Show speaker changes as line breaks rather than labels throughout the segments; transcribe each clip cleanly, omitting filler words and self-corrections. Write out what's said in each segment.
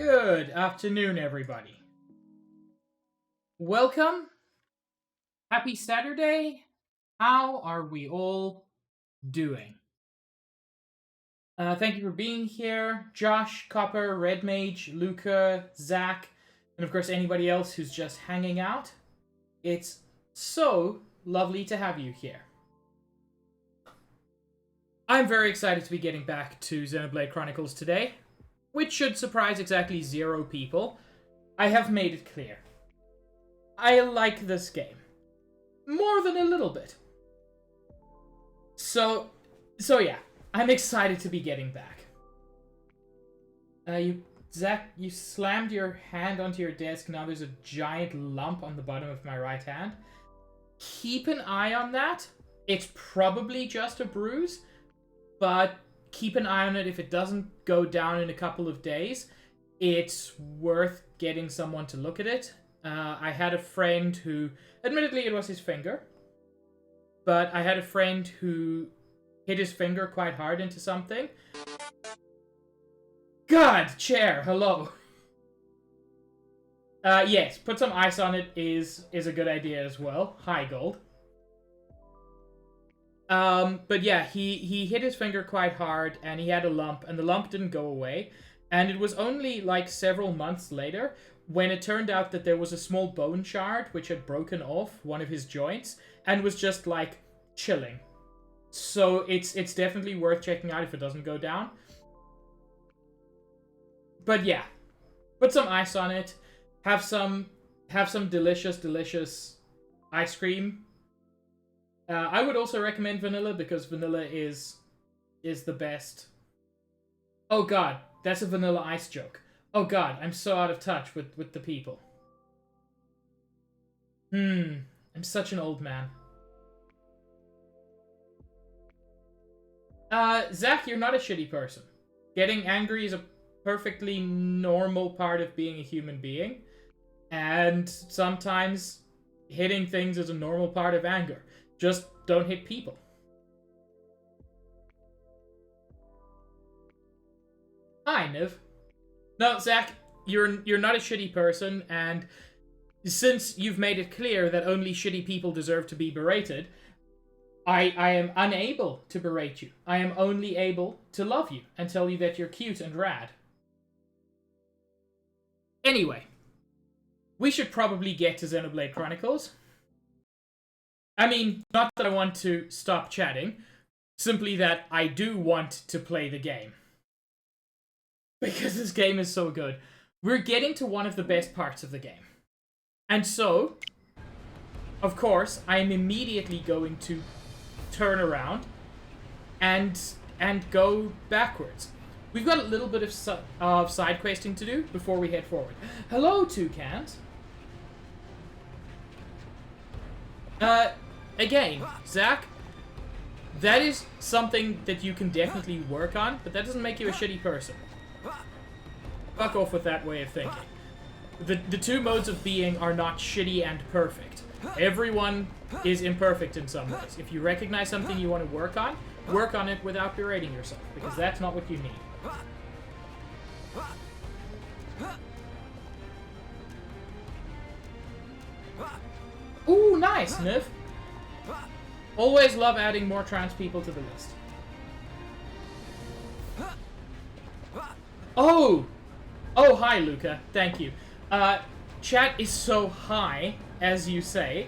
Good afternoon, everybody. Welcome Happy Saturday! How are we all doing? Thank you for being here, Josh, Copper, Red Mage, Luca, Zach, and of course anybody else who's just hanging out. It's so lovely to have you here. I'm very excited to be getting back to Xenoblade Chronicles today, which should surprise exactly 0 people. I have made it clear. I like this game. More than a little bit. So yeah, I'm excited to be getting back. Zach, you slammed your hand onto your desk. Now there's a giant lump on the bottom of my right hand. Keep an eye on that. It's probably just a bruise, but keep an eye on it. If it doesn't go down in a couple of days, it's worth getting someone to look at it. I had a friend who, admittedly it was his finger, but I had a friend who hit his finger quite hard into something. God, chair, hello. Yes, put some ice on it is a good idea as well. Hi, Gold. But yeah, he hit his finger quite hard, and he had a lump, and the lump didn't go away. And it was only like several months later when it turned out that there was a small bone shard which had broken off one of his joints and was just like chilling. So it's definitely worth checking out if it doesn't go down. But yeah, put some ice on it. Have some delicious ice cream. I would also recommend vanilla because vanilla is the best. Oh god, that's a vanilla ice joke. Oh god, I'm so out of touch with the people. I'm such an old man. Zach, you're not a shitty person. Getting angry is a perfectly normal part of being a human being. And sometimes hitting things is a normal part of anger. Just don't hit people. Hi, Niv. No, Zach, you're not a shitty person, and since you've made it clear that only shitty people deserve to be berated, I am unable to berate you. I am only able to love you and tell you that you're cute and rad. Anyway, we should probably get to Xenoblade Chronicles. I mean, not that I want to stop chatting, simply that I do want to play the game. Because this game is so good. We're getting to one of the best parts of the game. And so, of course, I'm immediately going to turn around and go backwards. We've got a little bit of side questing to do before we head forward. Hello, Toucans. Again, Zach, that is something that you can definitely work on, but that doesn't make you a shitty person. Fuck off with that way of thinking. The two modes of being are not shitty and perfect. Everyone is imperfect in some ways. If you recognize something you want to work on it without berating yourself, because that's not what you need. Ooh, nice, Niv. Always love adding more trans people to the list. Oh! Oh, hi, Luca. Thank you. Chat is so high, as you say,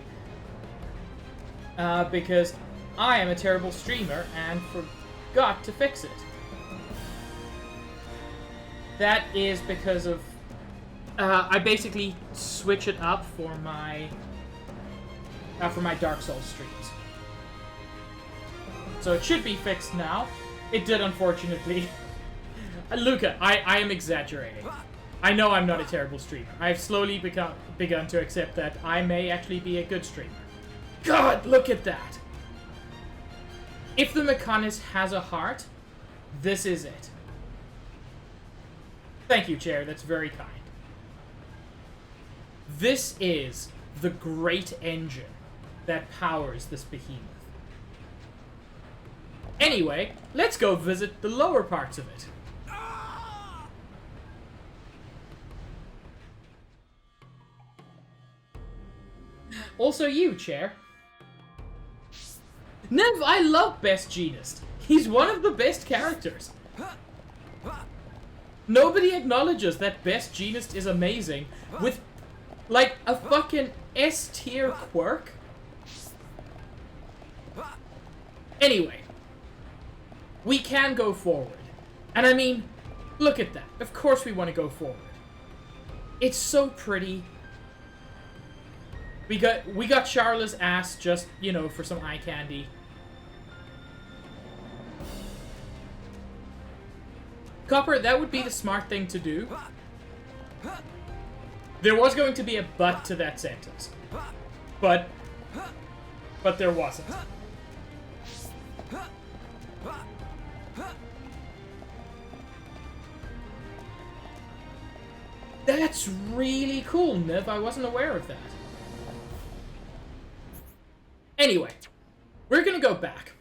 because I am a terrible streamer and forgot to fix it. That is because of... I basically switch it up for my Dark Souls streams. So it should be fixed now. It did, unfortunately. Luca, I am exaggerating. I know I'm not a terrible streamer. I've slowly begun to accept that I may actually be a good streamer. God, look at that! If the Mechonis has a heart, this is it. Thank you, Chair. That's very kind. This is the great engine that powers this behemoth. Anyway, let's go visit the lower parts of it. Also you, Chair. Nev, I love Best Jeanist. He's one of the best characters. Nobody acknowledges that Best Jeanist is amazing with, like, a fucking S-tier quirk. Anyway. We can go forward. And I mean, look at that. Of course we want to go forward. It's so pretty. We got Charla's ass just, you know, for some eye candy. Copper, that would be the smart thing to do. There was going to be a but to that sentence. But there wasn't. That's really cool, Niv. I wasn't aware of that. Anyway, we're gonna go back.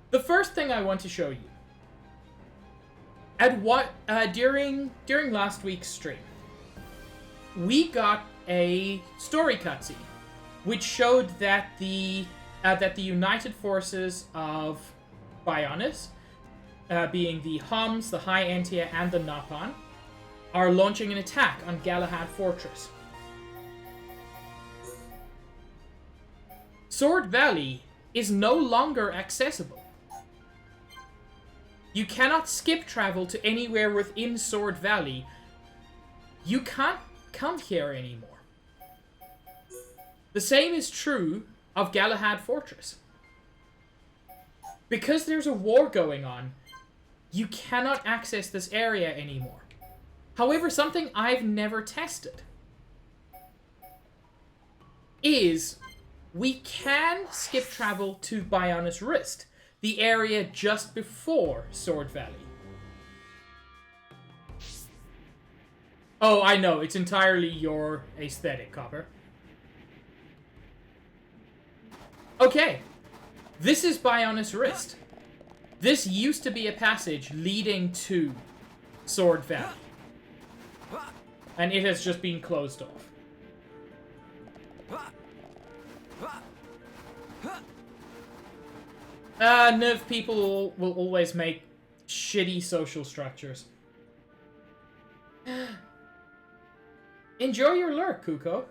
The first thing I want to show you. During last week's stream, we got a story cutscene, which showed that the united forces of Bionis, being the Hums, the High Entia, and the Napan, are launching an attack on Galahad Fortress. Sword Valley is no longer accessible. You cannot skip travel to anywhere within Sword Valley. You can't come here anymore. The same is true of Galahad Fortress. Because there's a war going on, you cannot access this area anymore. However, something I've never tested is we can skip travel to Bionis Wrist, the area just before Sword Valley. Oh, I know, it's entirely your aesthetic, Copper. Okay, this is Bionis Wrist. This used to be a passage leading to Sword Valley. And it has just been closed off. Niv people will always make shitty social structures. Enjoy your lurk, Kuko.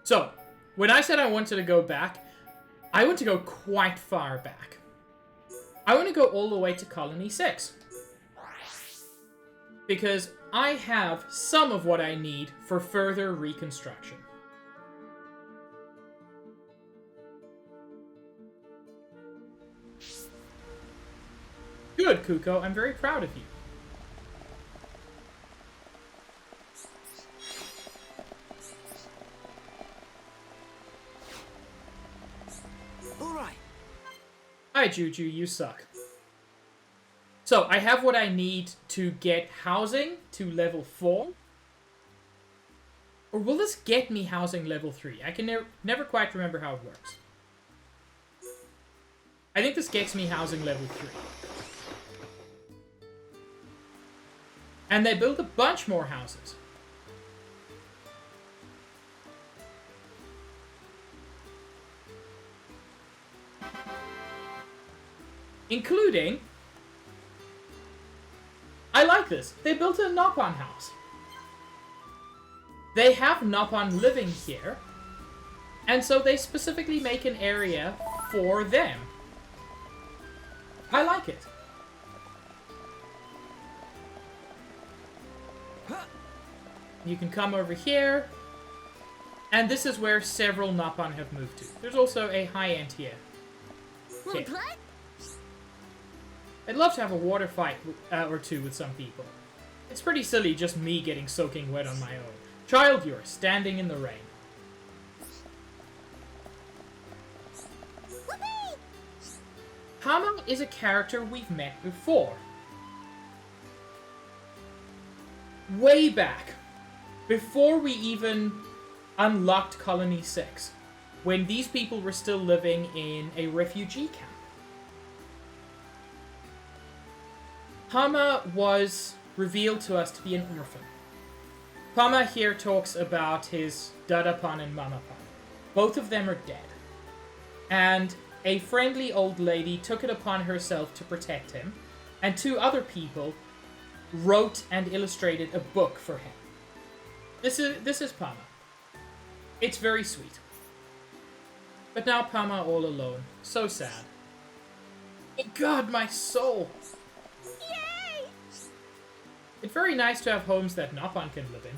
So, when I said I wanted to go back, I want to go quite far back. I want to go all the way to Colony 6. Because I have some of what I need for further reconstruction. Good, Kuko. I'm very proud of you.
Alright.
Hi, Juju. You suck. So, I have what I need to get housing to level 4. Or will this get me housing level 3? I can never quite remember how it works. I think this gets me housing level 3. And they build a bunch more houses. Including... I like this. They built a Napan house. They have Napan living here. And so they specifically make an area for them. I like it. You can come over here. And this is where several Napan have moved to. There's also a High End here. Okay. I'd love to have a water fight or two with some people. It's pretty silly just me getting soaking wet on my own. Child, you're standing in the rain. Hama is a character we've met before. Way back. Before we even unlocked Colony 6. When these people were still living in a refugee camp. Hama was revealed to us to be an orphan. Pama here talks about his Dadapan and Mamapan. Both of them are dead. And a friendly old lady took it upon herself to protect him, and 2 other people wrote and illustrated a book for him. This is Pama. It's very sweet. But now Pama all alone. So sad. Oh God, my soul!
Yay!
It's very nice to have homes that Nopon can live in.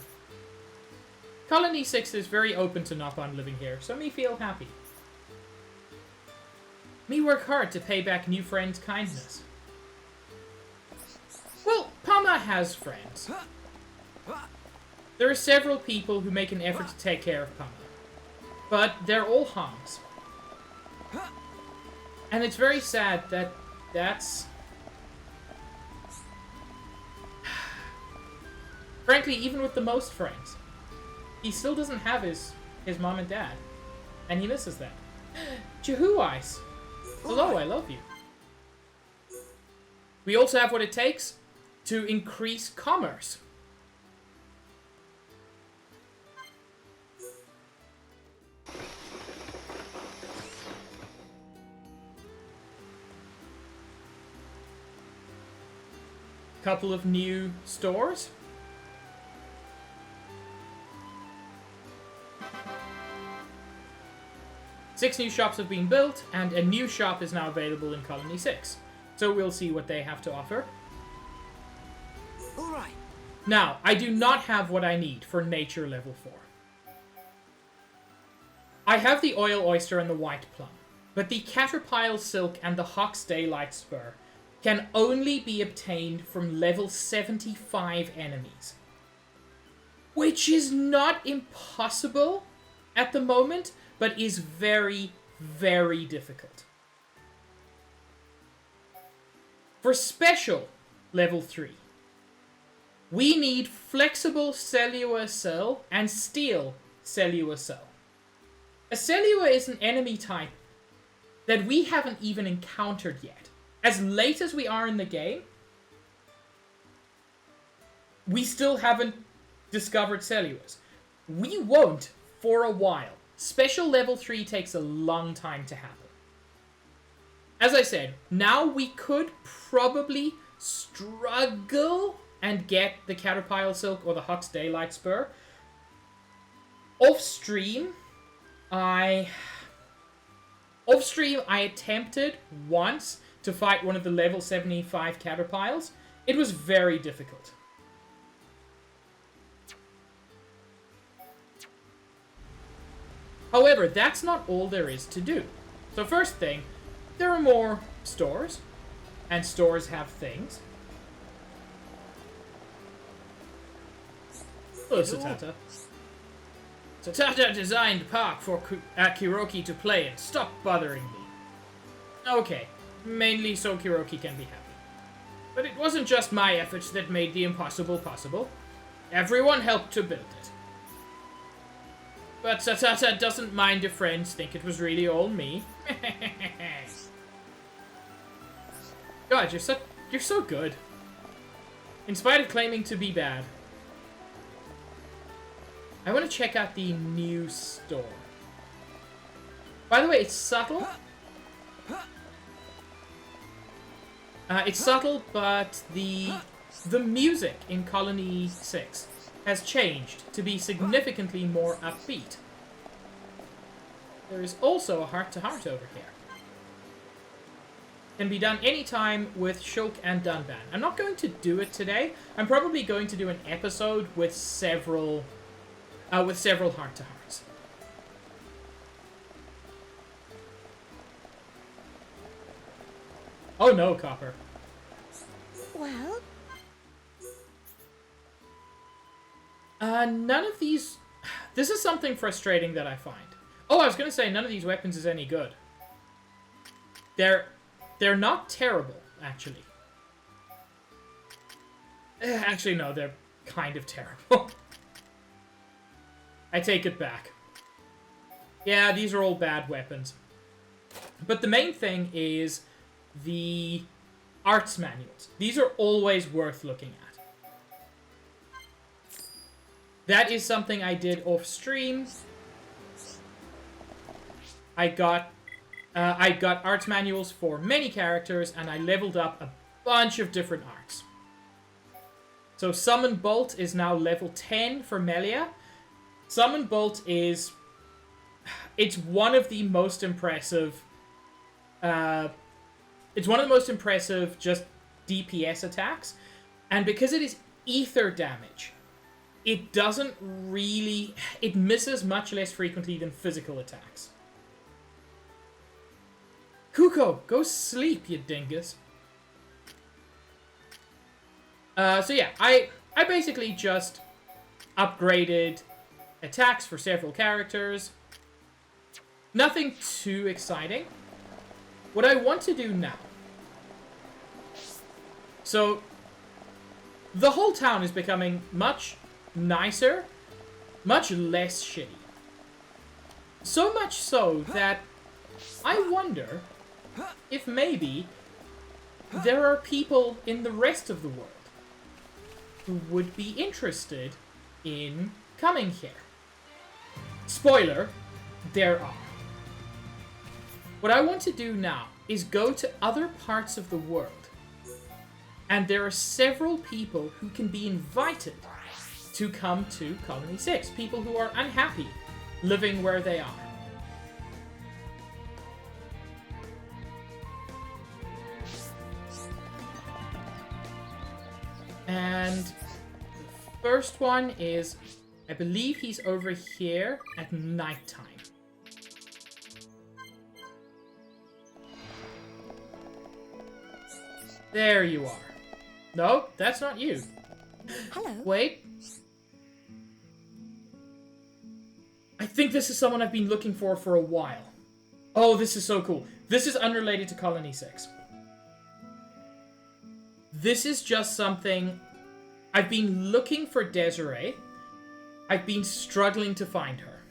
Colony 6 is very open to Nopon living here, so me feel happy. Me work hard to pay back new friends' kindness. Well, Pama has friends. There are several people who make an effort to take care of Pama. But they're all Hans. And it's very sad that that's... Frankly, even with the most friends, he still doesn't have his mom and dad. And he misses that. Jehu Ice! Hello, I love you. We also have what it takes to increase commerce. Couple of new stores. Six new shops have been built, and a new shop is now available in Colony 6. So we'll see what they have to offer.
All right.
Now, I do not have what I need for nature level 4. I have the oil oyster and the white plum, but the caterpillar silk and the Hawk's daylight spur can only be obtained from level 75 enemies. Which is not impossible at the moment, but is very, very difficult. For special level 3, we need flexible cellular cell and steel cellular cell. A cellular is an enemy type that we haven't even encountered yet. As late as we are in the game, we still haven't discovered cellulars. We won't for a while. Special level 3 takes a long time to happen. As I said, now we could probably struggle and get the Caterpillar Silk or the Hux Daylight Spur. Off stream, I attempted once to fight one of the level 75 Caterpillars. It was very difficult. However, that's not all there is to do. So first thing, there are more stores, and stores have things. Hello, Satata. Satata designed park for Kiroki to play in. Stop bothering me. Okay, mainly so Kiroki can be happy. But it wasn't just my efforts that made the impossible possible. Everyone helped to build it. But Satata doesn't mind if friends think it was really all me. God, you're so good. In spite of claiming to be bad. I want to check out the new store. By the way, it's subtle. It's subtle, but the music in Colony 6 has changed to be significantly more upbeat. There is also a heart-to-heart over here. Can be done anytime with Shulk and Dunban. I'm not going to do it today. I'm probably going to do an episode with several heart-to-hearts. Oh no, Copper.
Well?
None of these... This is something frustrating that I find. Oh, I was going to say none of these weapons is any good. They're not terrible, actually. Actually, no, they're kind of terrible. I take it back. Yeah, these are all bad weapons. But the main thing is the arts manuals. These are always worth looking at. That is something I did off stream. I got arts manuals for many characters, and I leveled up a bunch of different arts. So Summon Bolt is now level 10 for Melia. Summon Bolt is... It's one of the most impressive... it's one of the most impressive just DPS attacks. And because it is ether damage, it doesn't really... It misses much less frequently than physical attacks. Kuko, go sleep, you dingus. So yeah, I basically just upgraded attacks for several characters. Nothing too exciting. What I want to do now... So, the whole town is becoming much nicer, much less shitty. So much so that I wonder if maybe there are people in the rest of the world who would be interested in coming here. Spoiler, there are. What I want to do now is go to other parts of the world. And there are several people who can be invited to come to Colony 6. People who are unhappy living where they are. And the first one is, I believe he's over here at nighttime. There you are. No, that's not you.
Hello.
Wait. I think this is someone I've been looking for a while. Oh, this is so cool. This is unrelated to Colony 6. This is just something... I've been looking for Desiree. I've been struggling to find her.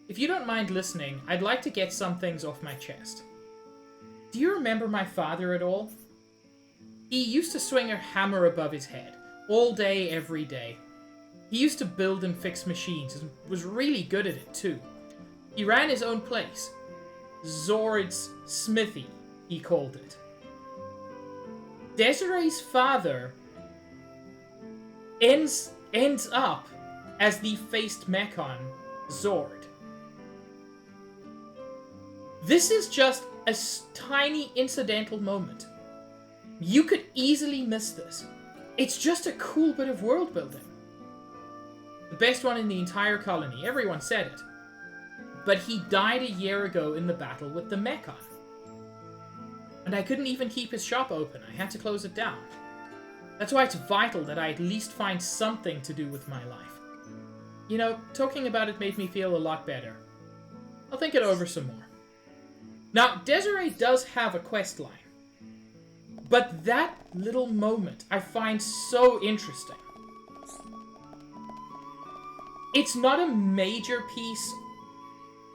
If you don't mind listening, I'd like to get some things off my chest. Do you remember my father at all? He used to swing a hammer above his head, all day, every day. He used to build and fix machines, and was really good at it too. He ran his own place. Zord's Smithy, he called it. Desiree's father ends up as the faced Mechon, Zord. This is just a tiny incidental moment. You could easily miss this. It's just a cool bit of world building. The best one in the entire colony, everyone said it. But he died a year ago in the battle with the Mechon. And I couldn't even keep his shop open, I had to close it down. That's why it's vital that I at least find something to do with my life. You know, talking about it made me feel a lot better. I'll think it over some more. Now, Desiree does have a quest line. But that little moment I find so interesting. It's not a major piece.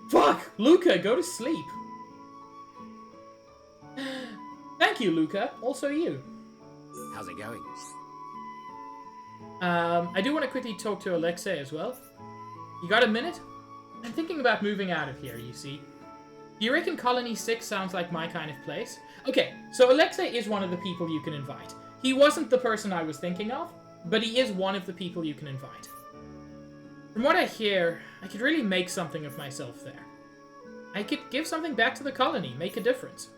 Fuck! Luca, go to sleep. Thank you, Luca. Also you.
How's it going?
I do want to quickly talk to Alexei as well. You got a minute? I'm thinking about moving out of here, you see. Do you reckon Colony 6 sounds like my kind of place? Okay, so Alexei is one of the people you can invite. He wasn't the person I was thinking of, but he is one of the people you can invite. From what I hear, I could really make something of myself there. I could give something back to the colony, make a difference.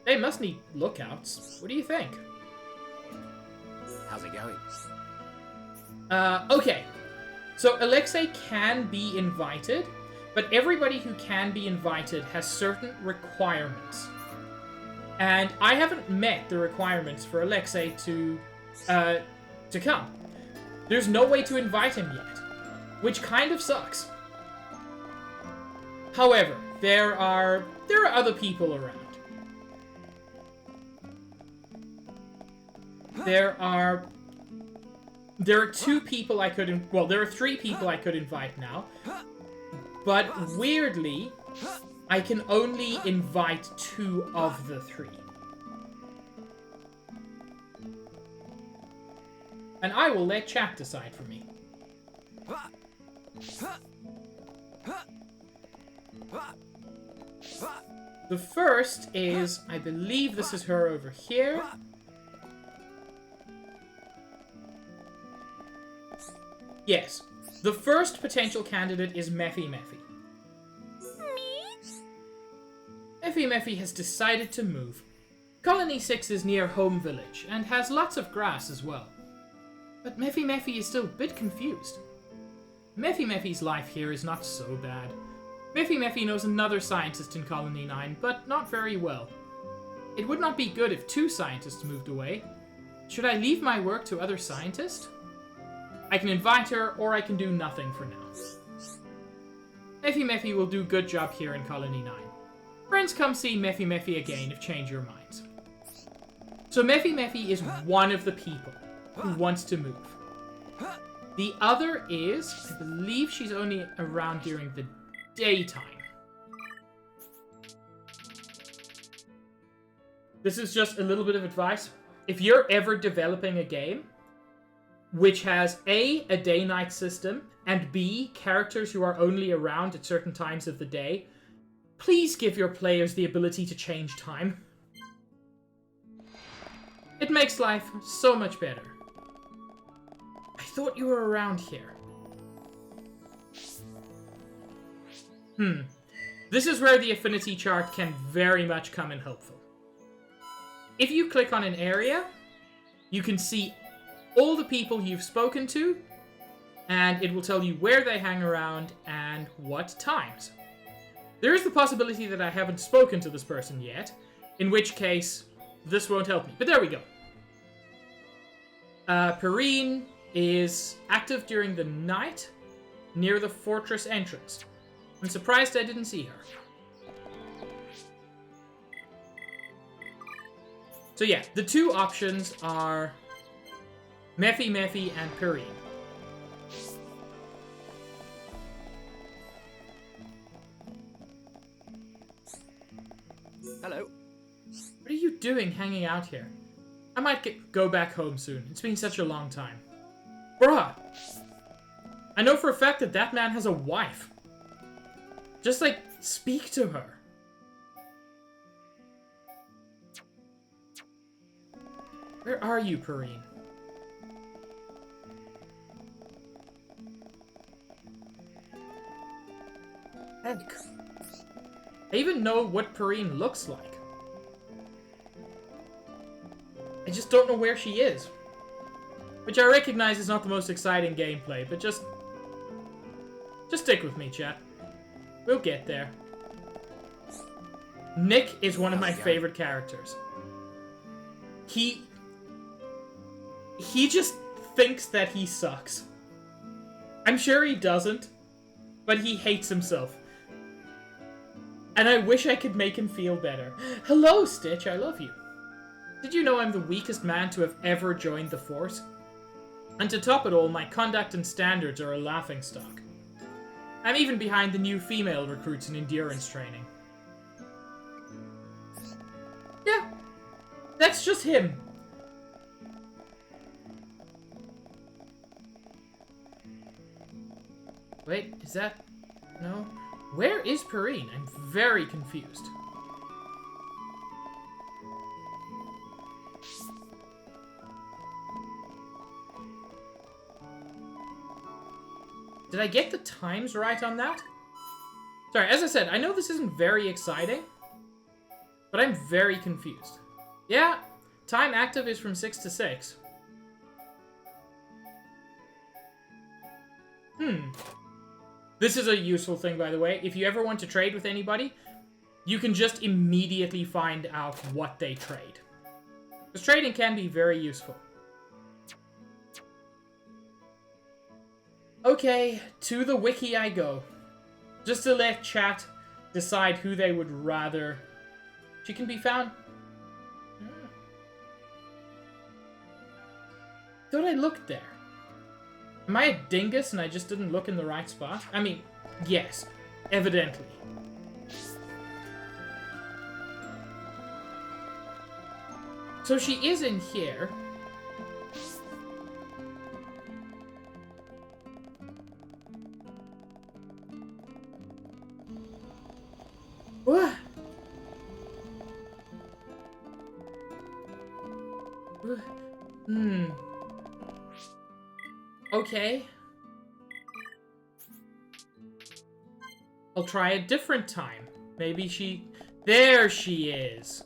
They must need lookouts. What do you think?
How's it going?
Okay. So Alexei can be invited, but everybody who can be invited has certain requirements. And I haven't met the requirements for Alexei to come. There's no way to invite him yet, which kind of sucks. However, there are other people around. There are 2 people I could... Well, there are 3 people I could invite now. But weirdly, I can only invite 2 of the 3. And I will let chat decide for me. The first is, I believe this is her over here. Yes. The first potential candidate is Mephi Mephi. Mephi Mephi has decided to move. Colony 6 is near Home Village, and has lots of grass as well. But Mephi Mephi is still a bit confused. Mephi Mephi's life here is not so bad. Mephi Mephi knows another scientist in Colony 9, but not very well. It would not be good if 2 scientists moved away. Should I leave my work to other scientists? I can invite her, or I can do nothing for now. Mephi Mephi will do a good job here in Colony 9. Friends, come see Mephi Mephi again if change your minds. So Mephi Mephi is one of the people who wants to move. The other is, I believe she's only around during the daytime. This is just a little bit of advice. If you're ever developing a game which has A, a day-night system, and B, characters who are only around at certain times of the day, please give your players the ability to change time. It makes life so much better. I thought you were around here. This is where the affinity chart can very much come in helpful. If you click on an area, you can see all the people you've spoken to, and it will tell you where they hang around and what times. There is the possibility that I haven't spoken to this person yet, in which case this won't help me, but there we go. Perrine is active during the night near the fortress entrance. I'm surprised I didn't see her. So yeah, the 2 options are Mephi Mephi and Perrine.
Hello.
What are you doing hanging out here? I might go back home soon. It's been such a long time. Bruh! I know for a fact that that man has a wife. Just, like, speak to her. Where are you, Perrine? Heck. I even know what Perrine looks like. I just don't know where she is. Which I recognize is not the most exciting gameplay, but just stick with me, chat. We'll get there. Nick is one of my favorite characters. He just thinks that he sucks. I'm sure he doesn't, but he hates himself. And I wish I could make him feel better. Hello, Stitch, I love you. Did you know I'm the weakest man to have ever joined the Force? And to top it all, my conduct and standards are a laughingstock. I'm even behind the new female recruits in endurance training. Yeah, that's just him. Wait, is that... No? Where is Perrine? I'm very confused. Did I get the times right on that? Sorry, as I said, I know this isn't very exciting, but I'm very confused. Yeah, time active is from 6 to 6. This is a useful thing, by the way. If you ever want to trade with anybody, you can just immediately find out what they trade. Because trading can be very useful. Okay, to the wiki I go. Just to let chat decide who they would rather... She can be found... Thought I looked there. Am I a dingus and I just didn't look in the right spot? I mean, yes, evidently. So she is in here. What? Hmm. Okay. I'll try a different time. Maybe she... There she is.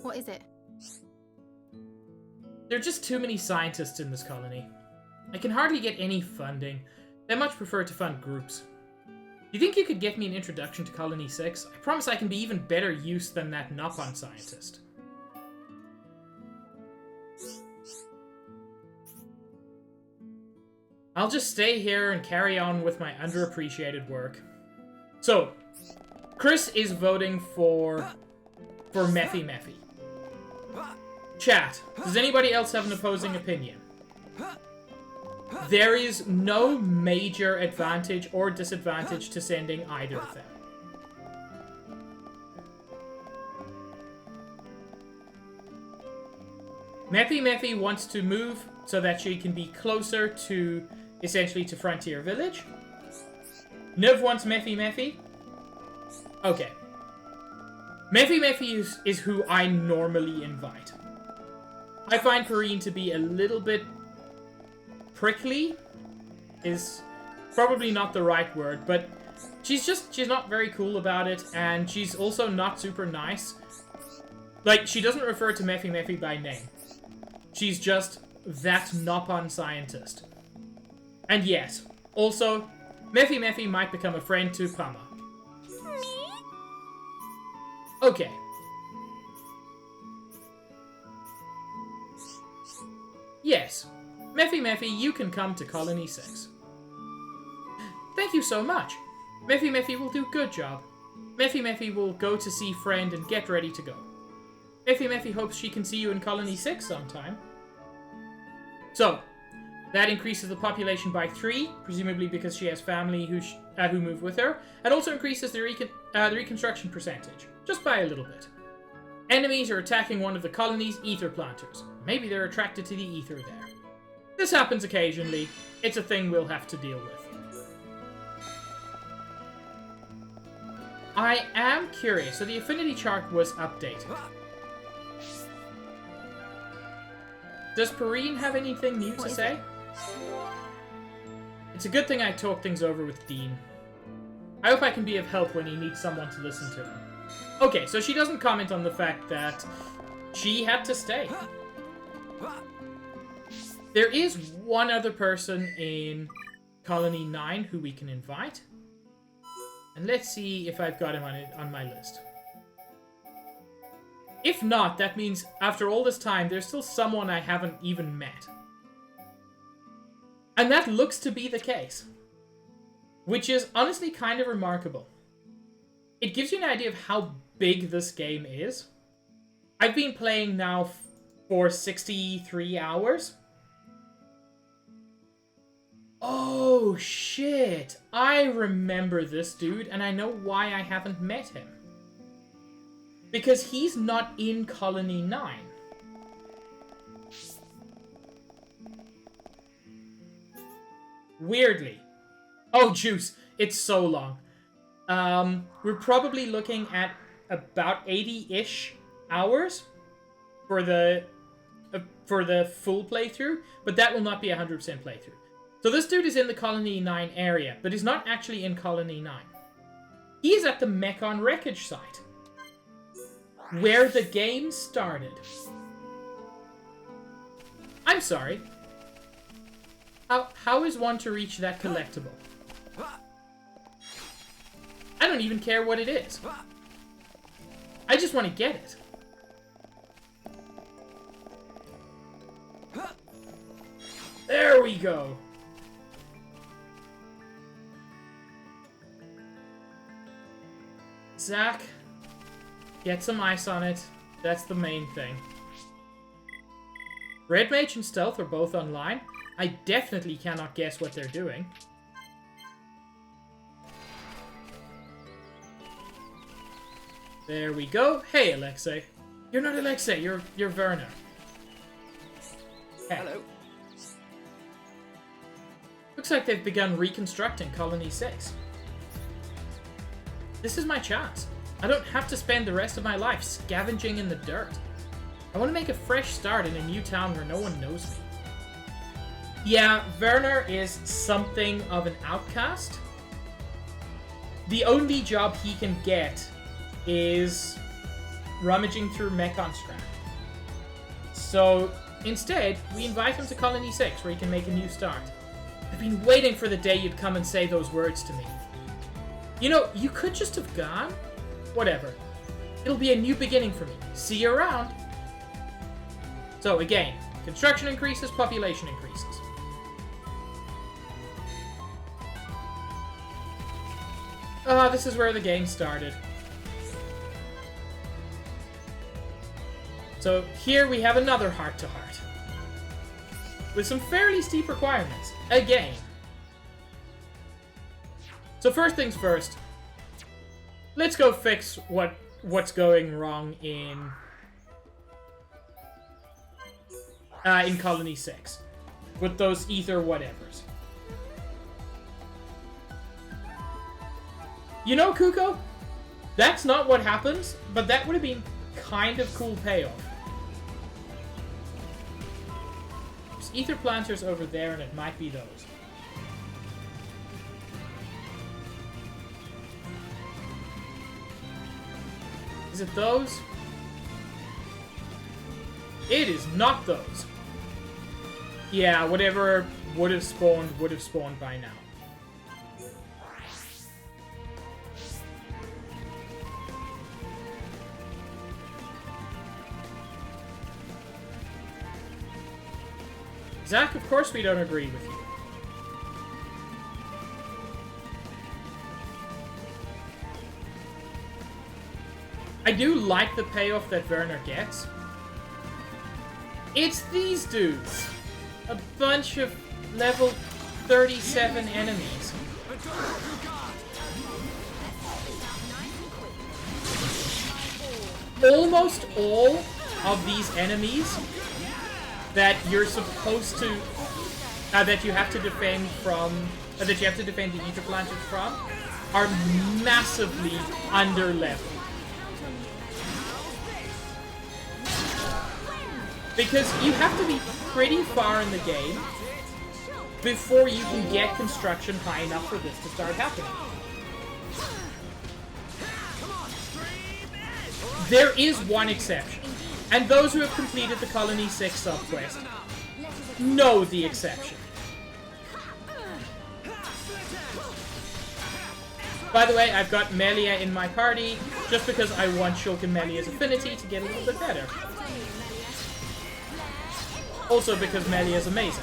What is it?
There are just too many scientists in this colony. I can hardly get any funding. They much prefer to fund groups. Do you think you could get me an introduction to Colony 6? I promise I can be even better use than that Nopon scientist. I'll just stay here and carry on with my underappreciated work. So, Chris is voting for Mephi Mephi. Chat, does anybody else have an opposing opinion? There is no major advantage or disadvantage to sending either of them. Mephi Mephi wants to move so that she can be closer to, essentially, to Frontier Village. Niv wants Mephi Mephi. Okay. Mephi Mephi is who I normally invite. I find Kareen to be a little bit prickly, is probably not the right word, but she's not very cool about it, and she's also not super nice. Like, she doesn't refer to Mephi Mephi by name. She's just that Nopon scientist. And yes, also, Mephi Mephi might become a friend to Pama.
Me?
Okay. Yes, Mephi Mephi, you can come to Colony 6. Thank you so much. Mephi Mephi will do good job. Mephi Mephi will go to see friend and get ready to go. Mephi Mephi hopes she can see you in Colony 6 sometime. So, that increases the population by 3, presumably because she has family who move with her, and also increases the reconstruction percentage, just by a little bit. Enemies are attacking one of the colony's ether planters. Maybe they're attracted to the ether there. This happens occasionally. It's a thing we'll have to deal with. I am curious. So the affinity chart was updated. Does Perrine have anything new to say? It's a good thing I talked things over with Dean. I hope I can be of help when he needs someone to listen to him. Okay, so she doesn't comment on the fact that she had to stay. There is one other person in Colony 9 who we can invite. And let's see if I've got him on my list. If not, that means after all this time, there's still someone I haven't even met. And that looks to be the case. Which is honestly kind of remarkable. It gives you an idea of how big this game is. I've been playing now for 63 hours. Oh, shit. I remember this dude, and I know why I haven't met him. Because he's not in Colony 9. Weirdly. Oh, juice. It's so long. We're probably looking at about 80-ish hours for the full playthrough, but that will not be a 100% playthrough. So this dude is in the Colony 9 area, but he's not actually in Colony 9. He is at the Mechon wreckage site, where the game started. I'm sorry. How is one to reach that collectible? I don't even care what it is. I just want to get it. There we go. Zach, get some ice on it. That's the main thing. Red Mage and Stealth are both online. I definitely cannot guess what they're doing. There we go. Hey, Alexei. You're not Alexei, you're Werner. Hey.
Hello.
Looks like they've begun reconstructing Colony 6. This is my chance. I don't have to spend the rest of my life scavenging in the dirt. I want to make a fresh start in a new town where no one knows me. Yeah, Werner is something of an outcast. The only job he can get is rummaging through Mechon scrap. So instead, we invite him to Colony 6 where he can make a new start. I've been waiting for the day you'd come and say those words to me. You know, you could just have gone. Whatever. It'll be a new beginning for me. See you around. So again, construction increases, population increases. Ah, this is where the game started. So here we have another heart-to-heart. With some fairly steep requirements. Again. So first things first. Let's go fix what's going wrong in Colony 6. With those ether whatevers. You know, Kuko? That's not what happens, but that would have been kind of cool payoff. There's ether planters over there, and it might be those. Is it those? It is not those. Yeah, whatever would have spawned by now. Zach, of course we don't agree with you. I do like the payoff that Werner gets. It's these dudes. A bunch of level 37 enemies. Almost all of these enemies that you're supposed to, that you have to defend from, that you have to defend the ether planters from, are massively under-leveled. Because you have to be pretty far in the game before you can get construction high enough for this to start happening. There is one exception. And those who have completed the Colony 6 subquest know the exception. By the way, I've got Melia in my party, just because I want Shulk and Melia's affinity to get a little bit better. Also because Melia is amazing.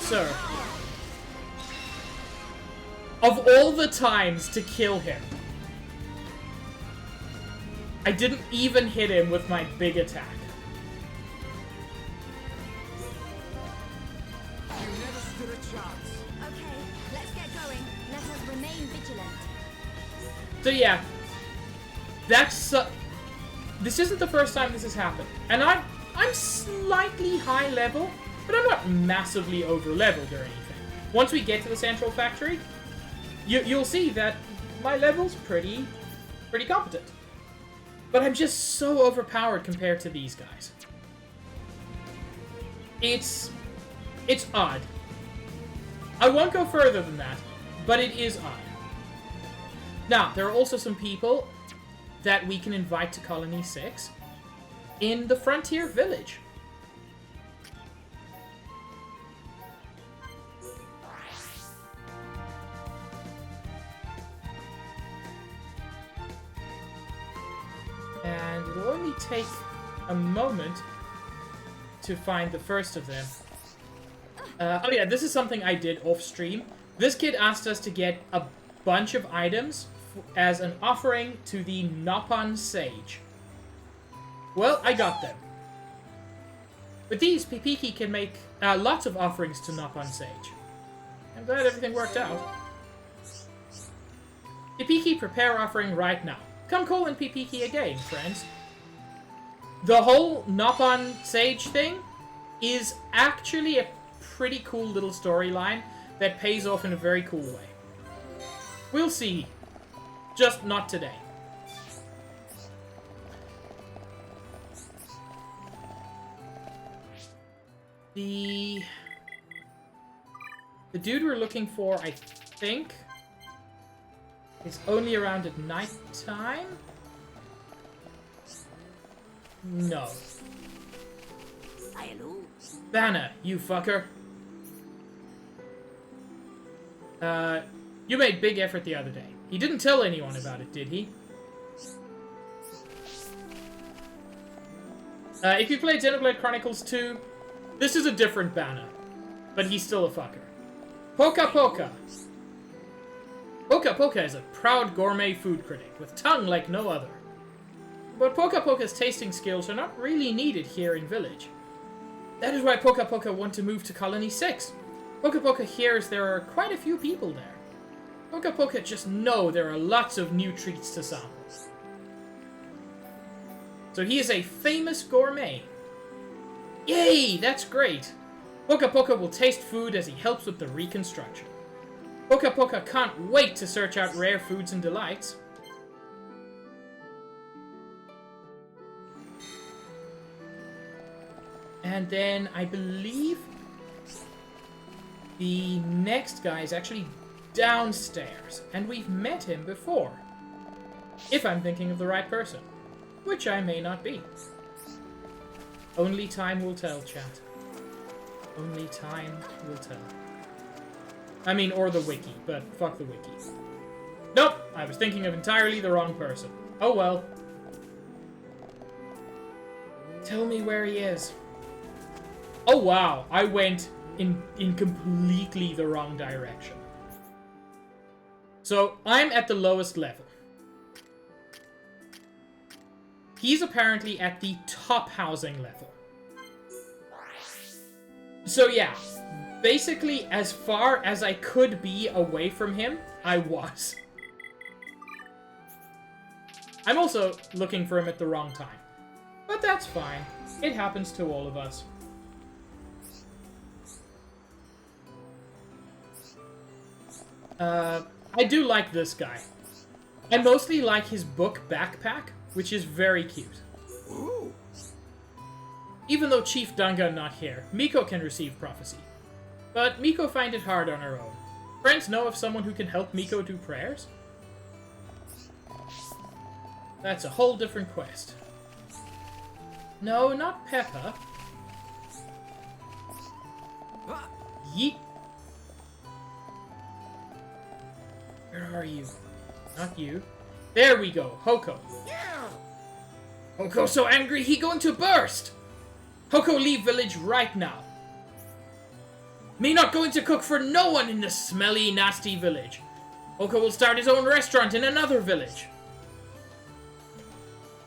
Sir. Of all the times to kill him, I didn't even hit him with my big attack.
You never stood a chance. Okay, let's get going. Let us remain vigilant.
So yeah, that's this isn't the first time this has happened, and I'm slightly high level, but I'm not massively over leveled or anything. Once we get to the central factory, you'll see that my level's pretty competent. But I'm just so overpowered compared to these guys. It's odd. I won't go further than that, but it is odd. Now, there are also some people that we can invite to Colony 6 in the Frontier Village. And it'll only take a moment to find the first of them. Oh yeah, this is something I did off-stream. This kid asked us to get a bunch of items as an offering to the Nopon Sage. Well, I got them. With these, Pipiki can make lots of offerings to Nopon Sage. I'm glad everything worked out. Pipiki, prepare offering right now. Come call in Pipiki again, friends. The whole Nopon Sage thing is actually a pretty cool little storyline that pays off in a very cool way. We'll see. Just not today. The dude we're looking for, I think, is only around at night time? No. Banner, you fucker. You made big effort the other day. He didn't tell anyone about it, did he? If you played Xenoblade Chronicles 2, this is a different Banner. But he's still a fucker. Poka Poka. Poka Poka is a proud gourmet food critic with tongue like no other. But Poka Poka's tasting skills are not really needed here in Village. That is why Poka Poka want to move to Colony 6. Poka Poka hears there are quite a few people there. Poka Poka just know there are lots of new treats to sample. So he is a famous gourmet. Yay, that's great. Poka Poka will taste food as he helps with the reconstruction. Poka Poka can't wait to search out rare foods and delights. And then I believe the next guy is actually downstairs, and we've met him before. If I'm thinking of the right person, which I may not be. Only time will tell, chat. Only time will tell. I mean, or the wiki, but fuck the wiki. Nope, I was thinking of entirely the wrong person. Oh well. Tell me where he is. Oh wow, I went in completely the wrong direction. So, I'm at the lowest level. He's apparently at the top housing level. So yeah, basically as far as I could be away from him, I was. I'm also looking for him at the wrong time. But that's fine. It happens to all of us. I do like this guy. I mostly like his book backpack, which is very cute. Ooh. Even though Chief Dunga not here, Miko can receive prophecy. But Miko find it hard on her own. Friends know of someone who can help Miko do prayers? That's a whole different quest. No, not Peppa. Yeet. Where are you? Not you. There we go, Hoko. Hoko so angry he going to burst! Hoko leave village right now. Me not going to cook for no one in this smelly, nasty village. Hoko will start his own restaurant in another village.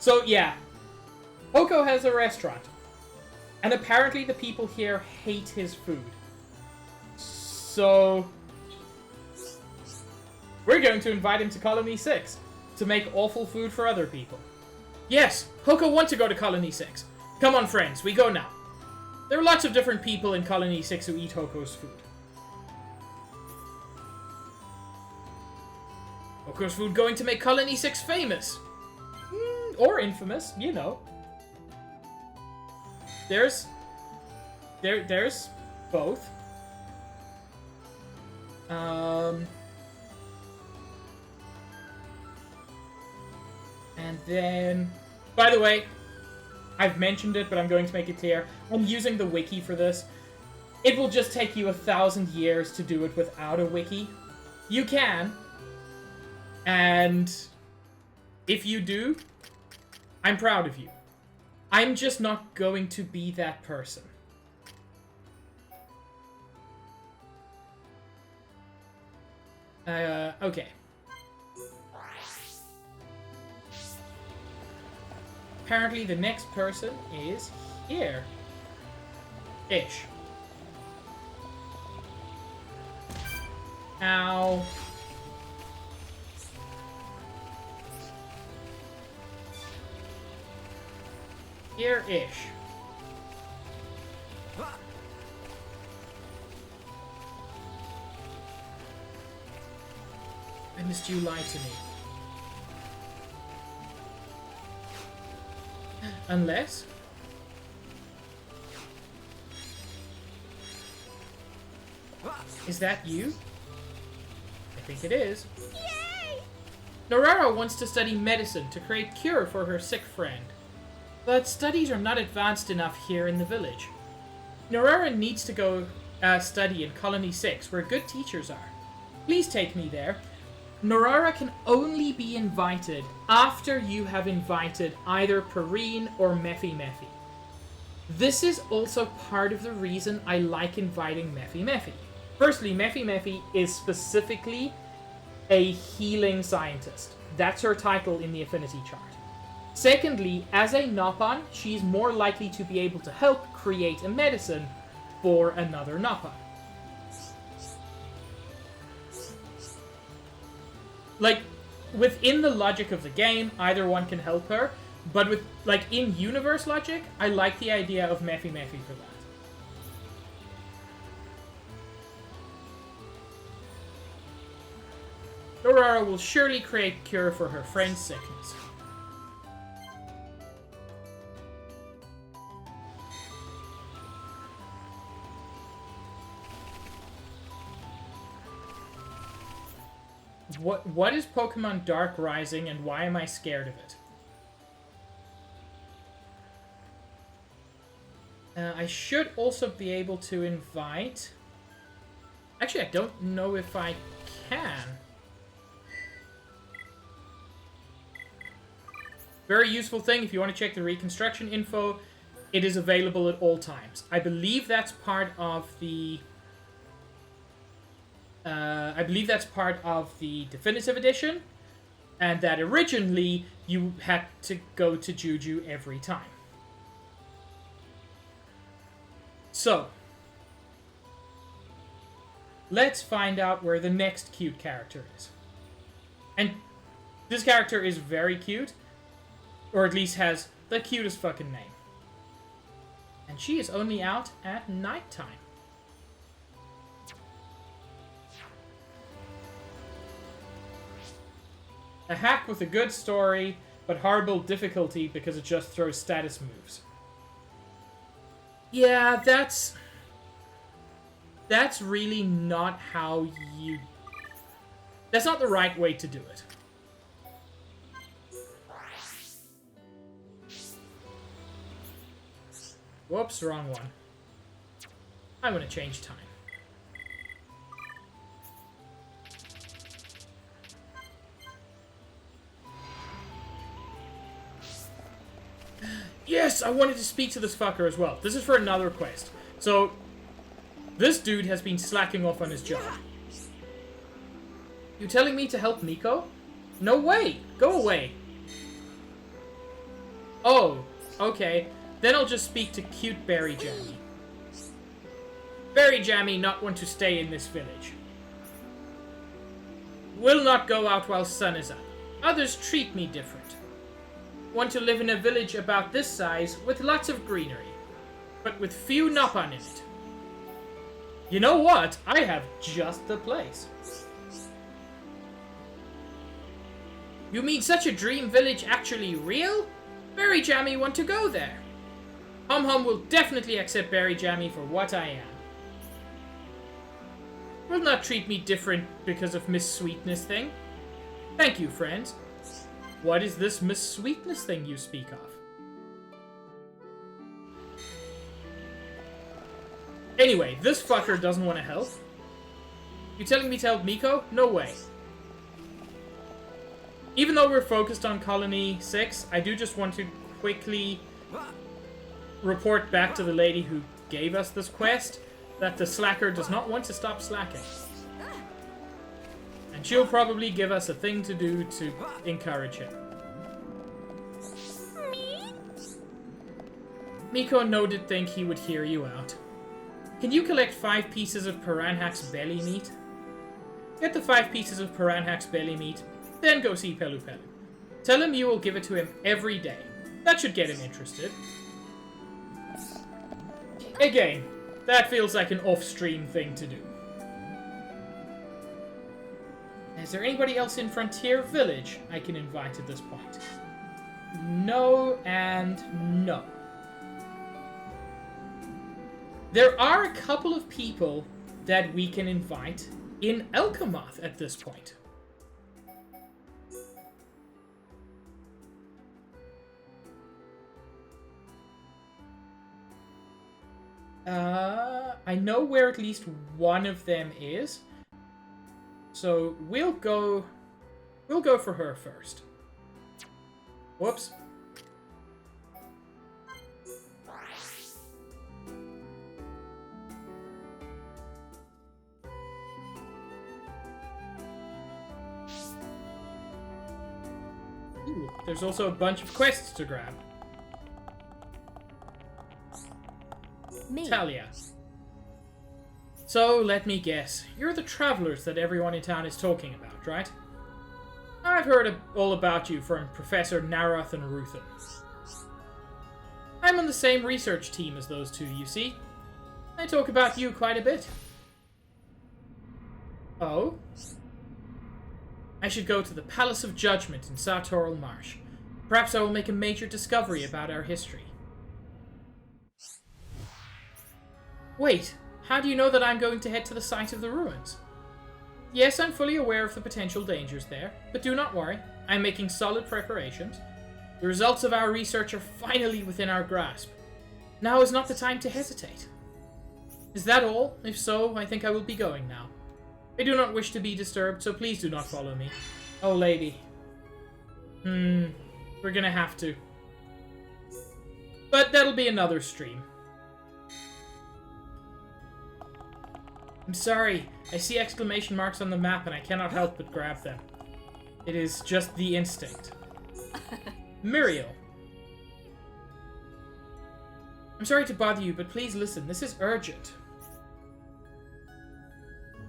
So yeah, Hoko has a restaurant. And apparently the people here hate his food. So we're going to invite him to Colony 6 to make awful food for other people. Yes, Hoko wants to go to Colony 6. Come on, friends, we go now. There are lots of different people in Colony 6 who eat Hoko's food. Hoko's food going to make Colony 6 famous. Or infamous, you know. There's both. And then, by the way, I've mentioned it, but I'm going to make it clear. I'm using the wiki for this. It will just take you 1,000 years to do it without a wiki. You can. And if you do, I'm proud of you. I'm just not going to be that person. Okay. Apparently the next person is here. Ish. Ow. Here-ish. must you lie to me? Unless... Is that you? I think it is.
Yay!
Norara wants to study medicine to create cure for her sick friend. But studies are not advanced enough here in the village. Norara needs to go study in Colony 6, where good teachers are. Please take me there. Norara can only be invited after you have invited either Perrine or Mephi Mephi. This is also part of the reason I like inviting Mephi Mephi. Firstly, Mephi Mephi is specifically a healing scientist. That's her title in the affinity chart. Secondly, as a Nopon, she's more likely to be able to help create a medicine for another Nopon. Like, within the logic of the game, either one can help her, but with, like, in-universe logic, I like the idea of Mephi Mephi for that. Norara will surely create cure for her friend's sickness. What is Pokemon Dark Rising and why am I scared of it? I should also be able to invite... Actually, I don't know if I can. Very useful thing if you want to check the reconstruction info. It is available at all times. I believe that's part of the... definitive edition, and that originally you had to go to Juju every time. So, let's find out where the next cute character is. And this character is very cute, or at least has the cutest fucking name. And she is only out at nighttime. A hack with a good story, but horrible difficulty because it just throws status moves. Yeah, that's really not how you... That's not the right way to do it. Whoops, wrong one. I'm gonna change time. Yes, I wanted to speak to this fucker as well. This is for another quest. So, this dude has been slacking off on his job. You telling me to help Miko? No way! Go away! Oh, okay. Then I'll just speak to cute Berry Jammy. Berry Jammy not want to stay in this village. Will not go out while sun is up. Others treat me different. Want to live in a village about this size with lots of greenery, but with few Nopon in it. You know what? I have just the place. You mean such a dream village actually real? Berry Jammy want to go there. Hum Hum will definitely accept Berry Jammy for what I am. Will not treat me different because of Miss Sweetness thing. Thank you, friends. What is this Miss Sweetness thing you speak of? Anyway, this fucker doesn't want to help. You telling me to help Miko? No way. Even though we're focused on Colony 6, I do just want to quickly report back to the lady who gave us this quest that the slacker does not want to stop slacking. And she'll probably give us a thing to do to encourage him.
Me?
Miko no did think he would hear you out. Can you collect 5 pieces of Piranha's belly meat? Get the 5 pieces of Piranha's belly meat, then go see Pelu Pelu. Tell him you will give it to him every day. That should get him interested. Again, that feels like an off-stream thing to do. Is there anybody else in Frontier Village I can invite at this point? No and no. There are a couple of people that we can invite in Elkamoth at this point. I know where at least one of them is. So we'll go for her first. Whoops. Ooh, there's also a bunch of quests to grab.
Me.
Talia. So, let me guess. You're the travelers that everyone in town is talking about, right? I've heard all about you from Professor Naroth and Ruthin. I'm on the same research team as those two, you see. I talk about you quite a bit. Oh? I should go to the Palace of Judgment in Sartoral Marsh. Perhaps I will make a major discovery about our history. Wait, how do you know that I'm going to head to the site of the ruins? Yes, I'm fully aware of the potential dangers there, but do not worry. I'm making solid preparations. The results of our research are finally within our grasp. Now is not the time to hesitate. Is that all? If so, I think I will be going now. I do not wish to be disturbed, so please do not follow me. Oh, lady. We're gonna have to. But that'll be another stream. I'm sorry. I see exclamation marks on the map and I cannot help but grab them. It is just the instinct. Muriel. I'm sorry to bother you, but please listen. This is urgent.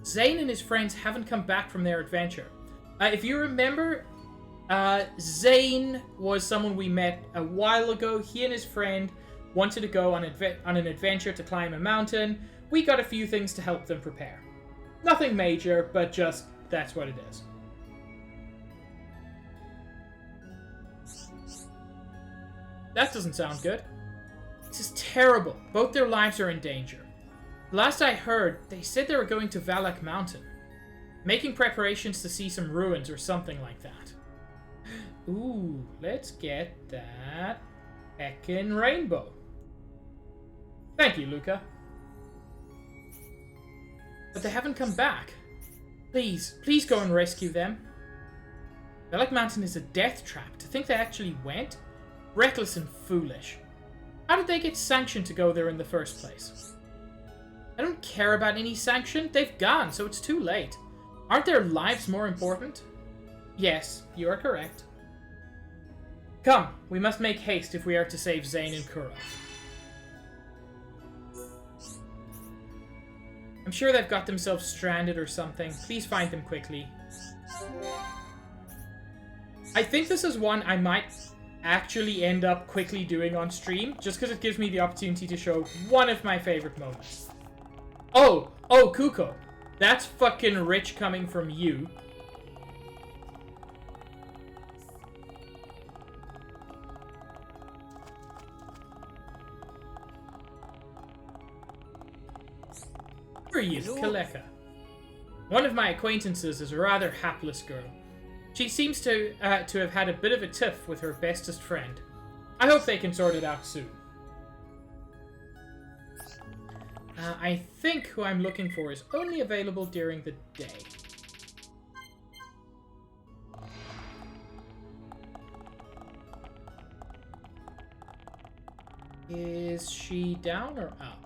Zane and his friends haven't come back from their adventure. If you remember, Zane was someone we met a while ago. He and his friend wanted to go on an adventure to climb a mountain. We got a few things to help them prepare. Nothing major, but just that's what it is. That doesn't sound good. This is terrible. Both their lives are in danger. Last I heard, they said they were going to Valak Mountain. Making preparations to see some ruins or something like that. Ooh, let's get that heckin' rainbow. Thank you, Luca. But they haven't come back. Please go and rescue them. Valak Mountain is a death trap. To think they actually went? Reckless and foolish. How did they get sanctioned to go there in the first place? I don't care about any sanction. They've gone, so it's too late. Aren't their lives more important? Yes, you are correct. Come, we must make haste if we are to save Zane and Kurov. I'm sure they've got themselves stranded or something. Please find them quickly. I think this is one I might actually end up quickly doing on stream, just because it gives me the opportunity to show one of my favorite moments. Oh, Kuko. That's fucking rich coming from you. Who are you, Kaleka? One of my acquaintances is a rather hapless girl. She seems to have had a bit of a tiff with her bestest friend. I hope they can sort it out soon. I think who I'm looking for is only available during the day. Is she down or up?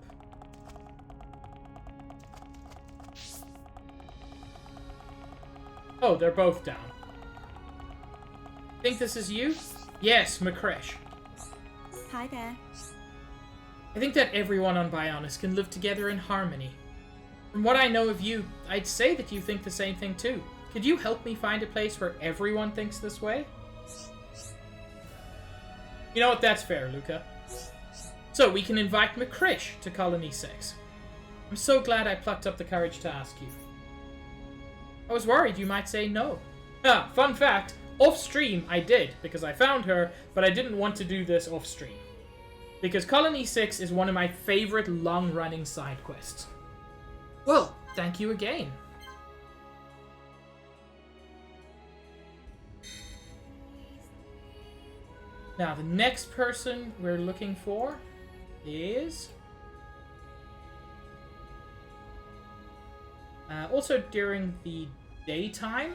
Oh, they're both down. Think this is you? Yes, Makresh.
Hi there.
I think that everyone on Bionis can live together in harmony. From what I know of you, I'd say that you think the same thing too. Could you help me find a place where everyone thinks this way? You know what, that's fair, Luca. So, we can invite Makresh to Colony 6. I'm so glad I plucked up the courage to ask you. I was worried you might say no. Fun fact, off-stream I did, because I found her, but I didn't want to do this off-stream. Because Colony 6 is one of my favorite long-running side quests. Well, thank you again. Now, the next person we're looking for is... also during the daytime.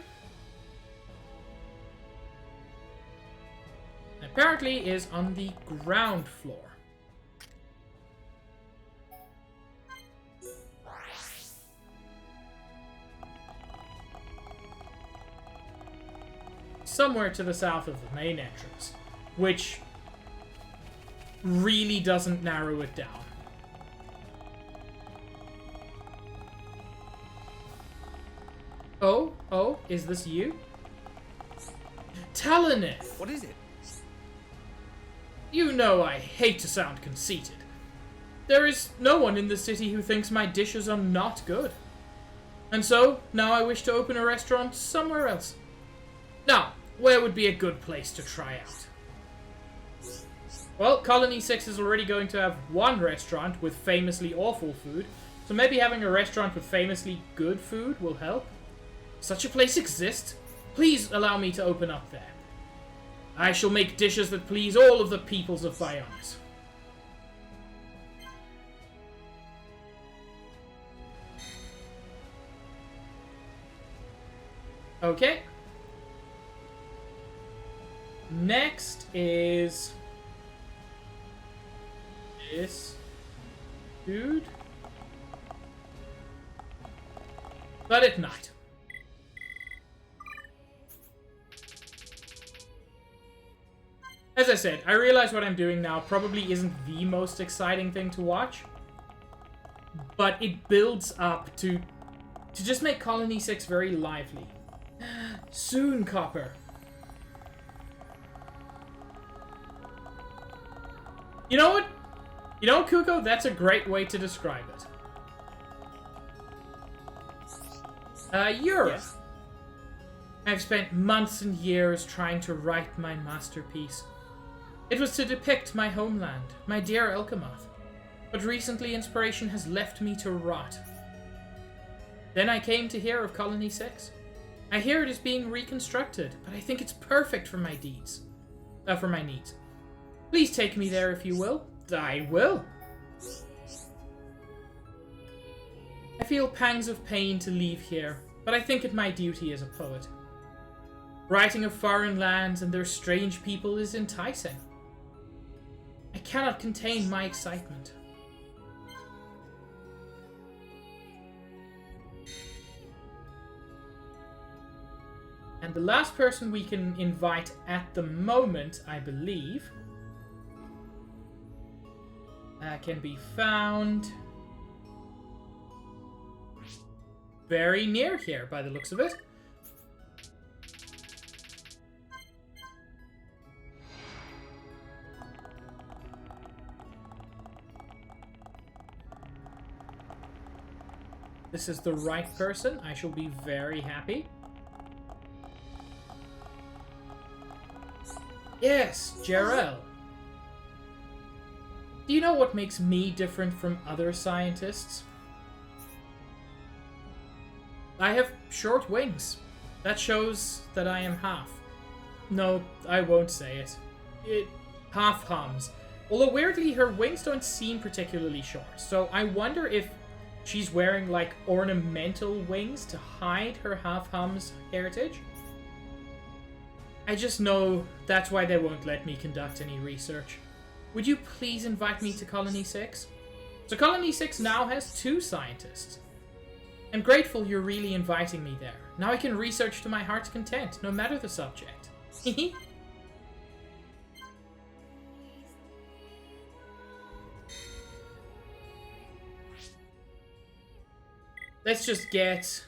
Apparently is on the ground floor. Somewhere to the south of the main entrance, which really doesn't narrow it down. Oh, is this you? Talonith!
What is it?
You know I hate to sound conceited. There is no one in the city who thinks my dishes are not good. And so, now I wish to open a restaurant somewhere else. Now, where would be a good place to try out? Well, Colony 6 is already going to have one restaurant with famously awful food, so maybe having a restaurant with famously good food will help. Such a place exists. Please allow me to open up there. I shall make dishes that please all of the peoples of Bionis. Okay. Next is this dude. But at night. As I said, I realize what I'm doing now probably isn't the most exciting thing to watch, but it builds up to just make Colony 6 very lively. Soon, Copper. You know what? You know, Kuko, that's a great way to describe it. Europe. Yes. I've spent months and years trying to write my masterpiece. It was to depict my homeland, my dear Elkamoth. But recently inspiration has left me to rot. Then I came to hear of Colony 6. I hear it is being reconstructed, but I think it's perfect for my needs. Please take me there if you will. I will. I feel pangs of pain to leave here, but I think it my duty as a poet. Writing of foreign lands and their strange people is enticing. I cannot contain my excitement. And the last person we can invite at the moment, I believe, can be found very near here by the looks of it. This is the right person. I shall be very happy. Yes, Jarrell. Do you know what makes me different from other scientists? I have short wings. That shows that I am half. No, I won't say it. It half hums. Although weirdly, her wings don't seem particularly short, so I wonder if she's wearing like ornamental wings to hide her half hum's heritage. I just know that's why they won't let me conduct any research. Would you please invite me to Colony 6? So Colony 6 now has 2 scientists. I'm grateful you're really inviting me there. Now I can research to my heart's content, no matter the subject. Let's just get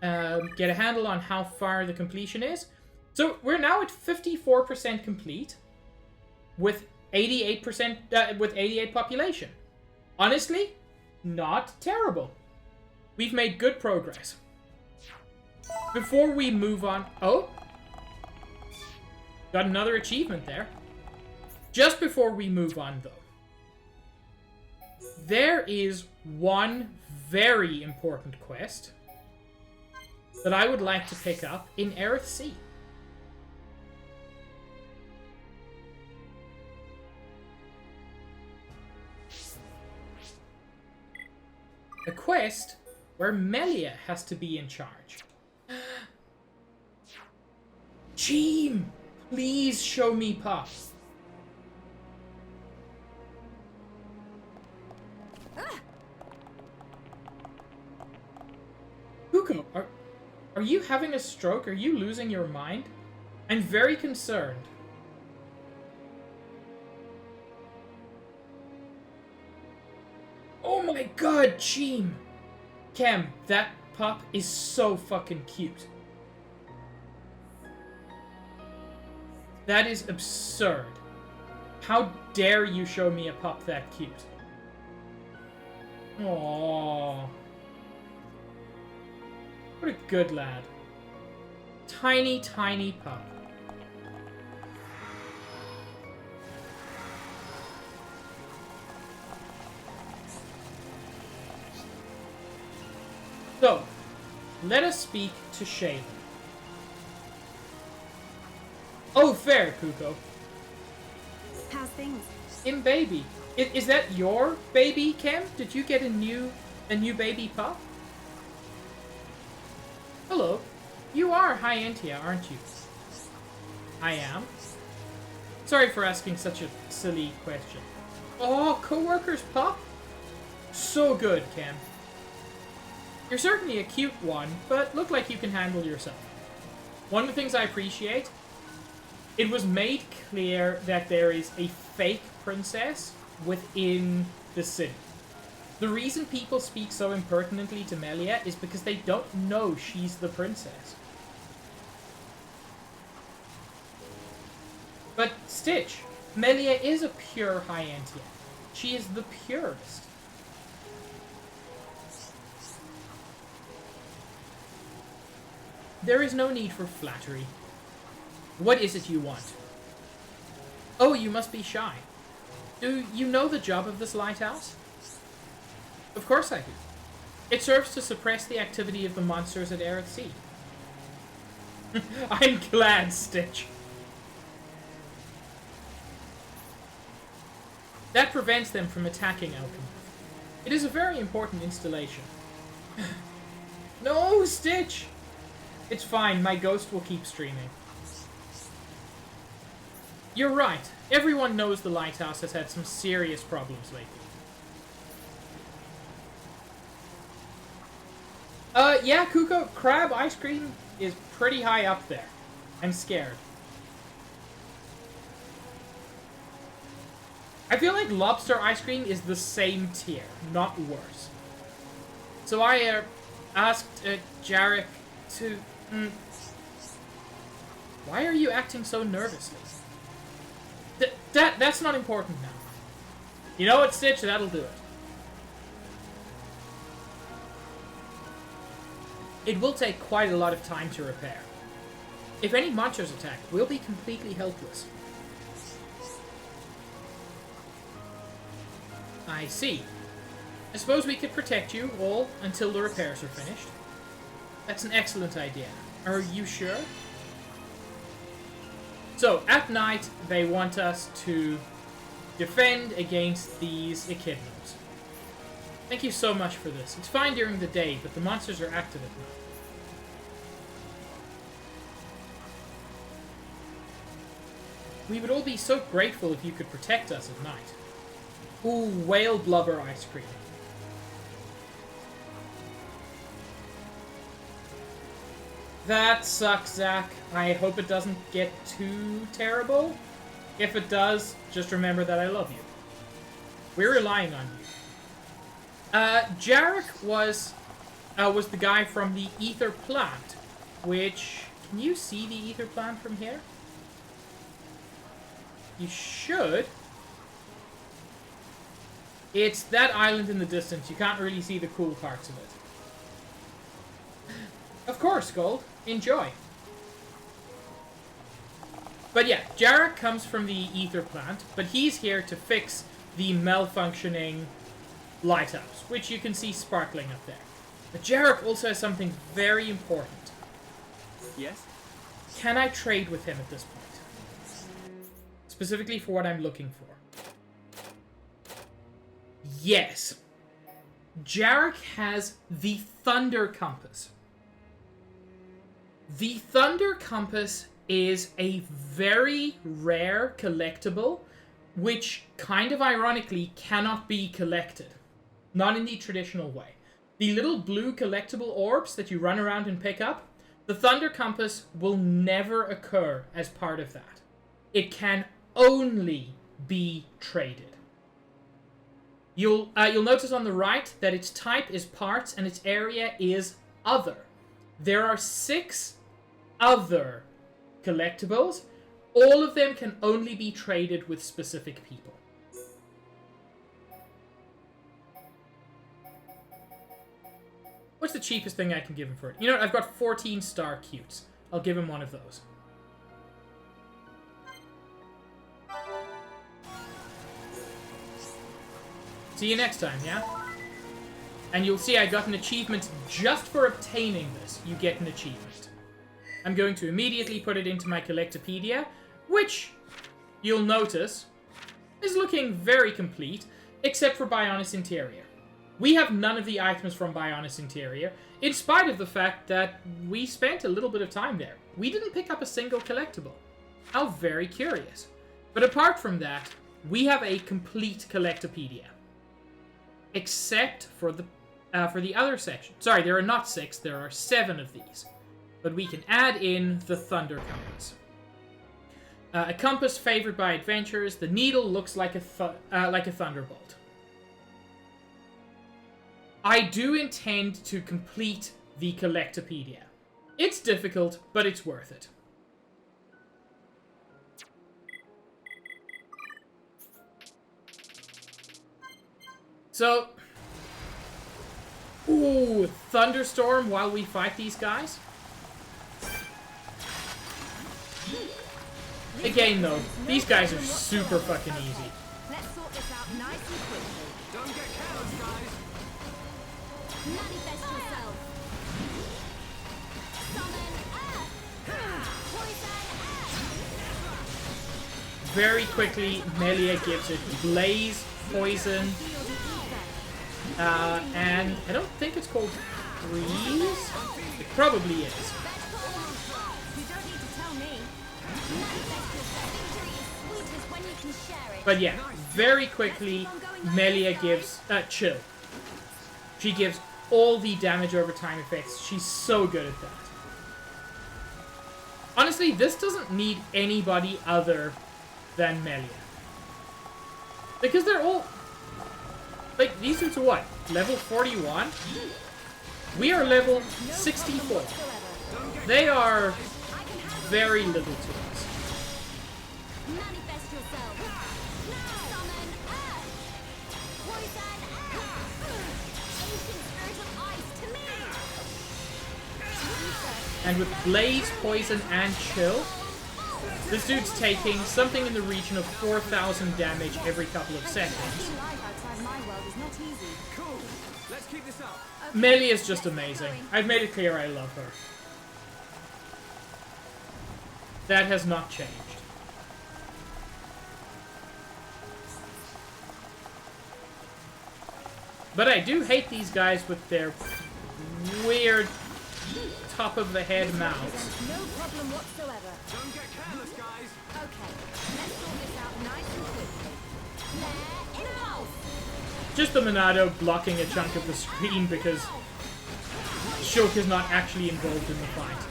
a handle on how far the completion is. So we're now at 54% complete, with 88% with 88 population. Honestly, not terrible. We've made good progress. before we move on... Oh! Got another achievement there. Just before we move on, though. There is one very important quest that I would like to pick up in Aerith Sea. A quest where Melia has to be in charge. Cheem! Please show me Pop. Huko, are you having a stroke? Are you losing your mind? I'm very concerned. Oh my god, Cheem! Cam, that pup is so fucking cute. That is absurd. How dare you show me a pup that cute? Aww. What a good lad. Tiny, tiny pup. So, let us speak to Shayla. Oh, fair, Kuko.
How's things?
Baby. Is that your baby, Kem? Did you get a new baby pup? Hello. You are Hyantia, aren't you? I am. Sorry for asking such a silly question. Oh, co-worker's pup? So good, Kem. You're certainly a cute one, but look like you can handle yourself. One of the things I appreciate, it was made clear that there is a fake princess within the city. The reason people speak so impertinently to Melia is because they don't know she's the princess. But Stitch, Melia is a pure Hyantia. She is the purest. There is no need for flattery. What is it you want? Oh, you must be shy. Do you know the job of this lighthouse? Of course I do. It serves to suppress the activity of the monsters at Aerith Sea. I'm glad, Stitch. That prevents them from attacking Alchemy. It is a very important installation. No, Stitch! It's fine, my ghost will keep streaming. You're right. Everyone knows the lighthouse has had some serious problems lately. Yeah, Kuko, crab ice cream is pretty high up there. I'm scared. I feel like lobster ice cream is the same tier, not worse. So I asked Jarek to... Why are you acting so nervously? That's not important now. You know what, Stitch? That'll do it. It will take quite a lot of time to repair. If any monsters attack, we'll be completely helpless. I see. I suppose we could protect you all until the repairs are finished. That's an excellent idea. Are you sure? So, at night, they want us to defend against these echidnas. Thank you so much for this. It's fine during the day, but the monsters are active at night. We would all be so grateful if you could protect us at night. Ooh, whale blubber ice cream. That sucks, Zach. I hope it doesn't get too terrible. If it does, just remember that I love you. We're relying on you. Jarek was the guy from the ether plant, which... Can you see the ether plant from here? You should. It's that island in the distance. You can't really see the cool parts of it. Of course, Gold. Enjoy. But yeah, Jarek comes from the ether plant, but he's here to fix the malfunctioning lighthouse, which you can see sparkling up there. But Jarek also has something very important.
Yes?
Can I trade with him at this point? Specifically for what I'm looking for. Yes. Jarek has the Thunder Compass. The Thunder Compass is a very rare collectible, which, kind of ironically, cannot be collected. Not in the traditional way. The little blue collectible orbs that you run around and pick up, the Thunder Compass will never occur as part of that. It can only be traded. You'll notice on the right that its type is parts and its area is other. There are 6 other collectibles. All of them can only be traded with specific people. What's the cheapest thing I can give him for it? You know what? I've got 14 star cutes. I'll give him one of those. See you next time, yeah? And you'll see I got an achievement just for obtaining this. You get an achievement. I'm going to immediately put it into my Collectopedia, which, you'll notice, is looking very complete, except for Bionis Interior. We have none of the items from Bionis Interior, in spite of the fact that we spent a little bit of time there. We didn't pick up a single collectible. How very curious. But apart from that, we have a complete Collectopedia. Except for the other section. Sorry, there are not 6, there are 7 of these. But we can add in the Thunder Compass. A compass favored by adventurers. The needle looks like a thunderbolt. I do intend to complete the Collectopedia. It's difficult, but it's worth it. So, ooh, thunderstorm while we fight these guys. Again, though, these guys are super fucking easy.
Let's sort this out nice and quickly.
Don't get careless, guys.
Manifest yourself. Summon earth. Poison earth.
Very quickly, Melia gives it Blaze, Poison, and I don't think it's called Freeze. It probably is.
You don't need to tell me. Manifest yourself. Victory is sweetest when you can share it.
But yeah, very quickly, Melia gives Chill. She gives all the damage over time effects. She's so good at that. Honestly, this doesn't need anybody other than Melia. Because they're all... Like, these dudes are what? Level 41? We are level 64. They are very little to us.
Manifest yourself. Summon earth. Poison earth. Ancient spirit of ice to me.
And with Blaze, Poison, and Chill, this dude's taking something in the region of 4,000 damage every couple of seconds.
Being live outside my world is not easy.
Cool. Let's keep this up.
Melia's just amazing. I've made it clear I love her. That has not changed. But I do hate these guys with their weird top-of-the-head mouths.
No problem whatsoever.
Don't get careless, guys.
Okay, let's sort this out nice and quickly. Flare impulse.
Just the Monado blocking a chunk of the screen because Shulk is not actually involved in the fight.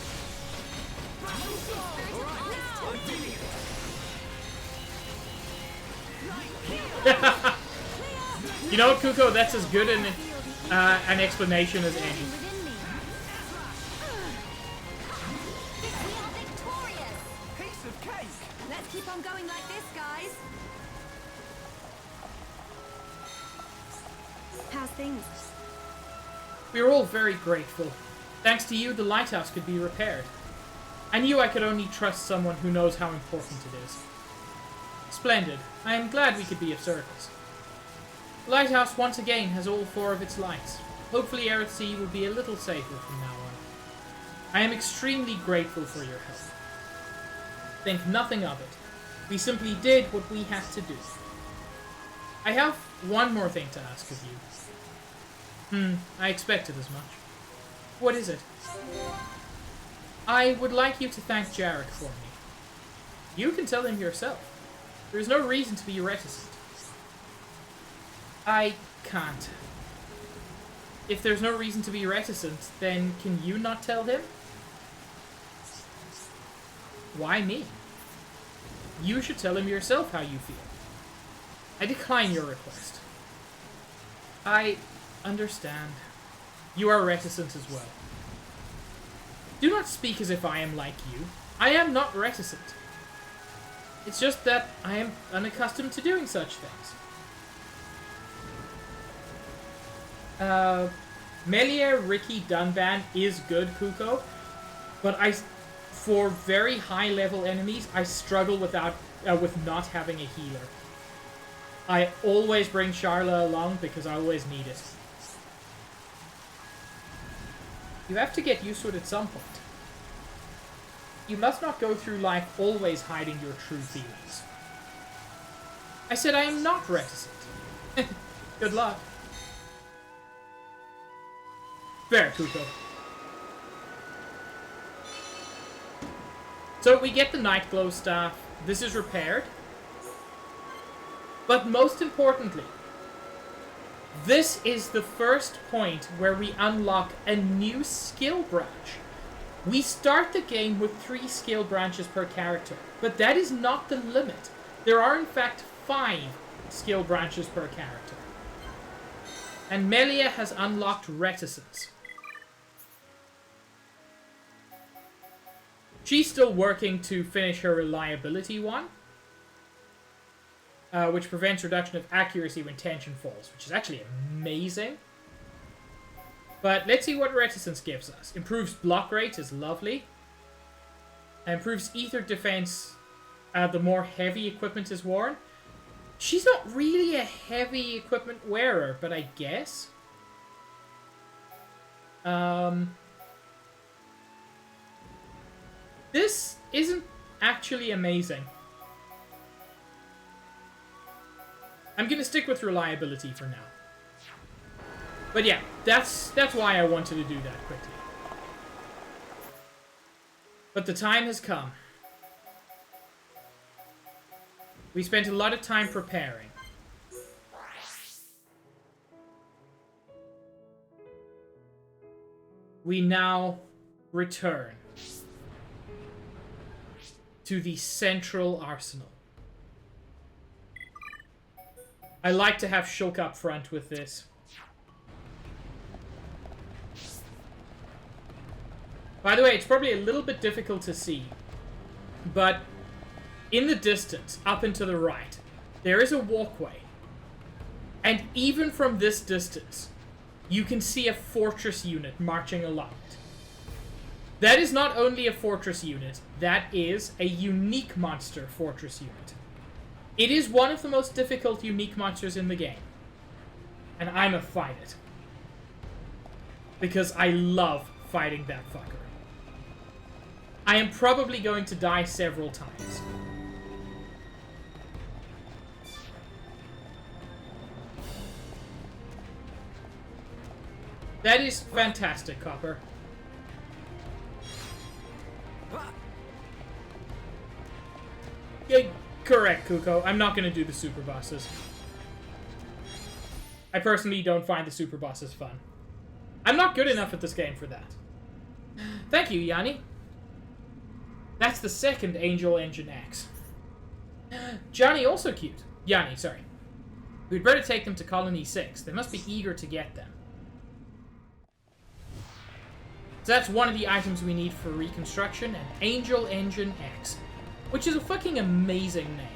You know what, Kuko? That's as good an explanation as any.
Within me. We are victorious.
Piece of cake.
Let's keep on going like this, guys. How's things?
We are all very grateful. Thanks to you, the lighthouse could be repaired. I knew I could only trust someone who knows how important it is. Splendid. I am glad we could be of service. The lighthouse once again has all 4 of its lights. Hopefully Earthsea will be a little safer from now on. I am extremely grateful for your help. Think nothing of it. We simply did what we had to do. I have one more thing to ask of you. I expected as much. What is it? I would like you to thank Jarek for me. You can tell him yourself. There is no reason to be reticent. I can't. If there's no reason to be reticent, then can you not tell him? Why me? You should tell him yourself how you feel. I decline your request. I understand. You are reticent as well. Do not speak as if I am like you. I am not reticent. It's just that I am unaccustomed to doing such things. Melia Ricky Dunban is good, Kuko, but for very high level enemies, I struggle with not having a healer. I always bring Charla along because I always need it. You have to get used to it at some point. You must not go through life always hiding your true feelings. I said I am not reticent. Good luck. Fair, Kuko. So we get the Nightglow staff. This is repaired. But most importantly, this is the first point where we unlock a new skill branch. We start the game with 3 skill branches per character, but that is not the limit. There are in fact 5 skill branches per character. And Melia has unlocked Reticence. She's still working to finish her Reliability one, which prevents reduction of accuracy when tension falls, which is actually amazing. But let's see what Reticence gives us. Improves block rate is lovely. Improves ether defense the more heavy equipment is worn. She's not really a heavy equipment wearer, but I guess. This isn't actually amazing. I'm gonna stick with reliability for now. But yeah, that's why I wanted to do that quickly. But the time has come. We spent a lot of time preparing. We now return to the central arsenal. I like to have Shulk up front with this. By the way, it's probably a little bit difficult to see, but in the distance, up and to the right, there is a walkway. And even from this distance, you can see a fortress unit marching along it. That is not only a fortress unit, that is a unique monster fortress unit. It is one of the most difficult unique monsters in the game. And I'ma fight it. Because I love fighting that fucker. I am probably going to die several times. That is fantastic, Copper. Yeah, correct, Kuko. I'm not going to do the super bosses. I personally don't find the super bosses fun. I'm not good enough at this game for that. Thank you, Yanni. That's the second Angel Engine X. Johnny also cute. Yanni, sorry. We'd better take them to Colony 6. They must be eager to get them. So that's one of the items we need for reconstruction, an Angel Engine X. Which is a fucking amazing name.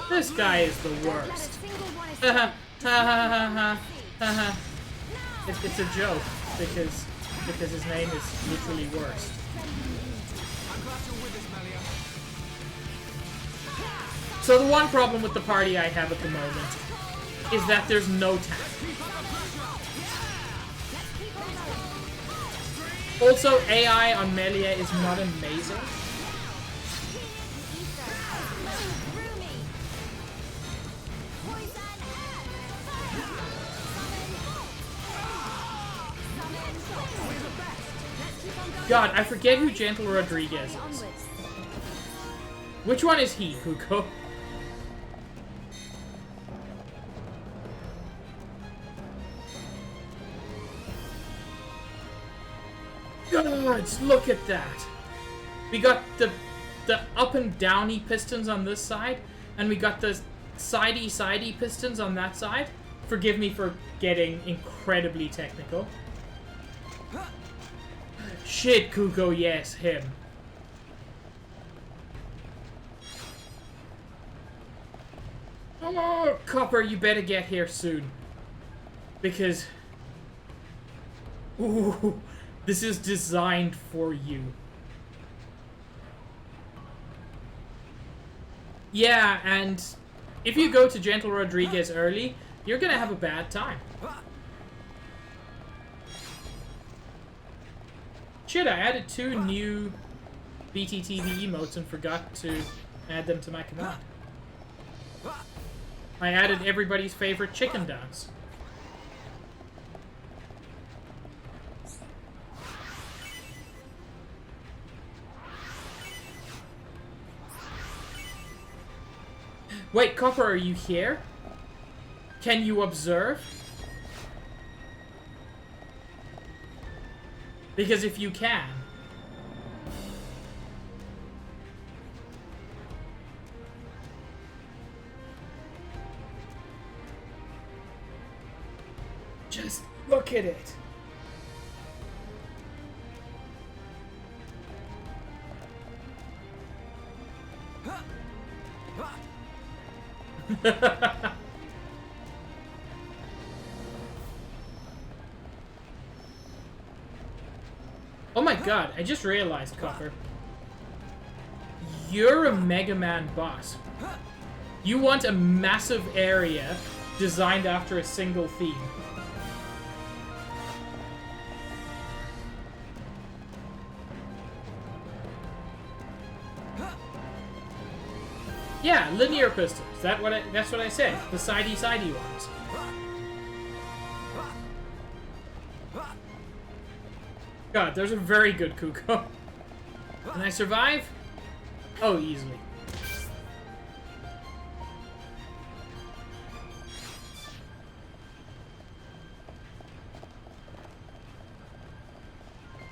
This guy is the
Don't let a
worst.
single one
Ha ha
escape.
ha ha ha ha ha. It's a joke because his name is literally worst.
I'm glad you're with us, Melia.
So the one problem with the party I have at the moment is that there's no tank. Also, AI on Melia is not amazing. God, I forget who Gentle Rodriguez is. Which one is he, Kuko? God, look at that. We got the up and downy pistons on this side, and we got the sidey pistons on that side. Forgive me for getting incredibly technical. Shit, Kuko, yes, him. Oh, Copper, you better get here soon. Because... Ooh, this is designed for you. Yeah, and if you go to Gentle Rodriguez early, you're gonna have a bad time. Shit, I added 2 new BTTV emotes and forgot to add them to my command. I added everybody's favorite chicken dance. Wait, Copper, are you here? Can you observe? Because if you can... Just look at it. Oh my god, I just realized, Copper. You're a Mega Man boss. You want a massive area designed after a single theme. Yeah, linear pistols. That's what I said. The sidey ones. God, those are very good, Kuko. Can I survive? Oh, easily.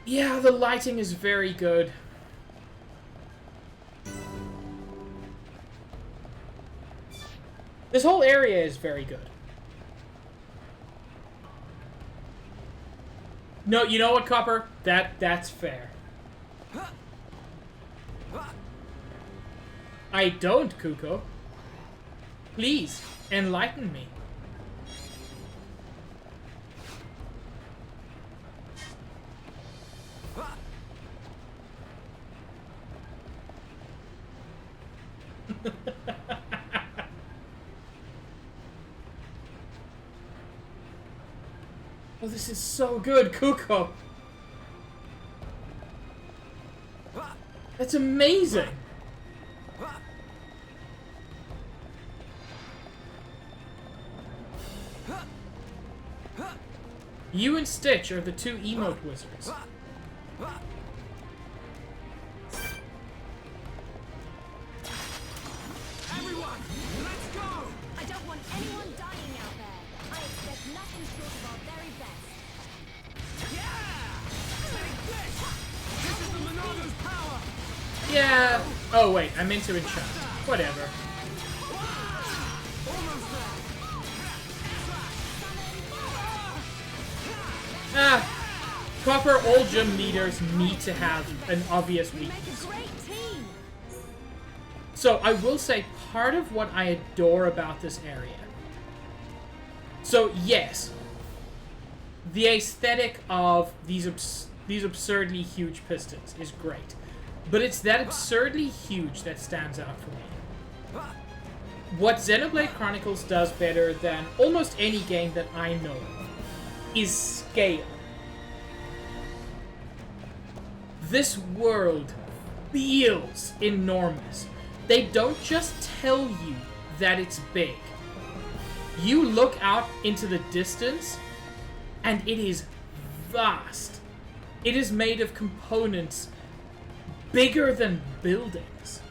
Yeah, the lighting is very good. This whole area is very good. No, you know what, Copper? That's fair. I don't, Kuko. Please, enlighten me. Oh, this is so good, Kuko. That's amazing. You and Stitch are the 2 emote wizards.
Everyone, let's go!
I don't want anyone dying out there. I expect nothing short of our very best.
Yeah! Take this! This is the Monado's power!
Yeah. Oh, wait, I meant to enchant. Whatever.
Almost there!
Ah. Copper, all gym leaders need to have an obvious
We make
weakness.
a great team.
So I will say part of what I adore about this area. So yes, the aesthetic of these absurdly huge pistons is great, but it's that absurdly huge that stands out for me. What Xenoblade Chronicles does better than almost any game that I know of is scale. This world feels enormous. They don't just tell you that it's big. You look out into the distance, and it is vast. It is made of components bigger than buildings.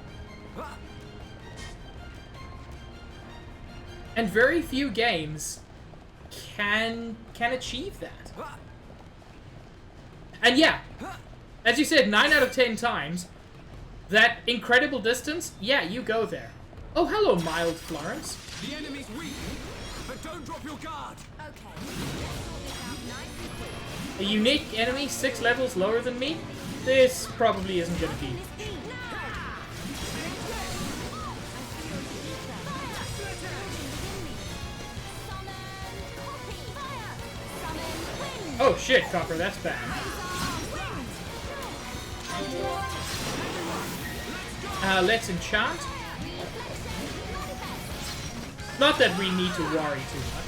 And very few games can achieve that. And yeah, as you said, 9 out of 10 times, that incredible distance, yeah, you go there. Oh, hello, mild Florence.
The enemy's weak, but don't drop your guard.
Okay, let's sort this out nice and quick.
A unique enemy 6 levels lower than me? This probably isn't gonna be. Oh shit, Copper, that's bad. Let's enchant. Not that we need to worry too much.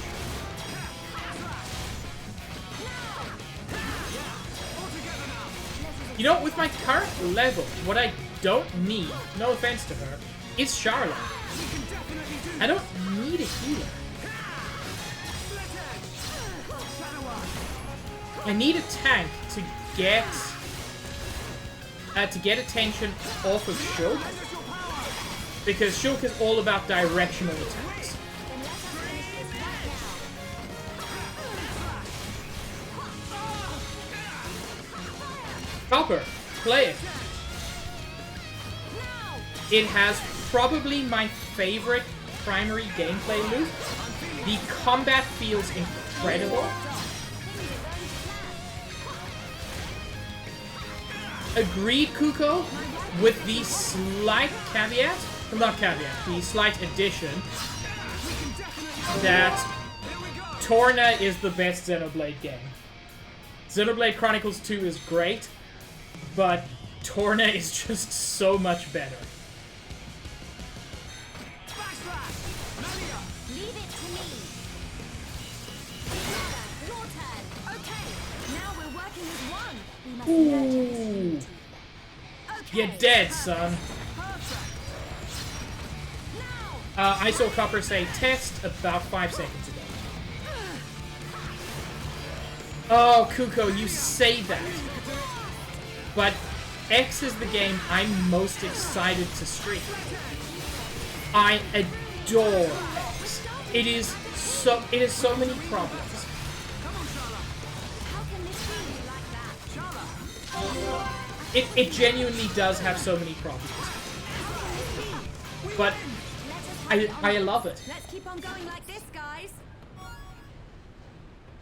You know, with my current level, what I don't need, no offense to her, is Charlotte. I don't need a healer. I need a tank to get attention off of Shulk, because Shulk is all about directional attacks. Copper, play it. It has probably my favorite primary gameplay loop. The combat feels incredible. Agreed, Kuko, with the slight caveat, well, not caveat, the slight addition that Torna is the best Xenoblade game. Xenoblade Chronicles 2 is great, but Torna is just so much better.
Leave it to me. Your turn. Okay, now we're working as one. We must merge in this unity. Okay,
You're dead, son. I saw Copper say test about 5 seconds ago. Oh, Kuko, you say that. But X is the game I'm most excited to stream. I adore X. It is so many problems.
how can this be like that?
It genuinely does have so many problems. But I love it.
Let's keep on going like this, guys.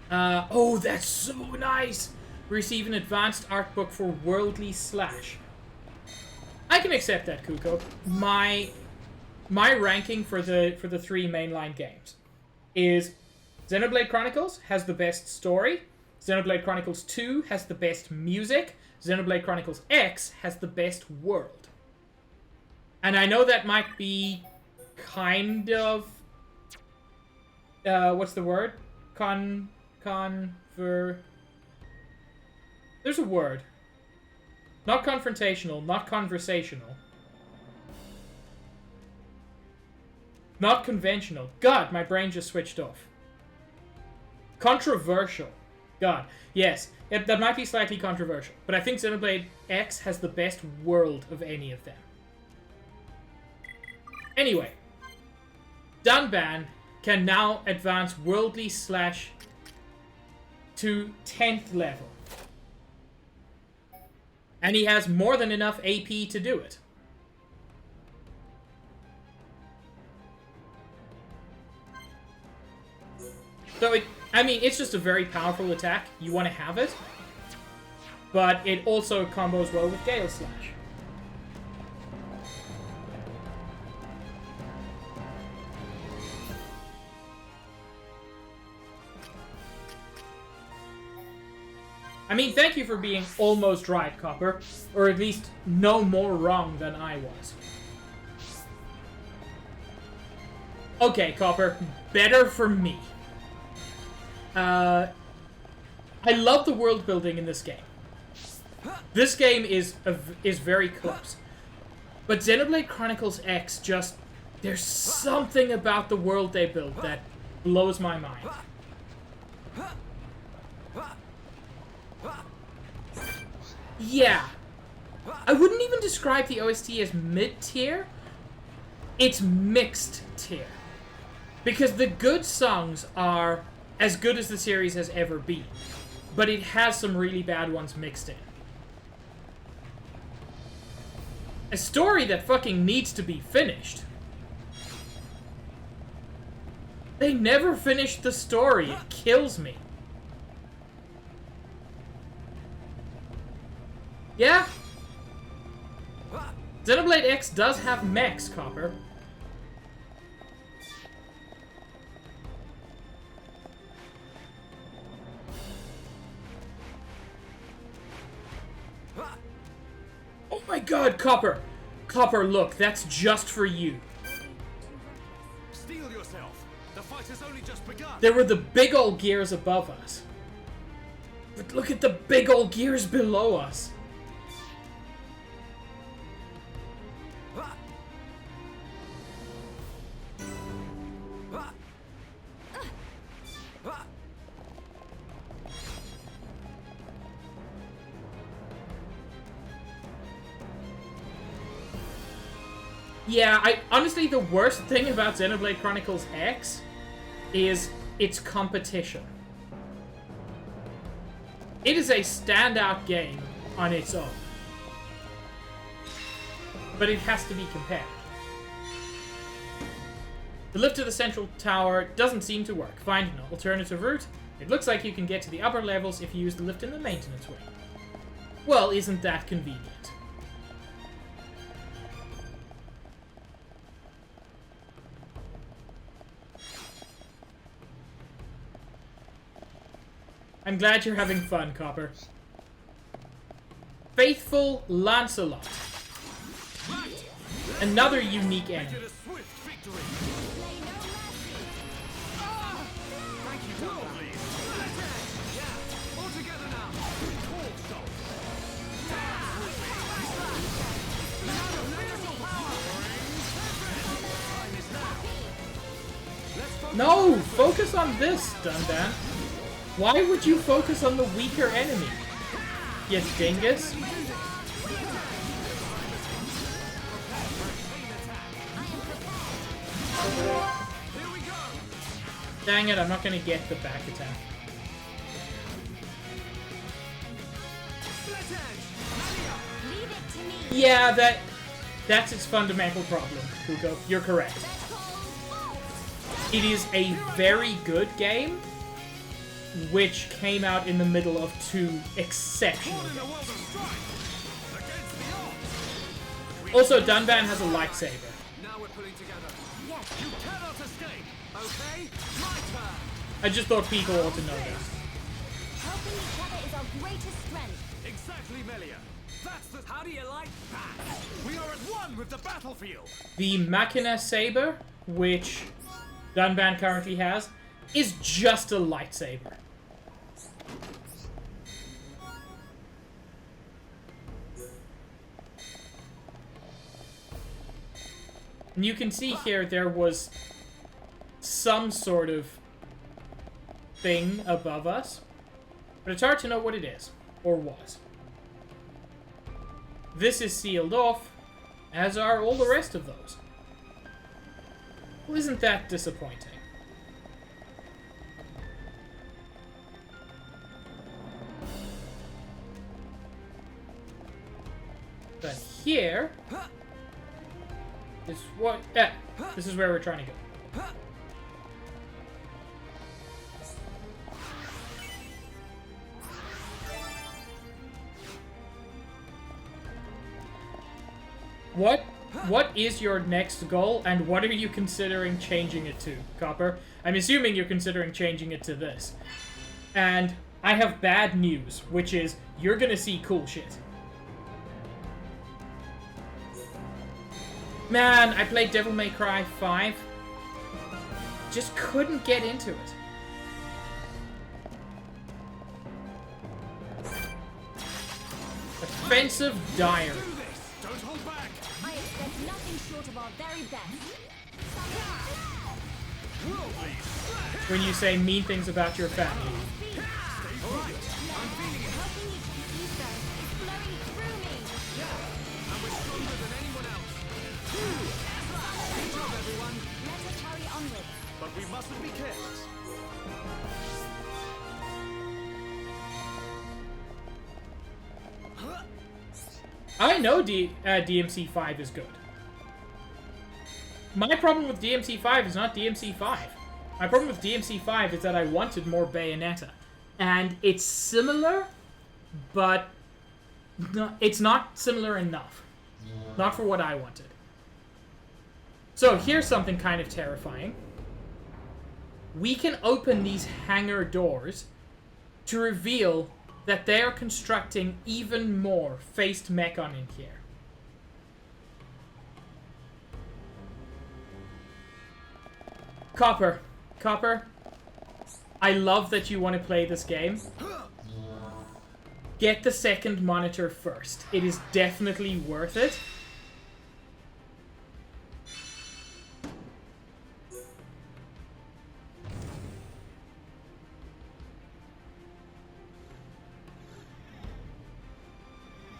Oh, that's so nice! Receive an advanced art book for Worldly Slash. I can accept that, Kuko. My ranking for the 3 mainline games is Xenoblade Chronicles has the best story, Xenoblade Chronicles 2 has the best music, Xenoblade Chronicles X has the best world. And I know that might be kind of what's the word? There's a word. Not confrontational, not conversational. Not conventional. God, my brain just switched off. Controversial. God, yes. That might be slightly controversial, but I think Xenoblade X has the best world of any of them. Anyway. Dunban can now advance Worldly Slash to 10th level. And he has more than enough AP to do it. So, it's just a very powerful attack. You want to have it. But it also combos well with Gale Slash. I mean, thank you for being almost right, Copper. Or at least no more wrong than I was. Okay, Copper. Better for me. I love the world building in this game. This game is very close. But Xenoblade Chronicles X just... There's something about the world they built that blows my mind. Yeah. I wouldn't even describe the OST as mid-tier. It's mixed tier. Because the good songs are as good as the series has ever been. But it has some really bad ones mixed in. A story that fucking needs to be finished. They never finished the story. It kills me. Yeah? Xenoblade X does have mechs, Copper. Oh my god, Copper! Copper, look, that's just for you.
Steel yourself. The fight has only just begun.
There were the big old gears above us. But look at the big old gears below us. Yeah, honestly, the worst thing about Xenoblade Chronicles X is its competition. It is a standout game on its own. But it has to be compared. The lift to the central tower doesn't seem to work. Find an alternative route. It looks like you can get to the upper levels if you use the lift in the maintenance wing. Well, isn't that convenient? I'm glad you're having fun, Copper. Faithful Lancelot. Another unique enemy.
Get a swift victory. Thank you, Will, please. Yeah, all together now. Cold stone.
No! Focus on this, Dunban. Why would you focus on the weaker enemy? You dingus. Dang it, I'm not gonna get the back attack. Yeah, that's its fundamental problem, Hugo. You're correct. It is a very good game, which came out in the middle of two exceptional games. Also, Dunban has a lightsaber.
Now we're pulling together. Yes. You cannot escape. Okay? My turn.
I just thought people ought to know that.
Helping each other is our greatest strength.
Exactly, Melia. That's the... How do you like that? We are at one with the battlefield.
The Machina Saber, which Dunban currently has, is just a lightsaber. And you can see here there was some sort of thing above us, but it's hard to know what it is, or was. This is sealed off, as are all the rest of those. Well, isn't that disappointing? But here is what... this is where we're trying to go. What is your next goal, and what are you considering changing it to, Copper? I'm assuming you're considering changing it to this. And I have bad news, which is you're gonna see cool shit. Man, I played Devil May Cry 5. Just couldn't get into it. Offensive Diary.
Do this! Don't hold back!
I expect nothing short of our very best.
Worldly!
When you say mean things about your family.
Stay right! I'm feeling it!
Helping you to do so is flowing through me.
And we're stronger than anyone else! Good job, everyone!
Let us hurry onwards.
But we mustn't be careless.
I know DMC5 is good. My problem with DMC5 is not DMC5. My problem with DMC5 is that I wanted more Bayonetta. And it's similar, but it's not similar enough. Not for what I wanted. So here's something kind of terrifying. We can open these hangar doors to reveal that they are constructing even more faced mechon in here. Copper, I love that you want to play this game. Get the second monitor first. It is definitely worth it.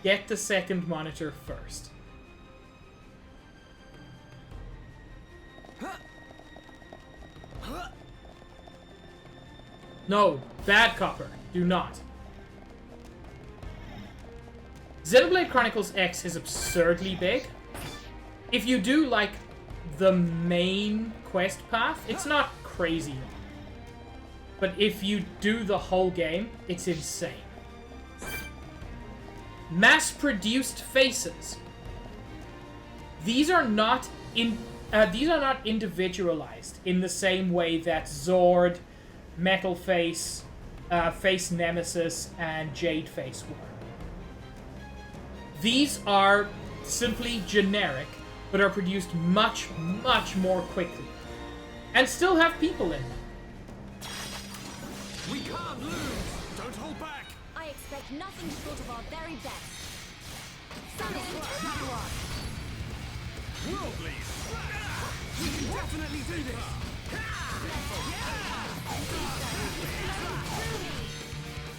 Get the second monitor first. No, bad Copper. Do not. Xenoblade Chronicles X is absurdly big. If you do, like, the main quest path, it's not crazy long. But if you do the whole game, it's insane. Mass-produced faces. These are not individualized in the same way that Zord, Metal Face, Face Nemesis, and Jade Face were. These are simply generic, but are produced much, much more quickly. And still have people in them.
We can't lose! Don't hold back!
I expect nothing short of our very best. Summoning power!
Worldly! We can definitely do this!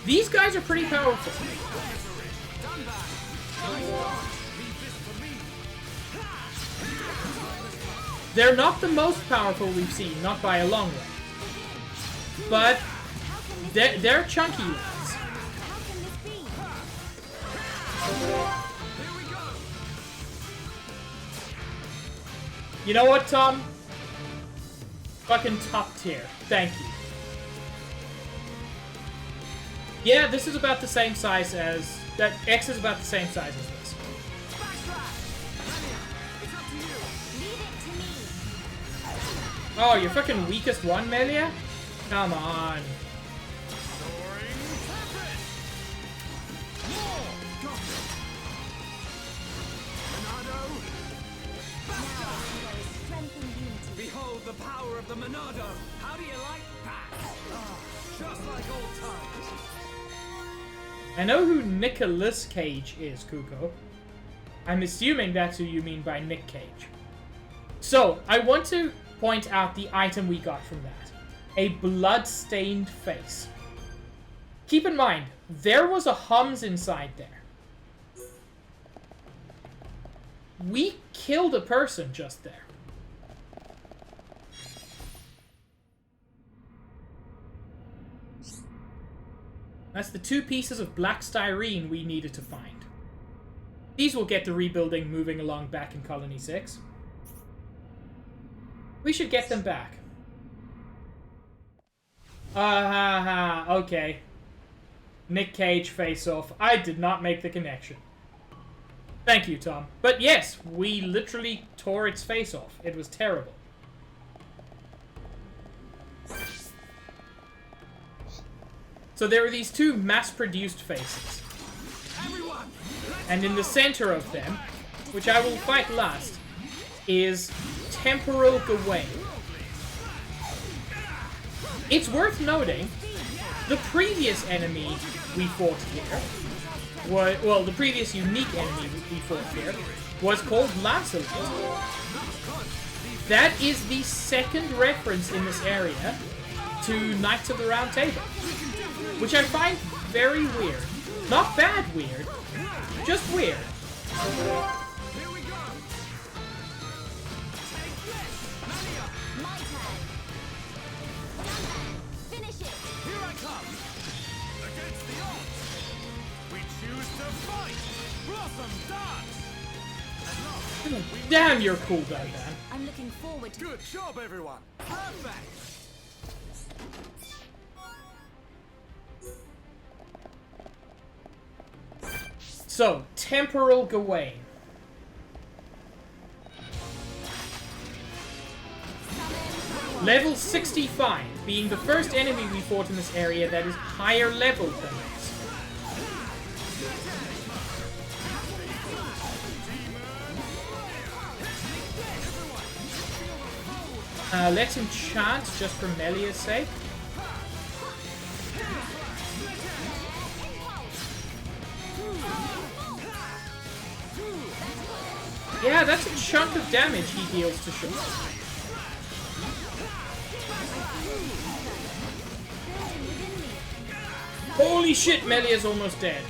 These guys are pretty powerful.
Done that! Leave this for me!
They're not the most powerful we've seen, not by a long way. But they're chunky ones.
How can this be?
Here we go!
You know what, Tom? Fucking top tier. Thank you. Yeah, this is about the same size as... That X is about the same size as this.
Backslash! Melia, it's up to you!
Leave it to me.
Oh, your fucking weakest one, Melia? Come on.
Soaring purpose! More! Got it! Monado!
Now there is strength and unity.
Behold the power of the Monado! How do you like that? Ah, just like old times!
I know who Nicolas Cage is, Kuko. I'm assuming that's who you mean by Nick Cage. So, I want to point out the item we got from that. A blood-stained face. Keep in mind, there was a Hums inside there. We killed a person just there. That's the 2 pieces of black styrene we needed to find. These will get the rebuilding moving along back in Colony 6. We should get them back. Okay. Nick Cage face-off. I did not make the connection. Thank you, Tom. But yes, we literally tore its face off. It was terrible. So there are these two mass-produced faces. And in the center of them, which I will fight last, is Temporal Gawain. It's worth noting, the previous enemy we fought here, well, the previous unique enemy we fought here, was called Lancelot. That is the second reference in this area to Knights of the Round Table, which I find very weird. Not bad weird, just weird.
Here we go.
My turn. Finish it.
Here I come. Against the odds, we choose to fight. Blossom dance.
Damn, you're cool, Dan.
I'm looking forward to
Good job, everyone. Perfect.
So, Temporal Gawain. Level 65, being the first enemy we fought in this area that is higher level than us. Let's enchant just for Melia's sake. Yeah, that's a chunk of damage he deals to Shulk. Holy shit, Melia's almost dead.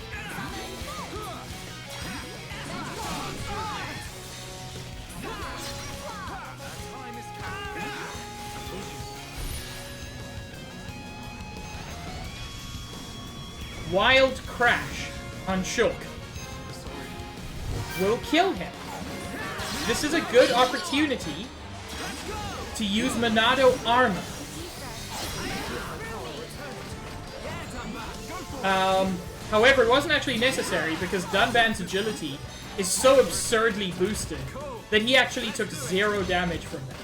Wild Crash on Shulk will kill him. This is a good opportunity to use Monado armor. However, it wasn't actually necessary because Dunban's agility is so absurdly boosted that he actually took 0 damage from that.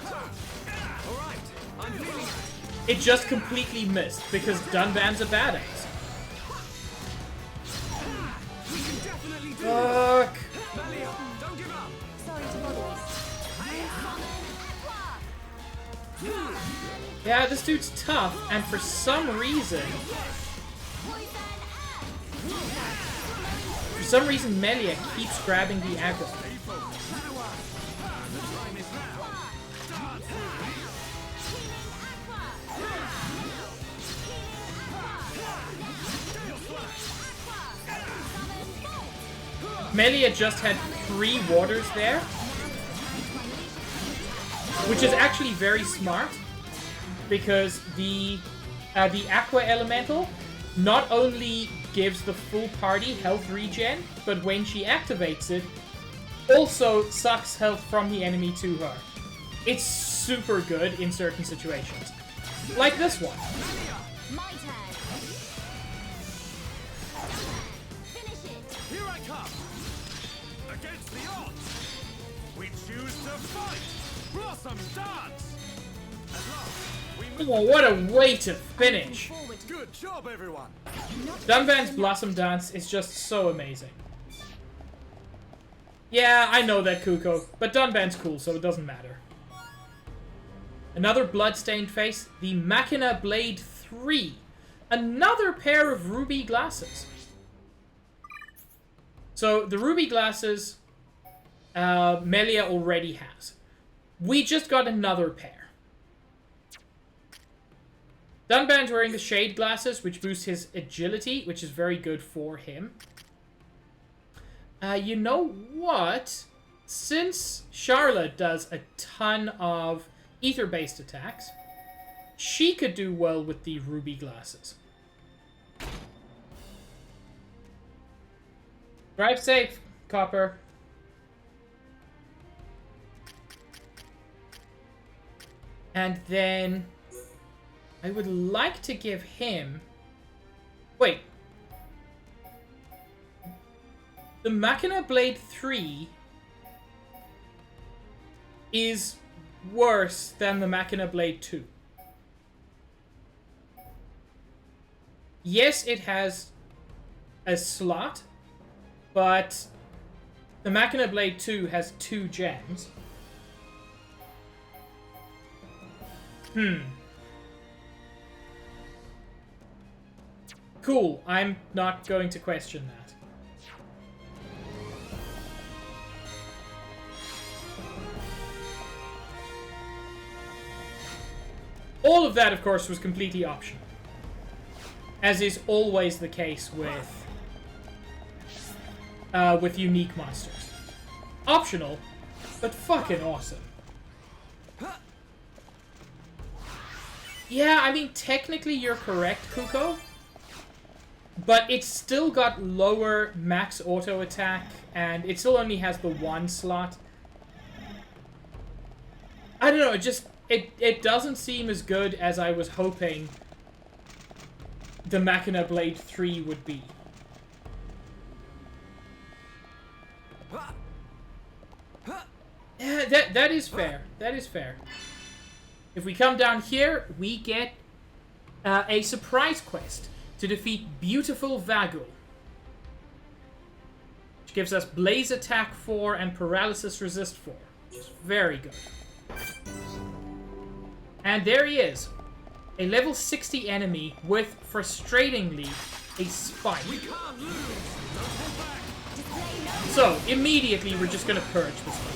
It just completely missed because Dunban's a badass. Fuck.
Sorry to bother you.
Yeah, this dude's tough, and for some reason... Melia keeps grabbing the aggro. Melia just had 3 waters there, which is actually very smart, because the Aqua Elemental not only gives the full party health regen, but when she activates it, also sucks health from the enemy to her. It's super good in certain situations. Like this one.
My turn. Finish it.
Here I come. Against the odds, we choose to fight. Blossom dance. At last, we
Oh, what a way to finish!
Forward.
Good job, everyone.
Dunban's Blossom Dance is just so amazing. Yeah, I know that, Kuko, but Dunban's cool, so it doesn't matter. Another bloodstained face, the Machina Blade 3. Another pair of ruby glasses. So, the ruby glasses, Melia already has. We just got another pair. Dunban's wearing the shade glasses, which boosts his agility, which is very good for him. You know what? Since Charlotte does a ton of ether-based attacks, she could do well with the ruby glasses. Drive safe, Copper. And then I would like to give him... Wait. The Machina Blade 3 is worse than the Machina Blade 2. yes, it has a slot, but the Machina Blade 2 has 2 gems. Cool, I'm not going to question that. All of that, of course, was completely optional. As is always the case with unique monsters. Optional, but fucking awesome. Yeah, I mean, technically you're correct, Kuko. But it's still got lower max auto attack, and it still only has the 1 slot. I don't know, it doesn't seem as good as I was hoping the Machina Blade 3 would be. Yeah, that is fair. That is fair. If we come down here, we get a surprise quest to defeat Beautiful Vagul, which gives us Blaze Attack 4 and Paralysis Resist 4, which is very good. And there he is, a level 60 enemy with, frustratingly, a spike. So, immediately we're just gonna purge this one.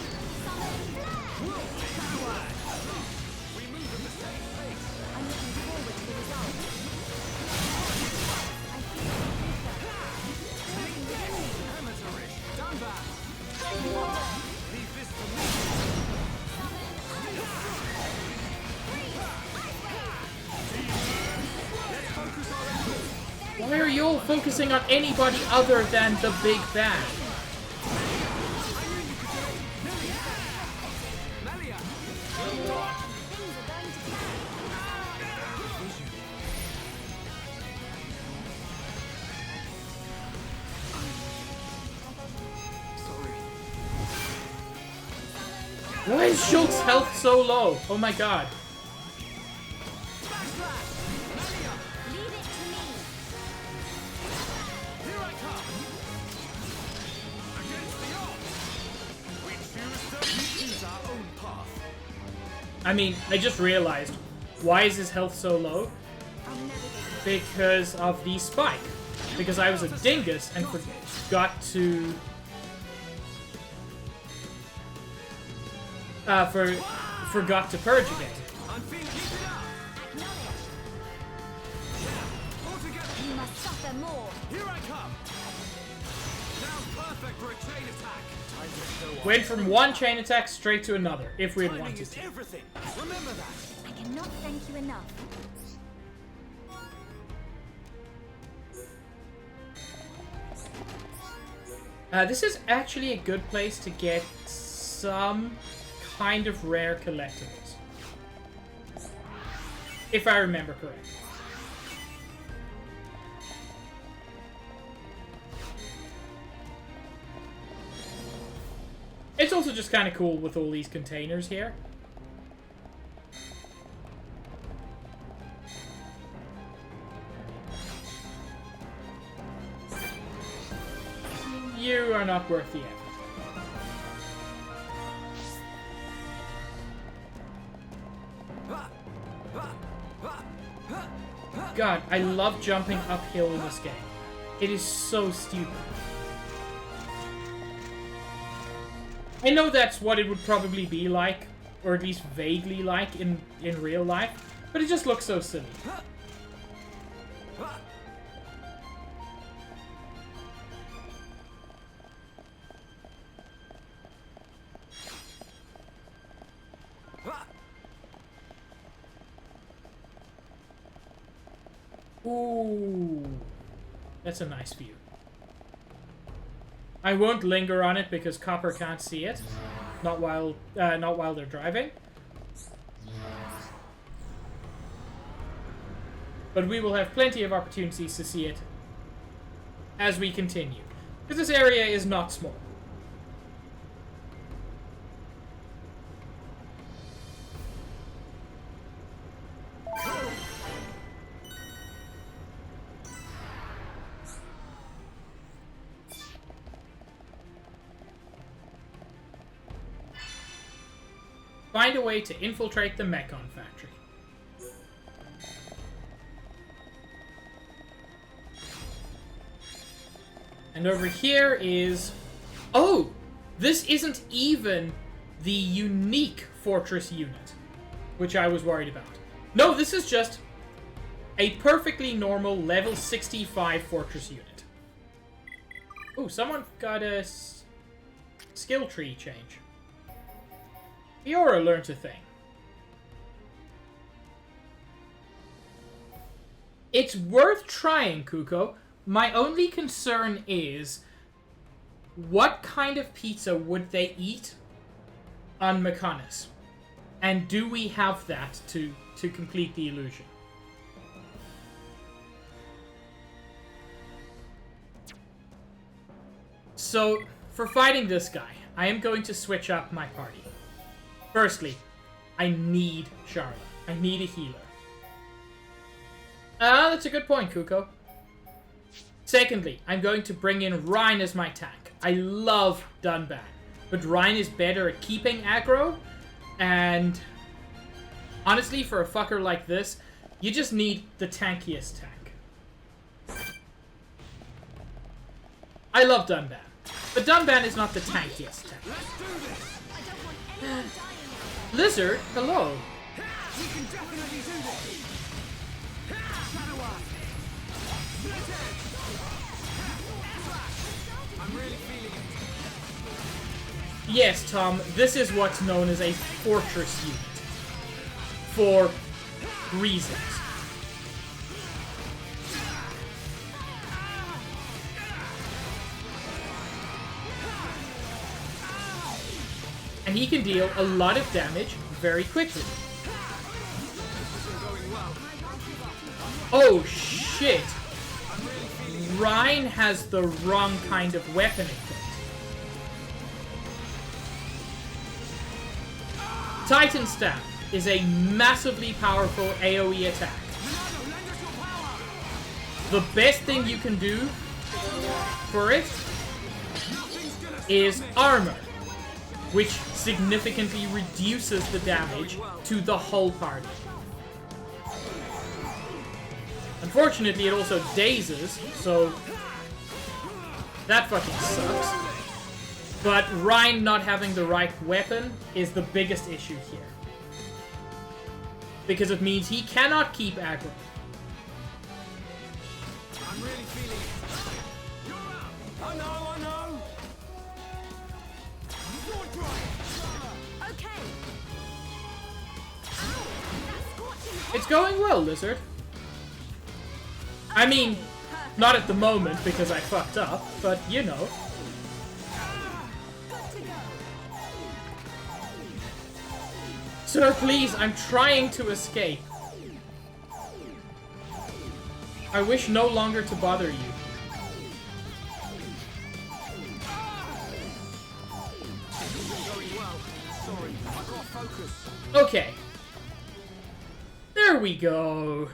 Why are you all focusing on anybody other than the big bad? Why is Schultz's health so low? Oh my god. I mean, I just realized, why is his health so low? Because of the spike. Because I was a dingus and forgot to... forgot to purge again.
You must suffer more.
Here I come. Now perfect for a chain attack.
Went from one chain attack straight to another, if we had
Timing
wanted
is
to.
everything. Remember that.
I cannot thank you enough.
This is actually a good place to get some kind of rare collectibles. If I remember correctly. It's also just kind of cool with all these containers here. You are not worth the effort. God, I love jumping uphill in this game. It is so stupid. I know that's what it would probably be like, or at least vaguely like in real life, but it just looks so silly. Ooh, that's a nice view. I won't linger on it because Copper can't see it, not while they're driving. But we will have plenty of opportunities to see it as we continue, because this area is not small. find a way to infiltrate the Mechon factory. And over here is... Oh! This isn't even the unique fortress unit, which I was worried about. No, this is just a perfectly normal level 65 fortress unit. Ooh, someone got a skill tree change. Fiora learned a thing. It's worth trying, Kuko. My only concern is, what kind of pizza would they eat on Mechonis? And do we have that to complete the illusion? So, for fighting this guy, I am going to switch up my party. Firstly, I need Charlotte. I need a healer. That's a good point, Kuko. Secondly, I'm going to bring in Rhine as my tank. I love Dunban, but Rhine is better at keeping aggro, and honestly, for a fucker like this, you just need the tankiest tank. I love Dunban, but Dunban is not the tankiest tank. Lizard, hello.
We can definitely do this. I'm really feeling it.
Yes, Tom, this is what's known as a fortress unit. For reasons. And he can deal a lot of damage very quickly. Oh shit! Rhine has the wrong kind of weapon equipped. Titan Staff is a massively powerful AoE attack. The best thing you can do for it is armor, which significantly reduces the damage to the whole party. Unfortunately, it also dazes, so that fucking sucks. But Rhine not having the right weapon is the biggest issue here. Because it means he cannot keep aggro.
I'm really feeling it. You're out. I know.
Okay.
It's going well, Lizard. I mean, not at the moment because I fucked up, but you know. Sir, please, I'm trying to escape. I wish no longer to bother you. Okay. There we go.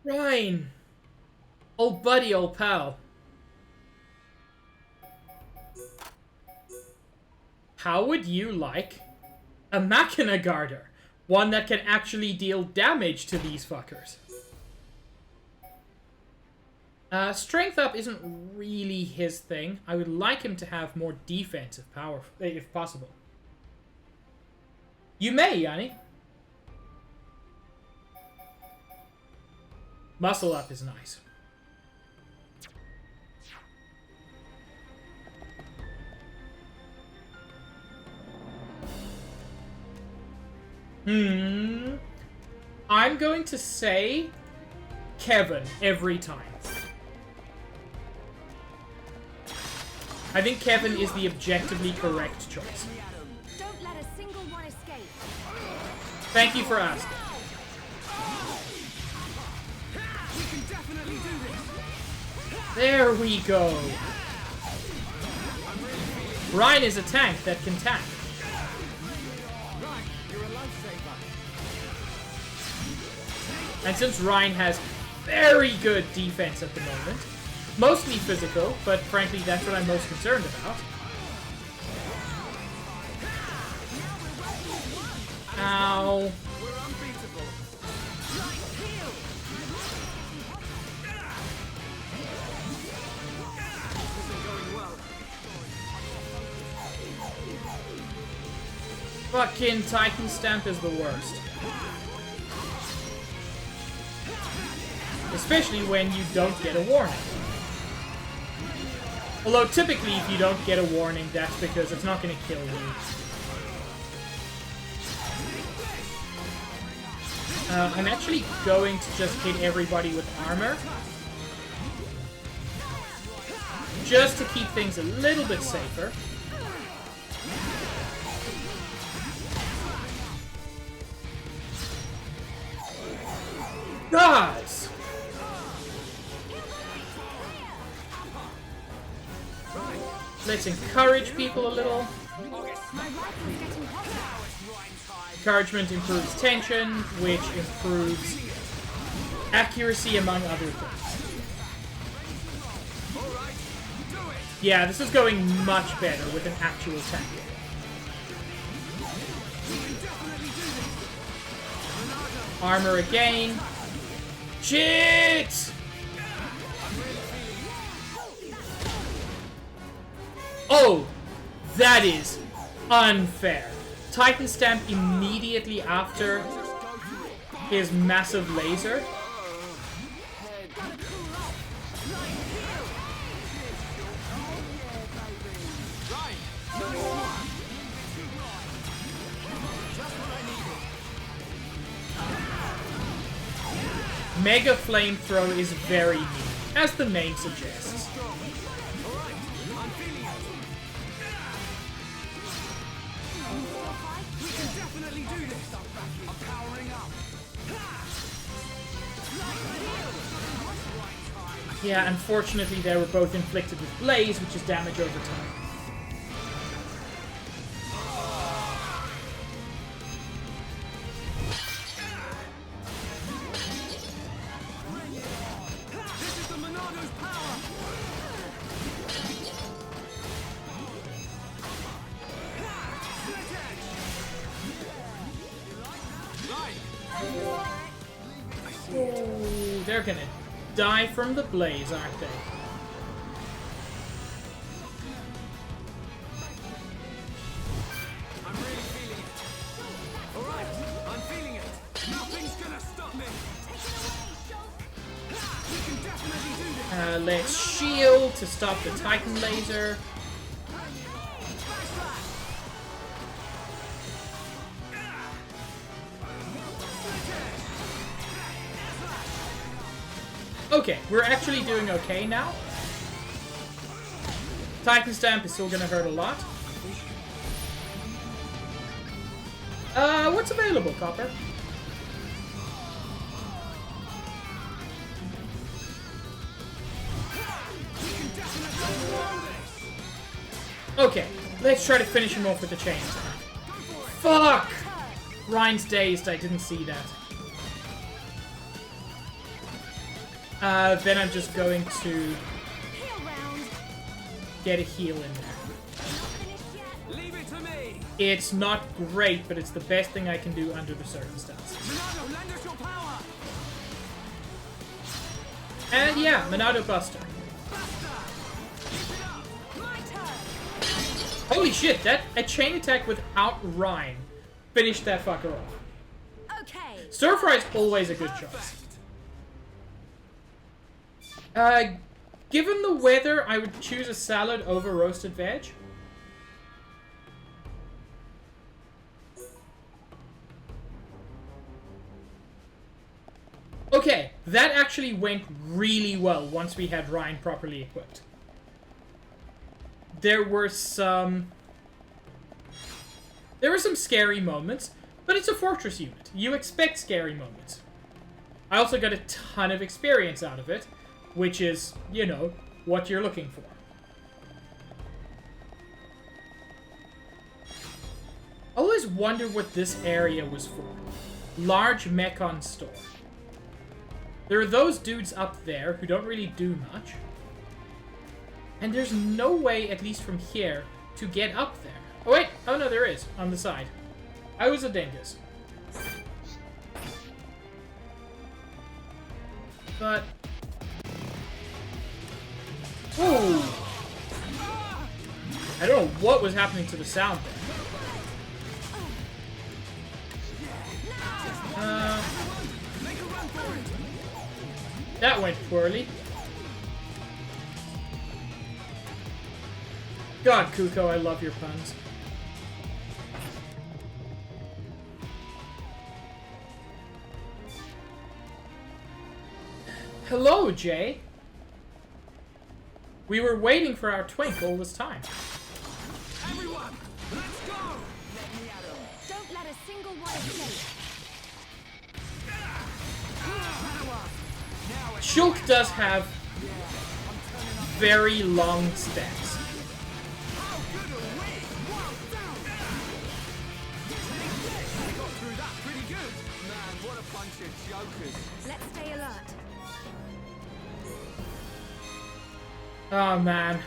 Rhine. Old buddy, old pal. How would you like a Machina Garter? One that can actually deal damage to these fuckers. Strength up isn't really his thing. I would like him to have more defensive power, if possible. You may, Yanni. Muscle up is nice. I'm going to say Kevin every time. I think Kevin is the objectively correct choice.
Don't let a single one escape.
Thank you for asking.
We can definitely do this.
There we go. Rhine is a tank that can tank.
Right, you're a lifesaver.
And since Rhine has very good defense at the moment, Mostly physical, but frankly, that's what I'm most concerned about. Ow.
We're unbeatable. This isn't going well.
Fucking Titan Stamp is the worst. Especially when you don't get a warning. Although typically if you don't get a warning, that's because it's not going to kill you. I'm actually going to just hit everybody with armor. Just to keep things a little bit safer. Guys! Let's encourage people a little. Encouragement improves tension, which improves accuracy, among other things. Yeah, this is going much better with an actual attack. Armor again. Shit! Oh, that is unfair. Titan Stamp immediately after his massive laser. Mega Flamethrower is very neat, as the name suggests. Yeah, unfortunately they were both inflicted with Blaze, which is damage over time. Oh, they're gonna die from the Blaze, aren't they?
I'm really feeling it. Alright, I'm feeling it. Nothing's gonna stop me. We can definitely do this.
Let's shield to stop the Titan laser. Okay, we're actually doing okay now. Titan Stamp is still gonna hurt a lot. What's available, Copper? Okay, let's try to finish him off with the chain attack. Fuck! Ryan's dazed, I didn't see that. Then I'm just going to get a heal in there.
Leave it to me.
It's not great, but it's the best thing I can do under the circumstances.
Monado, lend us your power.
And yeah, Monado Buster. Holy shit, a chain attack without Rhyme finished that fucker off.
Okay.
Stir Fry is always a good choice. Given the weather, I would choose a salad over roasted veg. Okay, that actually went really well once we had Ryan properly equipped. There were some scary moments, but it's a fortress unit. You expect scary moments. I also got a ton of experience out of it, which is, you know, what you're looking for. I always wonder what this area was for. Large Mechon store. There are those dudes up there who don't really do much. And there's no way, at least from here, to get up there. Oh wait! Oh no, there is, on the side. I was a dingus. But... Ooh! I don't know what was happening to the sound there. That went poorly. God, Kuko, I love your puns. Hello, Jay. We were waiting for our twink all this time.
Everyone, let's go! Let me at 'em.
Don't let a single one escape.
Shulk does have very long steps.
How good are we? Well done! We got through that pretty good. Man, what a bunch of jokers.
Let's stay alert.
Oh man.